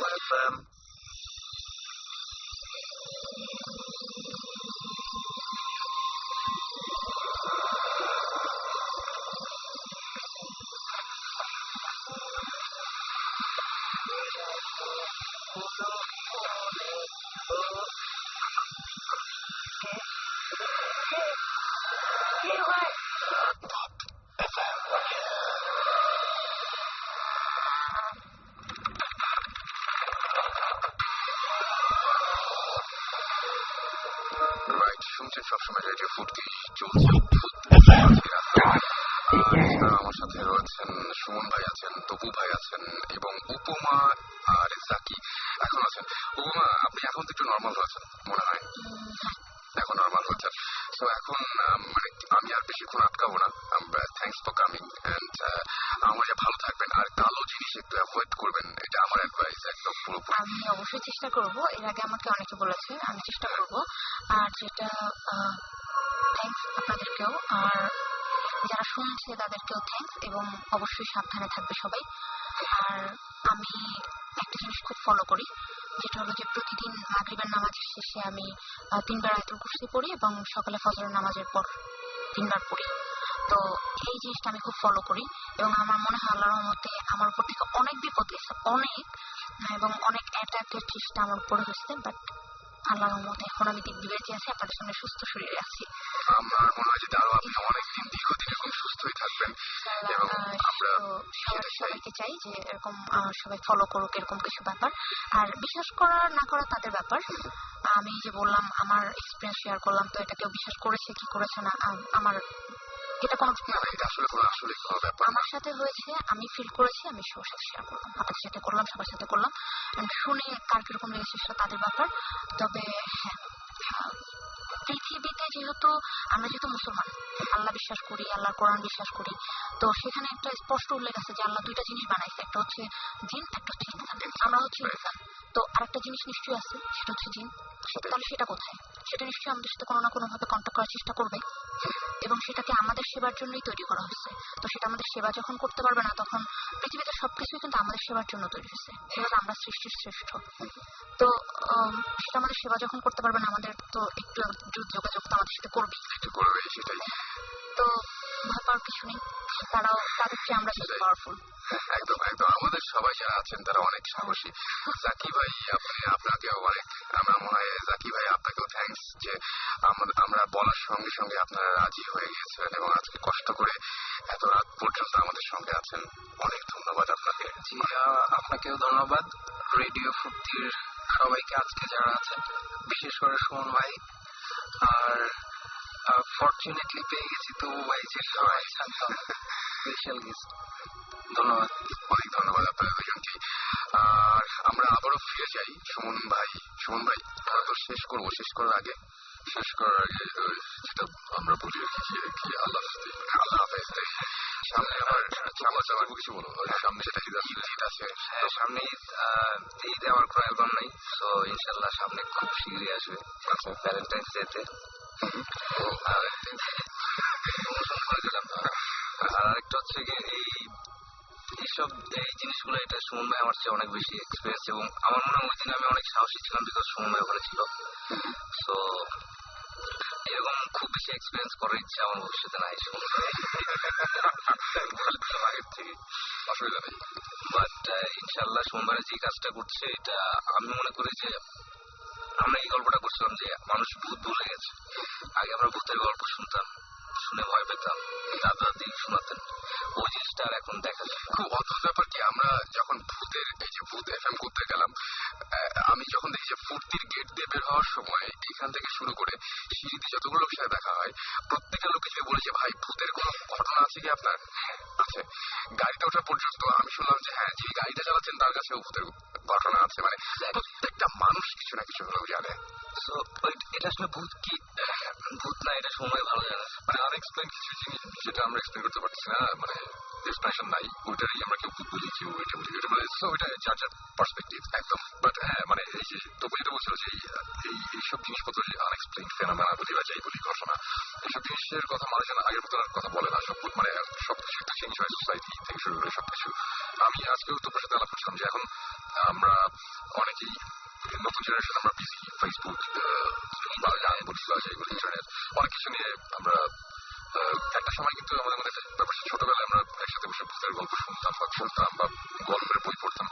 রাইট, শুনছেন সবসময় রেডিও ফুর্তি চলছে আর এছাড়া আমার সাথে রয়েছেন সুমন ভাই আছেন, তপু ভাই আছেন এবং উপমা আর জাকি এখন আছেন। উপমা, আপনি এখন তো একটু নর্মাল হয়েছেন মনে হয়, এখন নর্মাল হচ্ছেন। তো এখন মানে আমি আর বেশিক্ষণ আটকাবো না। থ্যাংকস ফর কামিং এন্ড আমার ভালো থাকবেন আর কালো জিনিস একটু অ্যাভয়েড করবেন, এটা আমার অ্যাডভাইস একদম পুরোপুরি। আমি অবশ্যই চেষ্টা করব, এর আগে আমাকে অনেকে বলেছে, আমি চেষ্টা করব। আর যেটা থ্যাংকস আপনাদেরকেও, আর যারা শুনছে তাদেরকেও থ্যাংকস, এবং অবশ্যই সাবধানে থাকবে সবাই। আর আমি একটা জিনিস খুব ফলো করি, যেটা হলো যে প্রতিদিন মাগরিবের নামাজের শেষে আমি 3 বার আয়াতুল কুরসি পড়ি এবং সকালে ফজরের নামাজের পর 3 বার পড়ি। তো এই জিনিসটা আমি খুব ফলো করি এবং আমার মনে হয় আল্লাহর রহমতে আমার উপর থেকে অনেক বিপদ গেছে, অনেক, এবং অনেক অ্যাটাকের চেষ্টা আমার উপরে হয়েছে, বাট আল্লাহর রহমতে এখন আমি দিব্যি বেঁচে আছি, আপনাদের সঙ্গে সুস্থ শরীরে আছি। আমার মনে হয় যে আরো আপনি অনেকদিন দীর্ঘদিন এরকম সুস্থই থাকবেন এবং আমরা সবাইকে চাই যে এরকম সবাই ফলো করুক এরকম কিছু ব্যাপার। আর বিশ্বাস করা না করা তাদের ব্যাপার। আমি যে বললাম আমার এক্সপিরিয়েন্স শেয়ার করলাম, তো এটা কেউ বিশ্বাস করেছে কি করেছে না আমার এটা কোনো আসলে কোনো ব্যাপার আমার সাথে হয়েছে, আমি ফিল করেছি, আমি সবার সাথে শেয়ার করলাম, আপনাদের সাথে করলাম, সবার সাথে করলাম। শুনে কার কিরকম লেগেছে সেটা তাদের ব্যাপার। তবে হ্যাঁ, পৃথিবীতে যেহেতু আমরা যেহেতু মুসলমান, আল্লাহ বিশ্বাস করি, আল্লাহর কোরআন বিশ্বাস করি, তো সেখানে একটা স্পষ্ট উল্লেখ আছে যে আল্লাহ 2টা জিনিস বানাইছে, একটা হচ্ছে জিন, একটা হচ্ছে ইনসান। আমরা হচ্ছে ইনসান, তো আরেকটা জিনিস নিশ্চয়ই আছে সেটা হচ্ছে জিন। তাহলে সেটা কোথায়? সেটা নিশ্চয়ই আমাদের সাথে কোনো না কোনো ভাবে কন্ট্যাক্ট করার চেষ্টা করবে এবং সেটাকে আমাদের সেবার জন্যই তৈরি করা হয়েছে। তো সেটা আমাদের সেবা যখন করতে পারবে না, তখন পৃথিবীতে সবকিছুই কিন্তু আমাদের সেবার জন্য তৈরি হয়েছে, সেটা আমরা সৃষ্টির শ্রেষ্ঠ। তো সেটা আমাদের সেবা যখন করতে পারবে না, আমাদের তো একটু যোগাযোগ তো আমাদের সাথে করবেই, সেটাই। তো ভয় পাওয়ার কিছু নেই, তাদের চেয়ে আমরা বেশি পাওয়ারফুল। একদম একদম, আমাদের সবাই যারা আছেন তারা অনেক সাহসী। জাকি ভাই, আপনাকেও অনেক, আমার মনে হয় জাকি ভাই আপনাকেও থ্যাংকস যে আমরা বলার সঙ্গে সঙ্গে আপনারা রাজি হয়ে গিয়েছিলেন এবং আজকে কষ্ট করে এত রাত পর্যন্ত আমাদের সঙ্গে আছেন। অনেক ধন্যবাদ আপনাকে। জি, আপনাকেও ধন্যবাদ। রেডিও ফুর্তির সবাইকে আজকে যারা আছেন, বিশেষ করে সুমন ভাই, আর ফরচুনেটলি পেয়ে গেছি তো ভাই, যে সবাই জানতাম স্পেশাল গেস্ট। ধন্যবাদ, অনেক ধন্যবাদ আপনাদের দুজনকে। আর আমরা আবারও ফিরে যাই সুমন ভাই। আমরা তো শেষ করার আগে যেটা আমরা বলি আর কি আল্লাহ হাফেজ। সামনে আবার কিছু বলো, সামনে সেটা ঈদ আছে। সামনে ঈদে আমার কোনো অ্যালবাম নাই, তো ইনশাল্লাহ সামনে খুব শীঘ্রই আসবে ভ্যালেন্টাইন্স ডেতে। আর আরেকটা হচ্ছে গিয়ে এইসব এই জিনিসগুলো, এটা সুমন ভাই আমার চেয়ে অনেক বেশি এক্সপিরিয়েন্স, এবং আমার মনে হয় ওই দিন আমি অনেক সাহসী ছিলাম বিকজ সুমন ভাই ওখানে ছিল। তো এরকম খুব বেশি এক্সপিরিয়েন্স করার ইচ্ছা আমার ভবিষ্যতে নাই আগের থেকে, অসুবিধা নেই। বাট ইনশাল্লাহ সোমবারে যে কাজটা করছে, এটা আমি মনে করি যে আমরা এই গল্পটা করছিলাম যে মানুষ ভূত ভুলে গেছে। আগে আমরা ভূতের গল্প শুনতাম, শুনে ভয় পেতাম, দাদা দাদি শোনাতেন, ওই জিনিসটা আর এখন দেখা যায়। খুব অদ্ভুত ব্যাপার কি, আমরা যখন ভূত এফএম করতে গেলাম, আমি যখন দেখি যে ফুর্তির গেট দিয়ে বের হওয়ার সময় এখান থেকে শুরু করে সিঁড়িতে যতগুলো লোকের সাথে দেখা হয়, প্রত্যেকটা লোকে যে বলেছে ভাই ভূতের কোনো ঘটনা আছে কি আপনার? আছে। গাড়িতে ওঠা পর্যন্ত আমি শুনলাম যে হ্যাঁ, যে গাড়িটা চালাচ্ছেন তার কাছেও ভূতের ঘটনা আছে। মানে প্রত্যেকটা মানুষ কিছু না কিছু হলেও জানে। এটা আসলে ভূত কি ভূত না, এটা সময় ভালো জানে। মানে আনএক্সপ্লেইন কিছু জিনিস যেটা আমরা এক্সপ্লেইন করতে পারছি না, মানে এক্সপ্লেনেশন নাই, ওইটারই আমরা কেউ ভূত বলি, কেউ এটা বলি, এটা মানে ওইটা যার যার পার্সপেক্টিভ একদম। বাট হ্যাঁ, মানে এই যে তবু যেটা বলছিল যে এইসব জিনিসপত্র যে আনএক্সপ্লেইন ফেনোমেনা বলি বা যাই বলি ঘটনা, এইসব জিনিসের কথা মানুষ যেন আগের মতো কথা বলে না। মানে সবকিছু একটা চেঞ্জ হয় সোসাইটি থেকে শুরু করে সবকিছু। আমি আজকেও তোর সাথে আলাপ করছিলাম যে এখন আমরা অনেকেই নতুন জেনারেশন, আমরা বিজি, ফেসবুক বা গান বলি বা যাই বলি, ইন্টারনেট, অনেক কিছু নিয়ে আমরা একটা সময় কিন্তু আমাদের মধ্যে ব্যাপার, ছোটবেলায় আমরা একসাথে বসে ভূতের গল্প শুনতাম বা গল্পের বই পড়তাম।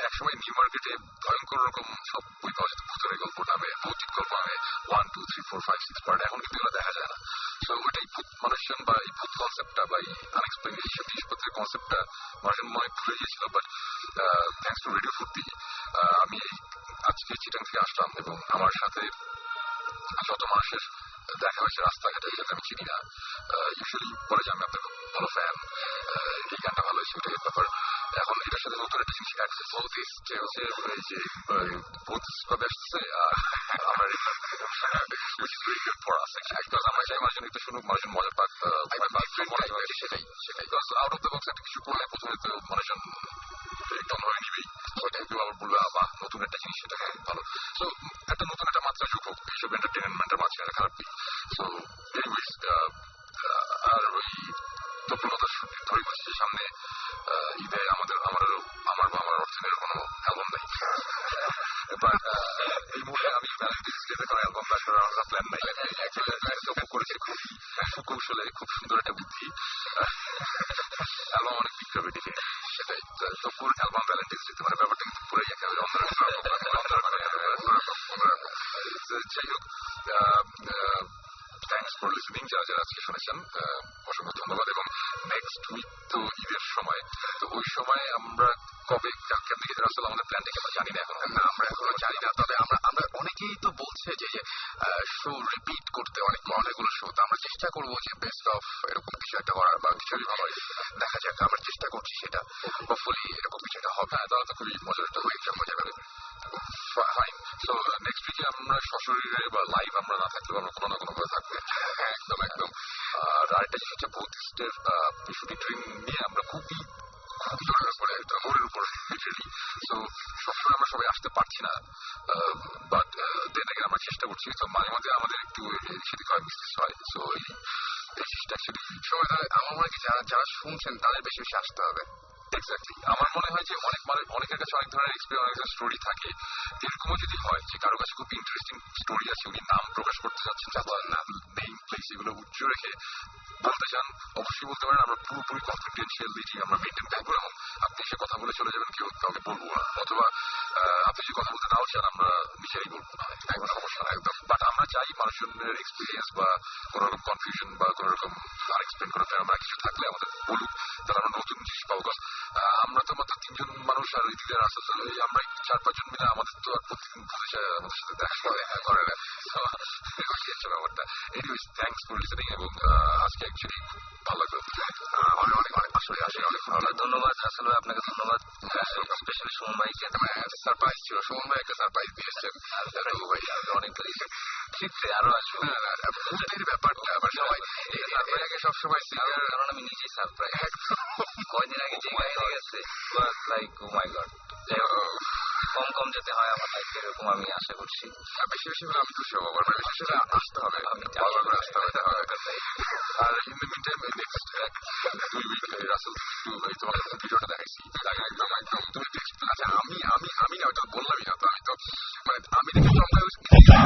একসময় নিউ মার্কেটে ভয়ঙ্কর রকম সব বই পাওয়া যেত ভূতের গল্প নামে, ভৌতিক গল্প নামে, 1, 2, 3, 4, 5, 6 পার্ট। এখন কিন্তু এগুলো দেখা যায় না। তো ওইটাই ভূত মানুষজন বা এই ভূত কনসেপ্টটা বা এই আনএক্সপ্লেইন এইসব জিনিসপত্রের কনসেপ্টটা মানুষজন মনে ভুলে গিয়েছিল। বাট থ্যাংকস টু রেডিও ফুর্তি আমি আজকে চিটাং থেকে আসলাম এবং আমার সাথে যত মানুষের দেখা হয়েছে রাস্তাঘাটে যাতে আমি চিনি না, ইউজুয়ালি বলে যে আমি আপনার খুব ভালো ফ্যান, এই গানটা ভালো হয়েছে, ওটাই ব্যাপার। এখন এটার সাথে নতুন একটা জিনিস অ্যাড হচ্ছে, যে হচ্ছে এই যে ভূত কবে আসতেছে, আমার পর আছে একদম আমরা চাই মানুষজন একটু শুনুক, মানুষজন মজা পাক, সেটাই সেটাই আউট অফ দ্য বক্স একটা কিছু করলে প্রথমে তো মানুষজন একটু ধরে নিবেই, সেটাই কেউ আবার বলবে বাহ নতুন একটা জিনিস, সেটা ভালো। তো একটা নতুন একটা মাত্রা যোগ হোক এইসব এন্টারটেনমেন্টের মাঝে, একটা খারাপ দিক। সো এনিওয়েজ, আর ওই তৎপরতা ধরে বলছি সামনে ঈদে আমার অর্থনের কোনো অ্যালবাম নেই, বাট এই মুহূর্তে আমি ভ্যালেন্টাইন্স ডে তে কোনো অ্যালবাম বা করার আমরা প্ল্যান নাই। অ্যাকচুয়ালি করেছি খুবই সুকৌশলে, খুব সুন্দর একটা বুদ্ধি, অ্যালবাম অনেক বিক্রি হবে দেখে, সেটাই তো পুরো অ্যালবাম ভ্যালেন্টাইন্স ডে মানে ব্যাপারটা কিন্তু পুরোই একেবারে যাই হোক, থ্যাংকস ফর লিসনিং, যারা যারা আজকে শুনেছেন অসংখ্য ধন্যবাদ। এবং নেক্সট উইক তো ঈদের সময়, তো ওই সময় আমরা কবে কেমন ঈদের আসলে আমাদের প্ল্যানটা কেমন জানি না এখন, না আমরা এখনো জানি না। তবে আমরা অনেকেই তো বলছে যে শো রিপিট করতে, অনেকগুলো শো, তো আমরা চেষ্টা করবো যে বেস্ট অফ এরকম কিছু একটা করার বা কিছু দেখা যাক, আমরা চেষ্টা করছি সেটা, হোপফুলি এরকম কিছু একটা হবে, তাহলে তো খুবই মজার একটা হয়ে মজা হবে। ফাইন, তো নেক্সট উইকে আমরা সশরীরে বা লাইভ আমরা না থাকলেও আমরা কোনো না কোনো ভাবে থাকবো। একদম একদম। আর আরেকটা জিনিস হচ্ছে বুদ্ধিস্টের শুটিং ট্রেন নিয়ে আমরা খুবই জোরের উপরে, জোরের উপর লিটারেলি। তো সবসময় আমরা সবাই আসতে পারছি না, বাট দেন আগে আমরা চেষ্টা করছি। তো মাঝে মাঝে আমাদের একটু সেদিক হয়, মিসেস হয়। তো এই জিনিসটা অ্যাকচুয়ালি সময় আমার মনে হয় কি যারা শুনছেন তাদের বেশি বেশি আসতে হবে। এক্স্যাক্টলি, আমার মনে হয় যে অনেকের কাছে অনেক ধরনের এক্সপিরিয়েন্স, অনেক ধরনের স্টোরি থাকে। এরকমও যদি হয় যে কারো কাছে খুব ইন্টারেস্টিং স্টোরি আছে, উনি নাম প্রকাশ করতে চাচ্ছেন, না নেম প্লেস এগুলো উচ্চ রেখে বলতে চান, অবশ্যই বলতে পারেন। আমরা পুরোপুরি কনফিডেন্সিয়ালিটি আমরা মেনটেন করবো, এবং আপনি সে কথা বলে চলে যাবেন, কেউ কাউকে বলবো না, অথবা আপনি যে কথা বলতে নাও চান আমরা নিজেরাই বলবো না, একদম সমস্যা না একদম। বাট আমরা চাই মানুষজনের এক্সপিরিয়েন্স বা কোন রকম কনফিউশন বা কোন রকম আনএক্সপ্লেন করা আমরা কিছু থাকলে আমাদের বলুক, তাহলে আমরা নতুন জিনিস পাবো। আমরা তো মাত্র 3 জন মানুষ, আর এদিকে আসলে আমরা 4-5 জন মিলে, আমাদের তো আর প্রতিদিন আমাদের সাথে দেখা করে না ব্যাপারটা। এনিওয়েজ, থ্যাংকস ফর লিসেনিং, এবং আজকে অ্যাকচুয়ালি ভালো লাগলো, অনেক অনেক আসলে অনেক ভালো। ধন্যবাদ রাসেল ভাই, আপনাকে ধন্যবাদ, স্পেশালি সুমন ভাইকে। সারপ্রাইজ ছিল, সুমন ভাই একটা সারপ্রাইজ দিয়ে এসছেন, ভাই অনেক ক্ষেত্রে আরো আসবে ভূতের ব্যাপারটা, আবার সবাই সারপ্রাইজ আগে সবসময়, কারণ আমি নিজেই সারপ্রাইজ। কয়দিন আগে যে গাড়ি গেছে লাইক ও মাই গড, যাই হোক কম যেতে হয় আমার লাইফে, এরকম আমি আশা করছি। বেশি বেশি হলে আমি খুশি হবো, বেশি বেশি আসতে হবে, আসতে হবে। আর in the meantime next 2 week Rasel একটু তোমাকে ভিডিওটা দেখাইছি, একদম একদম তুমি আচ্ছা, আমি না ওটা বললামই না, তো আমি তো মানে আমি দেখে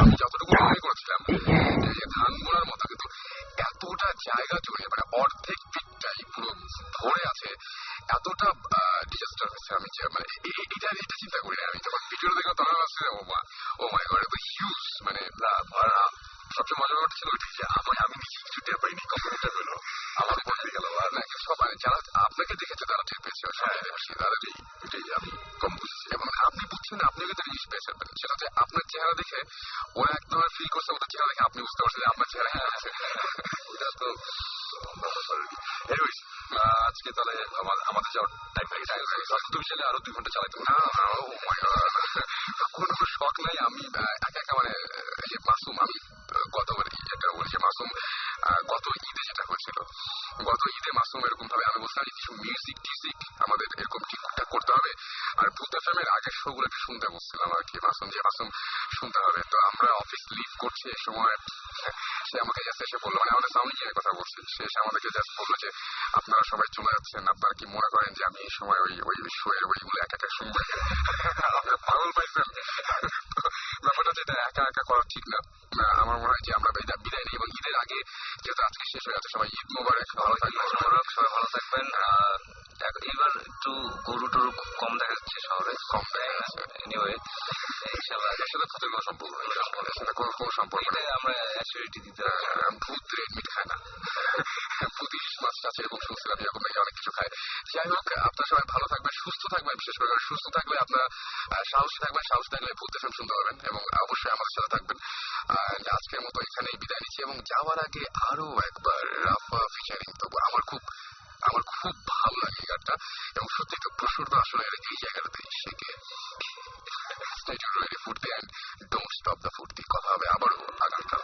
আমি যতটুকু মনে করেছিলাম যে ধান গোড়ার মতো, কিন্তু এতটা জায়গা জুড়ে মানে অর্ধেক দিকটাই পুরো ভরে আছে, এতটা ডিজাস্টার হয়েছে। আমি মানে এটা চিন্তা করি না, আমি যখন ভিডিওটা দেখলাম তখন ভাবছি ও মাই গড, এত হিউজ, মানে সবচেয়ে মজার ব্যাপারটা ছিল ওইটাই যে আমি নিজে কিছু টের পাইনি, কম্পিউটার পেলো আমার বলতে গেল, আর না সবাই যারা আপনাকে দেখেছে তারা টের পেয়েছে, এটাই আমি কম বুঝেছি। এবং আপনি বুঝছেন না, আপনিও কিন্তু জিনিস পেয়েছেন, সেটা হচ্ছে আপনার চেহারা দেখে ওরা একদম ফিল করছে, ওদের চেহারা দেখে আপনি বুঝতে পারছেন যে আপনার চেহারা কি আছে, ওটা তো এনিওয়েজ। আজকে তাহলে আমাদের যাওয়ার টাইম হয়ে গেছে, তুমি চাইলে আরো 2 ঘন্টা চালাইতে না, কোনো শখ নাই। আমি একা মানে মাসুম, আমি গত যেটা বলছি মাসুম গত ঈদে যেটা হয়েছিল, গত ঈদে মাসুম এরকম ভাবে আমি বলছিলাম কিছু মিউজিক টিউজিক আমাদের এরকম ঠিকঠাক করতে হবে, আর ভূত এফএমের আগের শো গুলোকে শুনতে বলছিলাম আর কি, মাসুম শুনতে হবে। তো আমরা অফিস লিভ করছি এই সময়, সে আমাকে জাস্ট এসে বললো, মানে আমাদের সামনে গিয়ে কথা বলছি, সে এসে আমাদেরকে জাস্ট বললো যে আপনারা সবাই চলে যাচ্ছেন, আপনারা কি মনে করেন যে আমি এই সময় ওই শো এর ওইগুলো একা শুনবো? আপনার পাগল পাইছেন ব্যাপারটা, যেটা একা করা ঠিক না। আমার মনে হয় যে আমরা বিদায় নিই, এবং ঈদের আগে যেহেতু আজকে শেষ হয়ে যাচ্ছে, সবাই ঈদ মোবারক, ভালো থাকবেন, সবাই ভালো থাকবেন। এবার একটু গরু টরু খুব কম দেখা যাচ্ছে শহরে, কম দেখা যাচ্ছে, এনিওয়ে ইনশাআল্লাহ এর সাথে ভূতের কোনো সম্পর্ক নেই, এর সাথে কোনো সম্পর্ক নেই। আমরা অ্যাসিডিটি দিতে ভূত রেড মিট খায় না, ভূত ইলিশ মাছ আছে এরকম শুনছিলাম, এরকম নাকি অনেক কিছু খায়। যাই হোক, আপনারা সবাই ভালো থাকবেন, সুস্থ থাকবেন, বিশেষ করে সুস্থ থাকলে আপনারা সাহসী থাকবেন, সাহস থাকলে ভূত এফএম শুনতে পারবেন এবং অবশ্যই আমাদের সাথে থাকবেন। আজকের মতো এখানেই বিদায় নিচ্ছি এবং যাওয়ার আগে আরো একবার রাফা ফিচারিং তবু আমার খুব ভালো লাগে এই গানটা এবং সত্যি তো প্রসূর তো আসলে এই জায়গাটাতে শেখে। Stay tuned, ready ফুর্তি and don't stop the ফুর্তি। কথা হবে আবারও আগামীকাল।